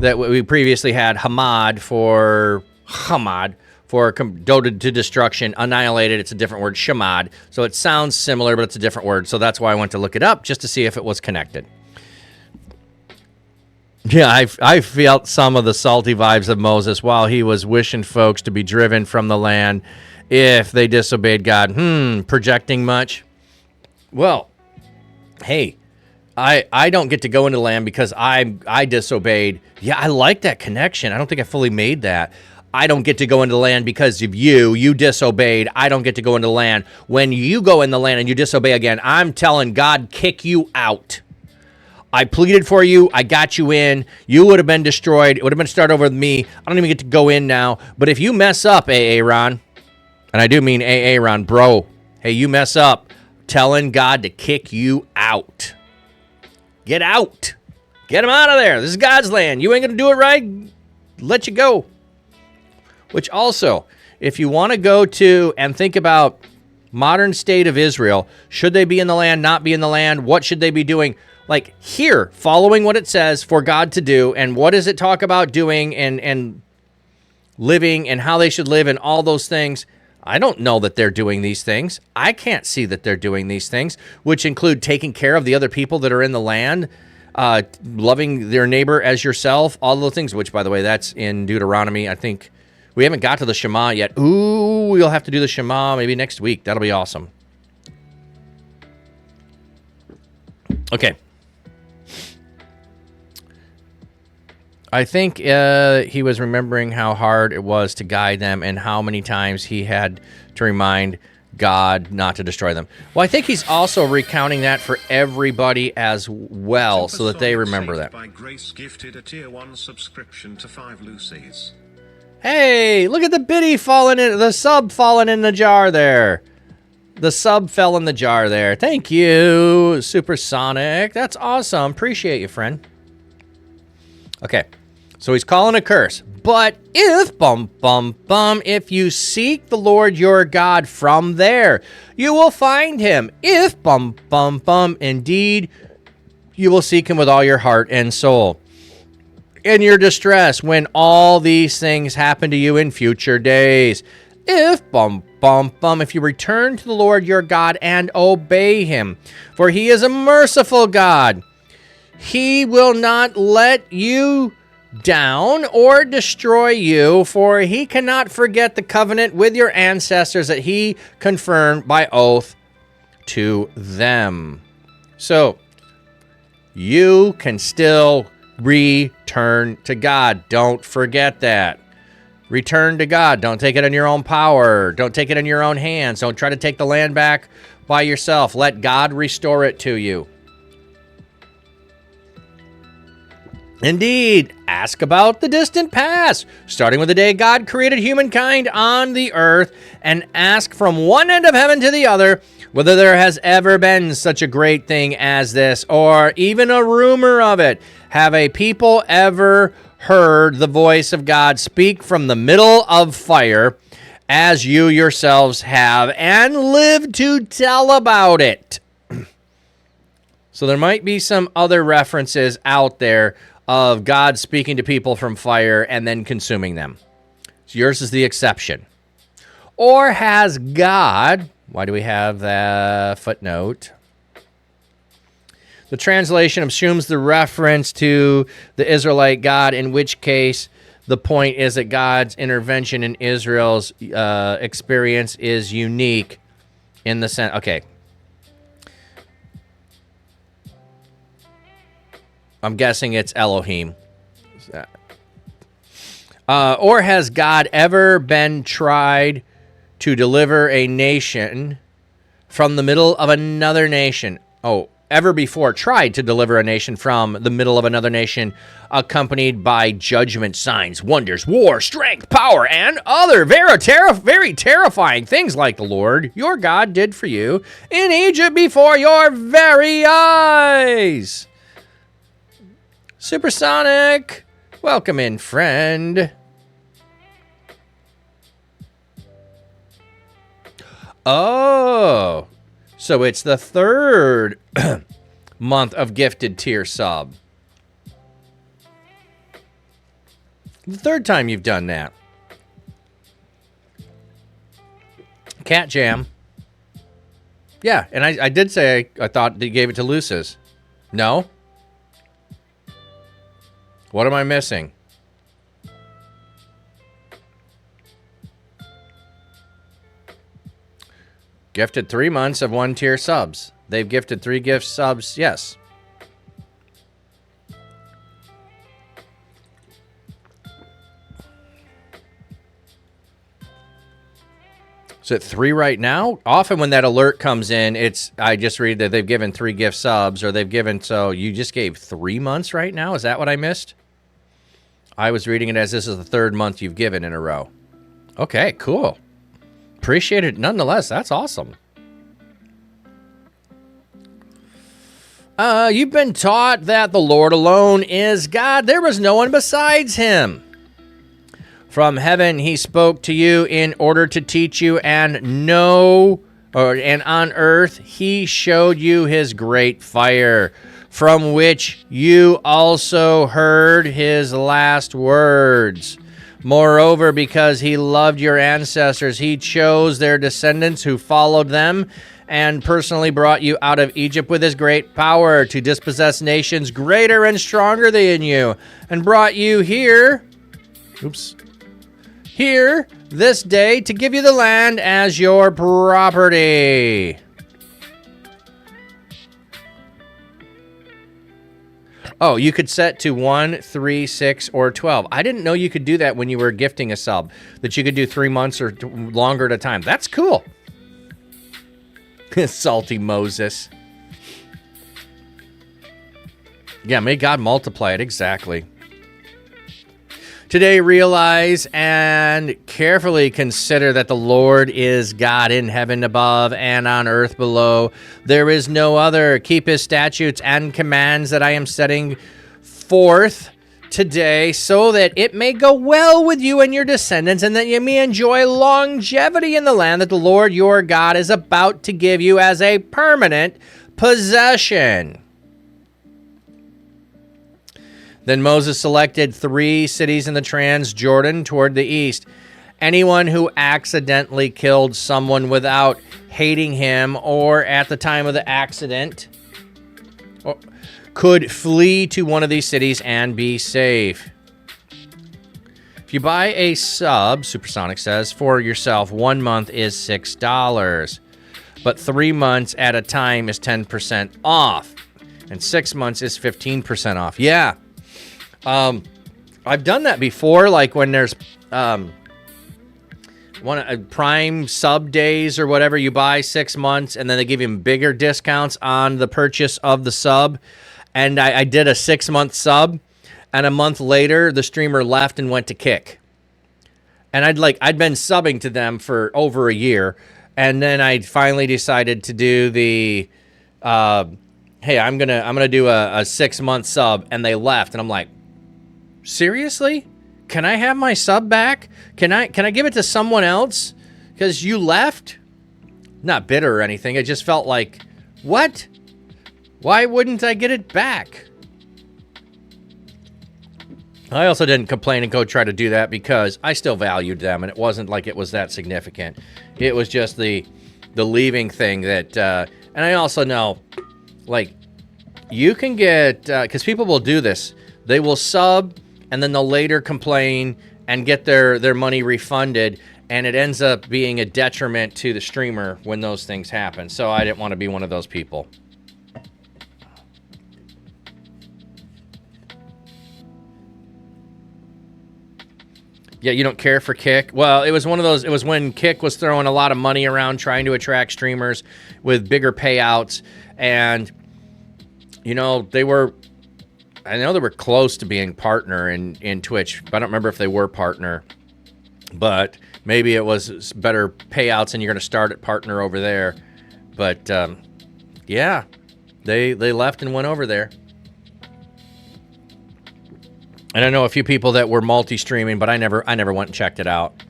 that we previously had, Hamad, for devoted to destruction, annihilated. It's a different word, Shamad. So it sounds similar, but it's a different word. So that's why I went to look it up, just to see if it was connected. Yeah, I felt some of the salty vibes of Moses while he was wishing folks to be driven from the land if they disobeyed God. Projecting much? Well, hey, I don't get to go into the land because I disobeyed. Yeah, I like that connection. I don't think I fully made that. I don't get to go into the land because of you disobeyed. I don't get to go into the land. When you go in the land and you disobey again, I'm telling God, kick you out. I pleaded for you. I got you in. You would have been destroyed. It would have been start over with me. I don't even get to go in now. But if you mess up, Aaron, and I do mean Aaron, bro, hey, you mess up, telling God to kick you out. Get out. Get him out of there. This is God's land. You ain't going to do it right. Let you go. Which also, if you want to go to and think about modern state of Israel, should they be in the land, not be in the land? What should they be doing? Like here, following what it says for God to do, and what does it talk about doing and living and how they should live and all those things. I don't know that they're doing these things. I can't see that they're doing these things, which include taking care of the other people that are in the land, loving their neighbor as yourself, all those things, which, by the way, that's in Deuteronomy. I think we haven't got to the Shema yet. Ooh, we'll have to do the Shema maybe next week. That'll be awesome. Okay. I think he was remembering how hard it was to guide them and how many times he had to remind God not to destroy them. Well, I think he's also recounting that for everybody as well, so that they remember that. By Grace gifted a tier 1 subscription to 5 Lucy's. Hey, look at the biddy falling in, the sub falling in the jar there. The sub fell in the jar there. Thank you, Supersonic. That's awesome. Appreciate you, friend. Okay, so he's calling a curse. But if, if you seek the Lord your God from there, you will find him. If, indeed, you will seek him with all your heart and soul. In your distress, when all these things happen to you in future days. If, if you return to the Lord your God and obey him, for he is a merciful God. He will not let you down or destroy you, for he cannot forget the covenant with your ancestors that he confirmed by oath to them. So, you can still return to God. Don't forget that. Return to God. Don't take it in your own power. Don't take it in your own hands. Don't try to take the land back by yourself. Let God restore it to you. Indeed, ask about the distant past, starting with the day God created humankind on the earth, and ask from one end of heaven to the other whether there has ever been such a great thing as this, or even a rumor of it. Have a people ever heard the voice of God speak from the middle of fire, as you yourselves have, and lived to tell about it? So there might be some other references out there of God speaking to people from fire and then consuming them. So yours is the exception. Or has God, why do we have that footnote? The translation assumes the reference to the Israelite God, in which case the point is that God's intervention in Israel's experience is unique in the sense. Okay. I'm guessing it's Elohim. Or has God ever been tried to deliver a nation from the middle of another nation? Oh, ever before tried to deliver a nation from the middle of another nation, accompanied by judgment, signs, wonders, war, strength, power, and other very terrifying things like the Lord your God did for you in Egypt before your very eyes. Supersonic, welcome in, friend. Oh, so it's the third month of gifted tier sub. The third time you've done that. Cat Jam. Yeah, and I did say I thought they gave it to Lucis. No? What am I missing? Gifted 3 months of 1 tier subs. They've gifted 3 gift subs, yes. Is it 3 right now? Often when that alert comes in, I just read that they've given 3 gift subs, or they've given, so you just gave 3 months right now? Is that what I missed? I was reading it as this is the 3rd month you've given in a row. Okay, cool. Appreciate it nonetheless. That's awesome. You've been taught that the Lord alone is God. There was no one besides him. From heaven he spoke to you in order to teach you, and on earth he showed you his great fire, from which you also heard his last words. Moreover, because he loved your ancestors, he chose their descendants who followed them, and personally brought you out of Egypt with his great power to dispossess nations greater and stronger than you, and brought you here this day to give you the land as your property. Oh, you could set to 1, 3, 6, or 12. I didn't know you could do that when you were gifting a sub, that you could do 3 months or longer at a time. That's cool. Salty Moses. Yeah, may God multiply it. Exactly. Today, realize and carefully consider that the Lord is God in heaven above and on earth below. There is no other. Keep his statutes and commands that I am setting forth today, so that it may go well with you and your descendants, and that you may enjoy longevity in the land that the Lord your God is about to give you as a permanent possession. Then Moses selected 3 cities in the Transjordan toward the east. Anyone who accidentally killed someone without hating him or at the time of the accident could flee to one of these cities and be safe. If you buy a sub, Supersonic says, for yourself, 1 month is $6. But 3 months at a time is 10% off. And 6 months is 15% off. Yeah. I've done that before, like when there's Prime sub days or whatever. You buy 6 months, and then they give you bigger discounts on the purchase of the sub. And I did a 6-month sub, and a month later, the streamer left and went to Kick. And I'd been subbing to them for over a year, and then I finally decided to do the, hey, I'm gonna do a 6-month sub, and they left, and I'm like, seriously? Can I have my sub back? Can I give it to someone else? Because you left? Not bitter or anything. It just felt like, what? Why wouldn't I get it back? I also didn't complain and go try to do that because I still valued them, and it wasn't like it was that significant. It was just the leaving thing that, and I also know, like, you can get, because people will do this. They will sub, and then they'll later complain and get their money refunded, and it ends up being a detriment to the streamer when those things happen. So I didn't want to be one of those people. Yeah, you don't care for Kick? Well, it was one of those, it was when Kick was throwing a lot of money around trying to attract streamers with bigger payouts, and, you know, I know they were close to being partner in Twitch, but I don't remember if they were partner. But maybe it was better payouts and you're going to start at partner over there. But, yeah, they left and went over there. And I know a few people that were multi-streaming, but I never went and checked it out.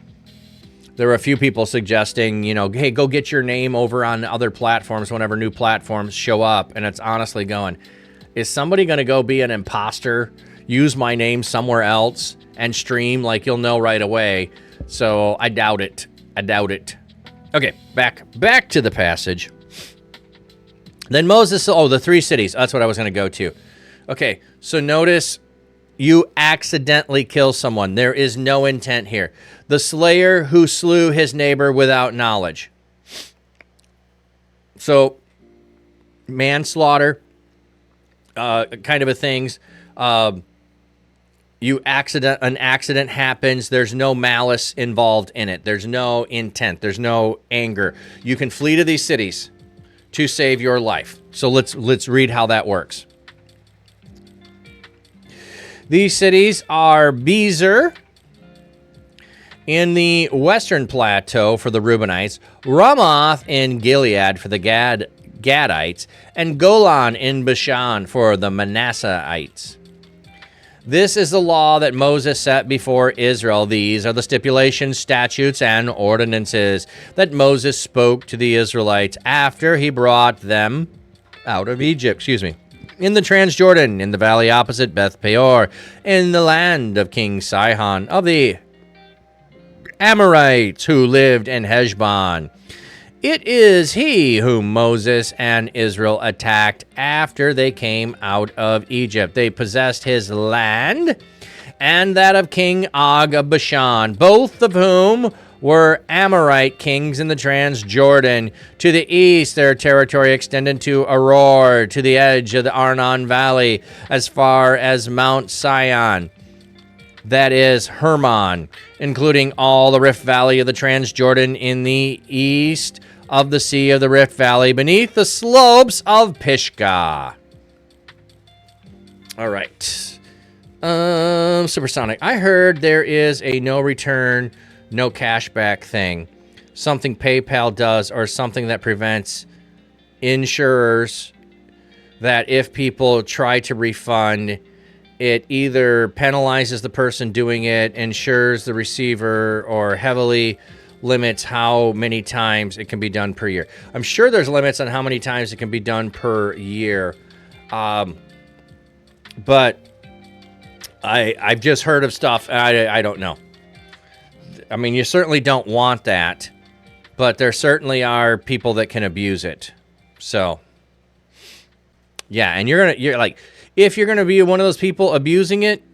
There were a few people suggesting, hey, go get your name over on other platforms whenever new platforms show up. And it's honestly going, is somebody going to go be an imposter, use my name somewhere else, and stream like you'll know right away? So I doubt it. Okay, back to the passage. Then Moses, the 3 cities. That's what I was going to go to. Okay, so notice you accidentally kill someone. There is no intent here. The slayer who slew his neighbor without knowledge. So, manslaughter, kind of a things. An accident happens. There's no malice involved in it. There's no intent. There's no anger. You can flee to these cities to save your life. So let's read how that works. These cities are Bezer in the western plateau for the Reubenites, Ramoth in Gilead for the Gadites, and Golan in Bashan for the Manasseites. This is the law that Moses set before Israel. These are the stipulations, statutes, and ordinances that Moses spoke to the Israelites after he brought them out of Egypt. In the Transjordan, in the valley opposite Beth Peor, in the land of King Sihon, of the Amorites who lived in Heshbon. It is he whom Moses and Israel attacked after they came out of Egypt. They possessed his land and that of King Og of Bashan, both of whom were Amorite kings in the Transjordan. To the east, their territory extended to Aror, to the edge of the Arnon Valley, as far as Mount Sion, that is Hermon, including all the Rift Valley of the Transjordan in the east of the Sea of the Rift Valley, beneath the slopes of Pisgah. All right. Supersonic. I heard there is a no return, no cashback thing. Something PayPal does, or something that prevents insurers that if people try to refund, it either penalizes the person doing it, insures the receiver, or heavily limits how many times it can be done per year. I'm sure there's limits on how many times it can be done per year. But I've just heard of stuff. I don't know. I mean, you certainly don't want that, but there certainly are people that can abuse it. So, yeah, and you're like, if you're gonna be one of those people abusing it,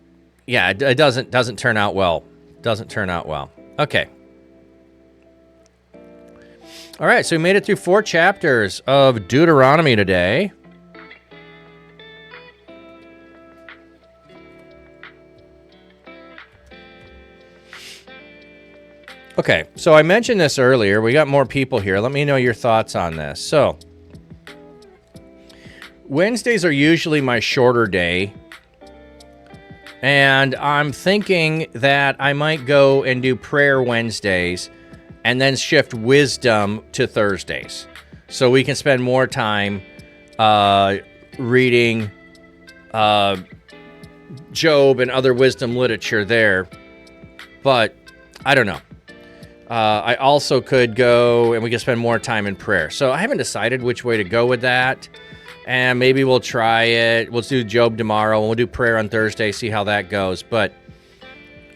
yeah, it doesn't turn out well. Doesn't turn out well. Okay. All right, so we made it through 4 chapters of Deuteronomy today. Okay, so I mentioned this earlier. We got more people here. Let me know your thoughts on this. So, Wednesdays are usually my shorter day. And I'm thinking that I might go and do prayer Wednesdays and then shift wisdom to Thursdays. So we can spend more time reading Job and other wisdom literature there. But I don't know. I also could go and we can spend more time in prayer. So I haven't decided which way to go with that. And maybe we'll try it. We'll do Job tomorrow, and we'll do prayer on Thursday, see how that goes. But,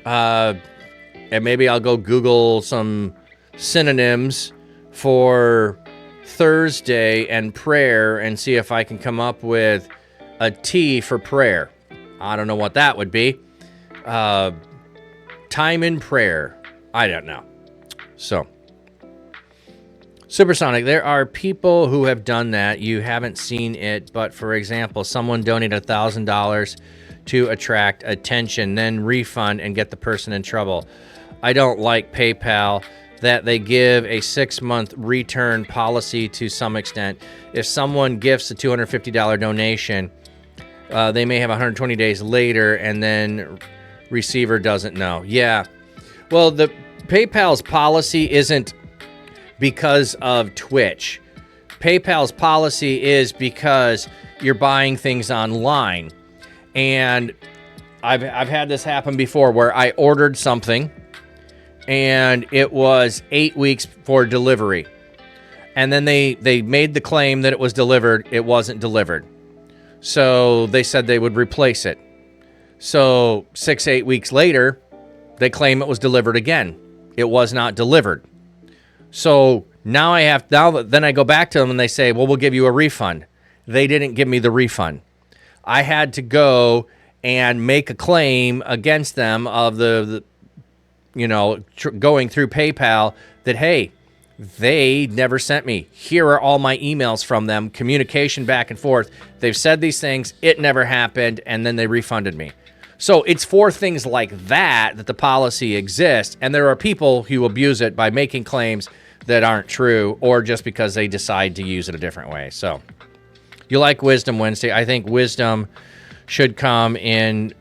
and maybe I'll go Google some synonyms for Thursday and prayer and see if I can come up with a T for prayer. I don't know what that would be. Time in prayer. I don't know. So, Supersonic, there are people who have done that. You haven't seen it, but for example, someone donated $1,000 to attract attention, then refund and get the person in trouble. I don't like PayPal that they give a 6-month return policy to some extent. If someone gifts a $250 donation, they may have 120 days later, and then receiver doesn't know. Yeah. Well, the PayPal's policy isn't because of Twitch. PayPal's policy is because you're buying things online. And I've had this happen before where I ordered something and it was 8 weeks for delivery. And then they made the claim that it was delivered. It wasn't delivered. So they said they would replace it. So 6-8 weeks later, they claim it was delivered again. It was not delivered. So now then I go back to them and they say, well, we'll give you a refund. They didn't give me the refund. I had to go and make a claim against them of going through PayPal that, hey, they never sent me. Here are all my emails from them, communication back and forth. They've said these things, it never happened, and then they refunded me. So it's for things like that the policy exists, and there are people who abuse it by making claims that aren't true or just because they decide to use it a different way. So you like Wisdom Wednesday. I think wisdom should come in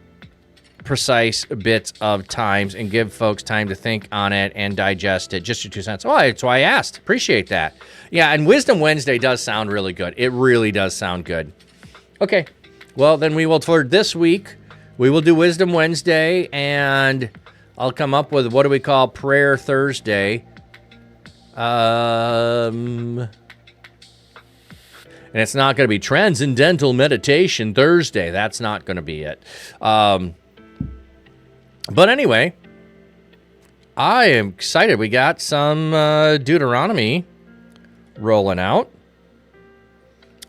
precise bits of times and give folks time to think on it and digest it. Just your 2 cents. Oh, that's why I asked. Appreciate that. Yeah, and Wisdom Wednesday does sound really good. It really does sound good. Okay, well, then we will, for this week, we will do Wisdom Wednesday, and I'll come up with, what do we call Prayer Thursday? And it's not going to be Transcendental Meditation Thursday. That's not going to be it. But anyway, I am excited. We got some Deuteronomy rolling out.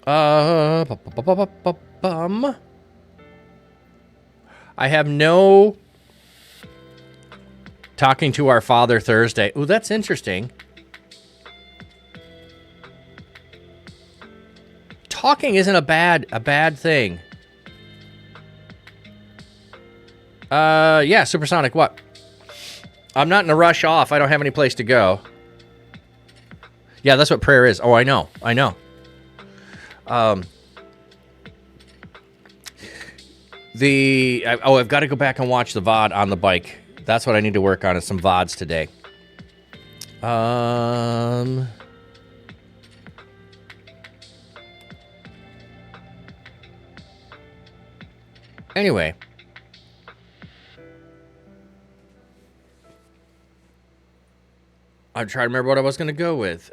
I have no talking to our Father Thursday. Ooh, that's interesting. Talking isn't a bad thing. Yeah, Supersonic, what? I'm not in a rush off. I don't have any place to go. Yeah, that's what prayer is. Oh, I know. I've got to go back and watch the VOD on the bike. That's what I need to work on, is some VODs today. Anyway. I'm trying to remember what I was going to go with.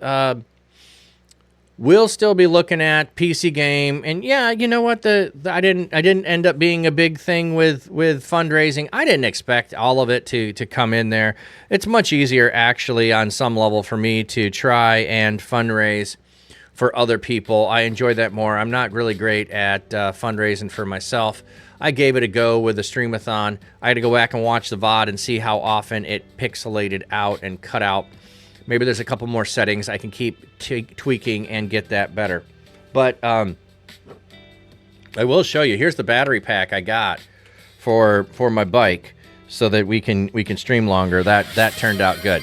We'll still be looking at PC game, and yeah, you know what? I didn't end up being a big thing with fundraising. I didn't expect all of it to come in there. It's much easier, actually, on some level for me to try and fundraise for other people. I enjoy that more. I'm not really great at fundraising for myself. I gave it a go with the Streamathon. I had to go back and watch the VOD and see how often it pixelated out and cut out. Maybe there's a couple more settings I can keep tweaking and get that better. But I will show you. Here's the battery pack I got for my bike so that we can stream longer. That turned out good.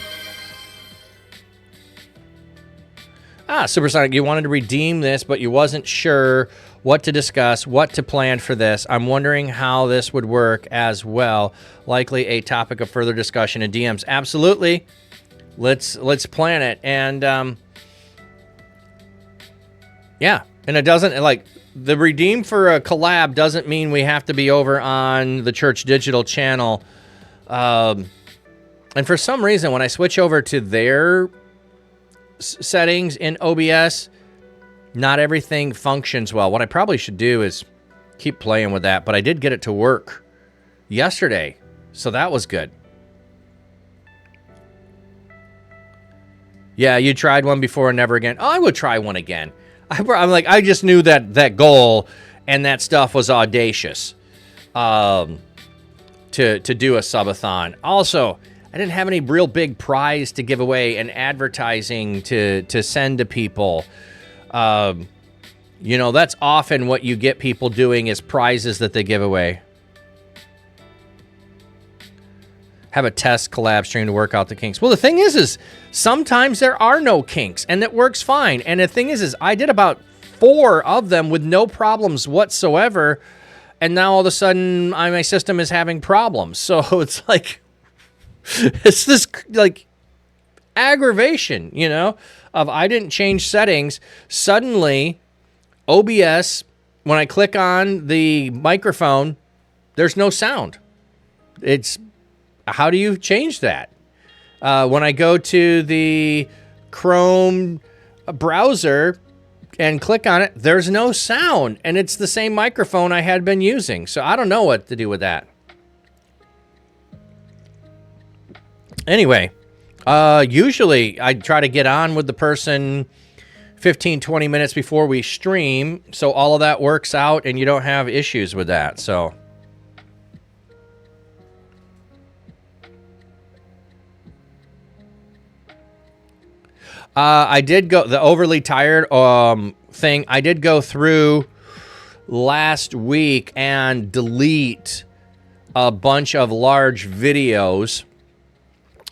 Supersonic, you wanted to redeem this, but you wasn't sure what to discuss, what to plan for this. I'm wondering how this would work as well. Likely a topic of further discussion in DMs. Absolutely. Let's plan it. And yeah, and it doesn't, like, the redeem for a collab doesn't mean we have to be over on the Church Digital channel. And for some reason, when I switch over to their settings in OBS, not everything functions well. What I probably should do is keep playing with that, but I did get it to work yesterday, so that was good. Yeah, you tried one before and never again. Oh, I would try one again. I'm like, I just knew that goal and that stuff was audacious to do a subathon. Also, I didn't have any real big prize to give away and advertising to send to people. That's often what you get people doing is prizes that they give away. Have a test collab stream to work out the kinks. Well, the thing is sometimes there are no kinks, and it works fine. And the thing is I did about 4 of them with no problems whatsoever, and now all of a sudden my system is having problems. So it's like, it's this like aggravation, of I didn't change settings. Suddenly, OBS, when I click on the microphone, There's no sound. How do you change that? When I go to the Chrome browser and click on it, there's no sound, and it's the same microphone I had been using. So I don't know what to do with that. Anyway, usually I try to get on with the person 15, 20 minutes before we stream, so all of that works out and you don't have issues with that. So I did go the overly tired thing. I did go through last week and delete a bunch of large videos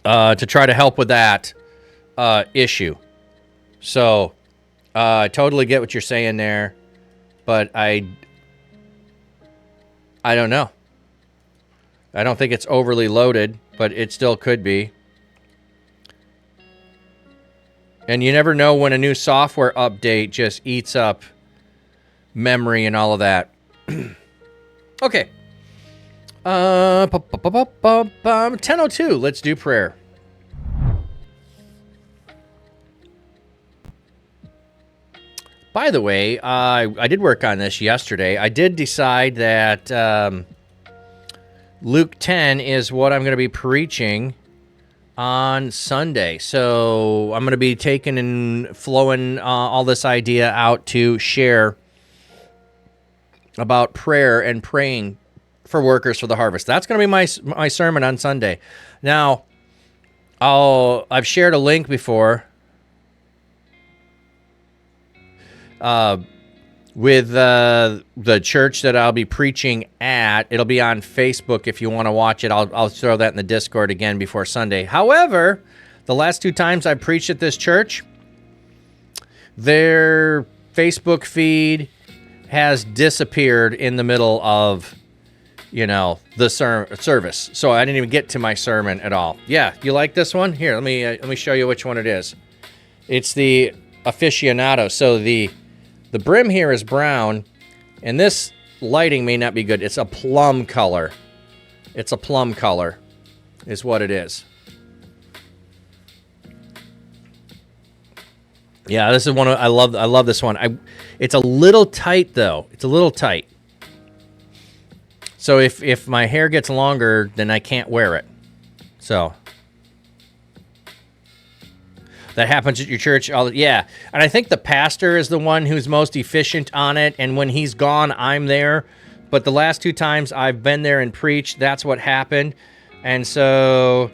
to try to help with that issue. So I totally get what you're saying there, but I don't know. I don't think it's overly loaded, but it still could be. And you never know when a new software update just eats up memory and all of that. Okay. 10:02. Let's do prayer. By the way, I did work on this yesterday. I did decide that Luke 10 is what I'm going to be preaching on Sunday. So I'm going to be taking and flowing all this idea out to share about prayer and praying for workers for the harvest. That's going to be my sermon on Sunday. Now, I've shared a link before with the church that I'll be preaching at. It'll be on Facebook if you want to watch it. I'll throw that in the Discord again before Sunday. However, the last 2 times I've preached at this church, their Facebook feed has disappeared in the middle of, the service. So I didn't even get to my sermon at all. Yeah, you like this one? Here, let me show you which one it is. It's the aficionado. So the brim here is brown, and this lighting may not be good. It's a plum color. It's a plum color is what it is. Yeah, this is one I love this one. It's a little tight though. It's a little tight. So if my hair gets longer, then I can't wear it. So that happens at your church. Yeah. And I think the pastor is the one who's most efficient on it. And when he's gone, I'm there. But the last 2 times I've been there and preached, that's what happened. And so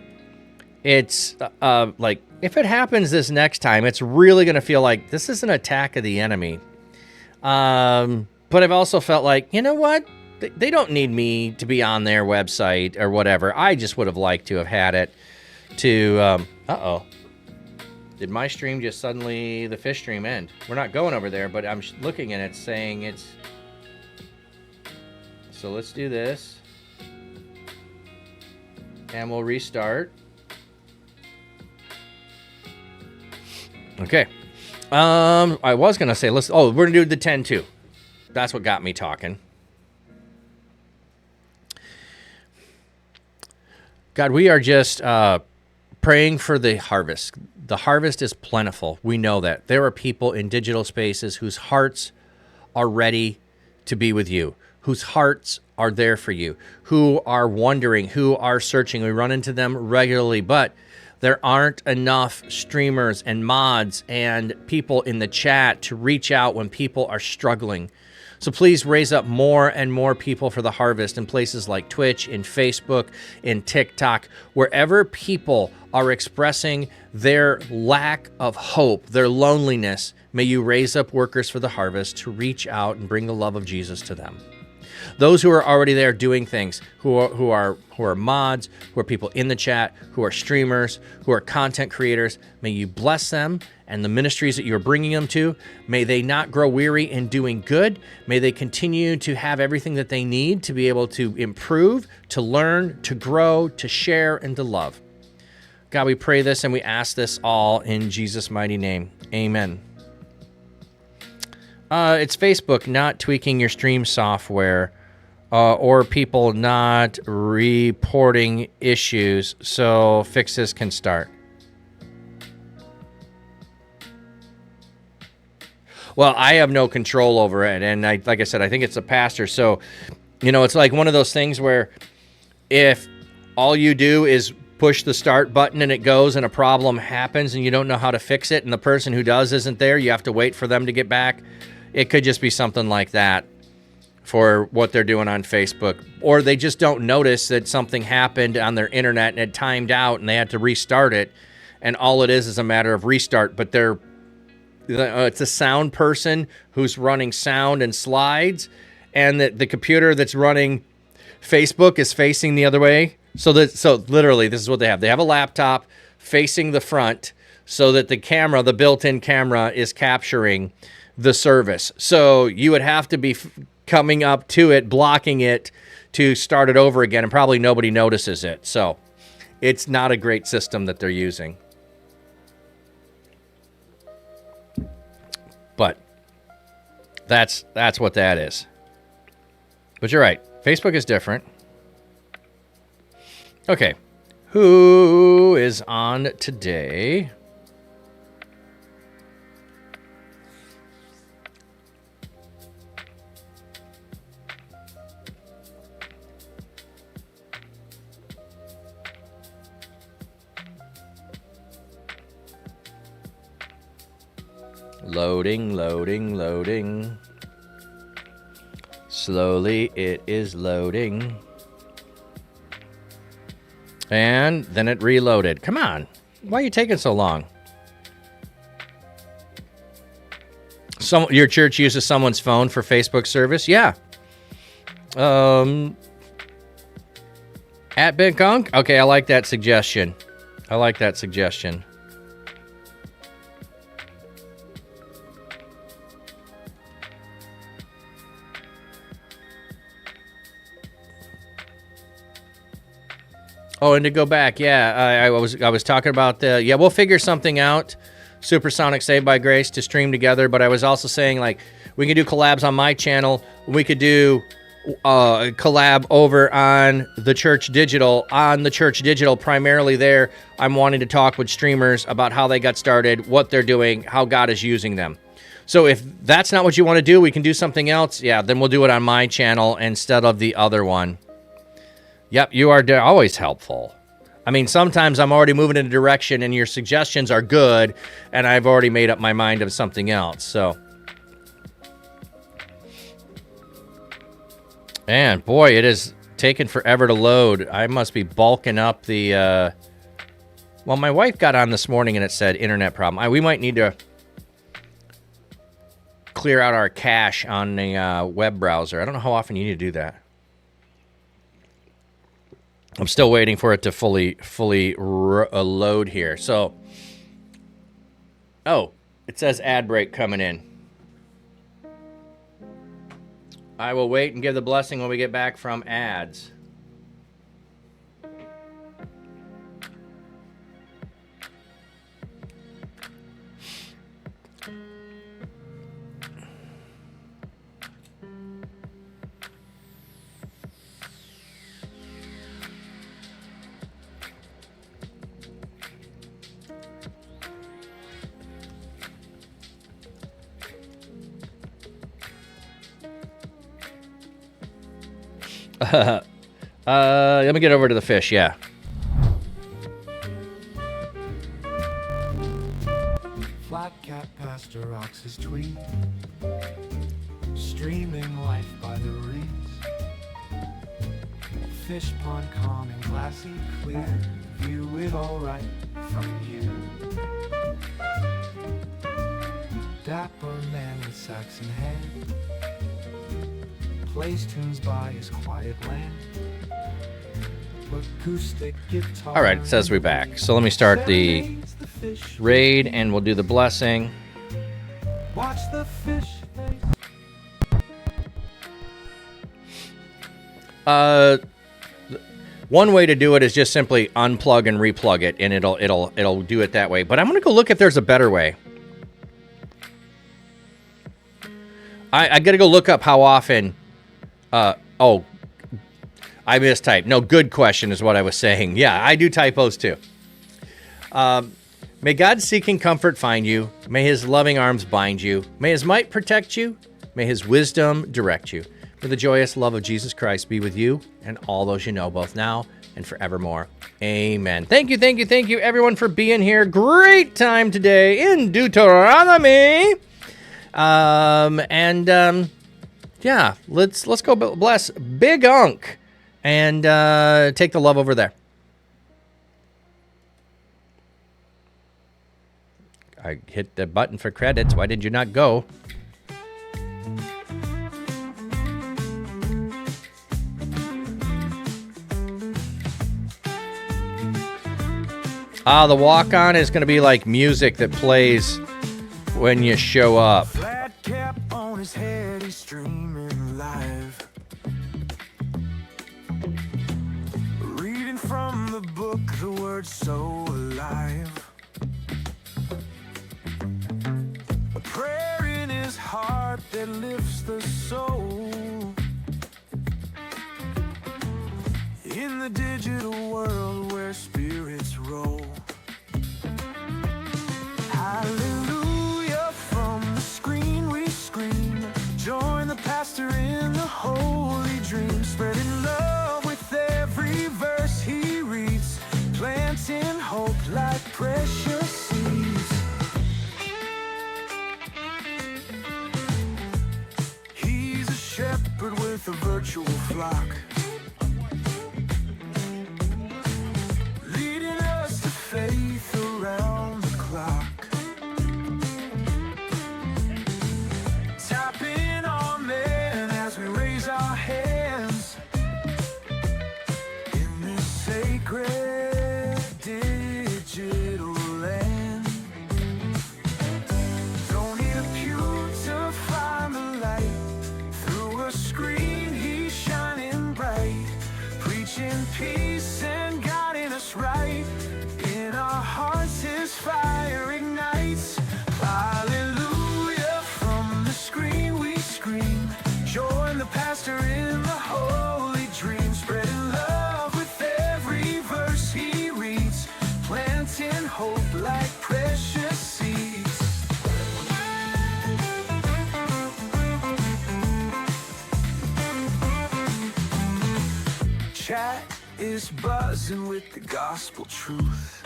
it's like, if it happens this next time, it's really going to feel like this is an attack of the enemy. But I've also felt like, you know what? They don't need me to be on their website or whatever. I just would have liked to have had it to, Did my stream just suddenly, the fish stream end? We're not going over there, but I'm looking at it saying it's... So let's do this. And we'll restart. Okay. I was going to say, we're going to do the 10 too. That's what got me talking. God, we are just praying for the harvest. The harvest is plentiful. We know that. There are people in digital spaces whose hearts are ready to be with you, whose hearts are there for you, who are wondering, who are searching. We run into them regularly, but there aren't enough streamers and mods and people in the chat to reach out when people are struggling. So please raise up more and more people for the harvest in places like Twitch, in Facebook, in TikTok, wherever people are expressing their lack of hope, their loneliness. May you raise up workers for the harvest to reach out and bring the love of Jesus to them. Those who are already there doing things, who are mods, who are people in the chat, who are streamers, who are content creators, may you bless them and the ministries that you're bringing them to. May they not grow weary in doing good. May they continue to have everything that they need to be able to improve, to learn, to grow, to share, and to love. God, we pray this and we ask this all in Jesus' mighty name. Amen. It's Facebook not tweaking your stream software. or people not reporting issues, so fixes can start. Well, I have no control over it, and like I said, I think it's the pastor. So, it's like one of those things where if all you do is push the start button and it goes and a problem happens and you don't know how to fix it and the person who does isn't there, you have to wait for them to get back. It could just be something like that for what they're doing on Facebook. Or they just don't notice that something happened on their internet and it timed out and they had to restart it. And all it is a matter of restart, but it's a sound person who's running sound and slides, and the computer that's running Facebook is facing the other way. So literally, this is what they have. They have a laptop facing the front so that the built-in camera is capturing the service. So you would have to be coming up to it, blocking it to start it over again, and probably nobody notices it. So it's not a great system that they're using. But that's what that is. But you're right. Facebook is different. Okay. Who is on today? Loading. Slowly, it is loading. And then it reloaded. Come on. Why are you taking so long? Your church uses someone's phone for Facebook service? Yeah. At BitGunk? Okay, I like that suggestion. Oh, and to go back, I was talking about we'll figure something out. Supersonic Saved by Grace to stream together, but I was also saying like we could do collabs on my channel. We could do a collab over on the Church Digital. On the Church Digital, primarily there, I'm wanting to talk with streamers about how they got started, what they're doing, how God is using them. So if that's not what you want to do, we can do something else. Yeah, then we'll do it on my channel instead of the other one. Yep, you are always helpful. I mean, sometimes I'm already moving in a direction and your suggestions are good and I've already made up my mind of something else. So, and boy, it is taking forever to load. I must be bulking up the, well, my wife got on this morning and it said internet problem. We might need to clear out our cache on the web browser. I don't know how often you need to do that. I'm still waiting for it to fully load here. So, it says ad break coming in. I will wait and give the blessing when we get back from ads. Let me get over to the fish, yeah. Flat cat pastor rocks his tweet, streaming life by the reeds. Fish pond calm and glassy clear, view it all right from here. Dapper man with Saxon hand, plays tunes by his quiet land. Acoustic guitar. All right, it says we're back. So let me start the raid and we'll do the blessing. Watch the fish. One way to do it is just simply unplug and replug it, and it'll do it that way. But I'm gonna go look if there's a better way. I gotta go look up how often. I mistyped. No, good question is what I was saying. Yeah, I do typos too. May God's seeking comfort find you. May his loving arms bind you. May his might protect you. May his wisdom direct you. May the joyous love of Jesus Christ be with you and all those you know, both now and forevermore. Amen. Thank you, everyone, for being here. Great time today in Deuteronomy. Yeah, let's go bless Big Unk and take the love over there. I hit the button for credits. Why did you not go? The walk-on is going to be like music that plays when you show up. Flat cap on his head, he's streaming live. Reading from the book, the word so alive. A prayer in his heart that lifts the soul. In the digital world where spirits roll. Hallelujah, from the screen we scream. Join the pastor in the holy dream. Spreading love with every verse he reads. Planting hope like precious seeds. He's a shepherd with a virtual flock. Leading us to faith around the clock. Tapping amen as we raise our hands in this sacred digital land. Don't need a pew to find the light. Through a screen he's shining bright, preaching peace and guiding us right. In our hearts his fire ignites. Hallelujah, from the screen we scream. Join the pastor in the holy dream. Spreading love with every verse he reads. Planting hope like precious seeds. Chat is buzzing with the gospel truth.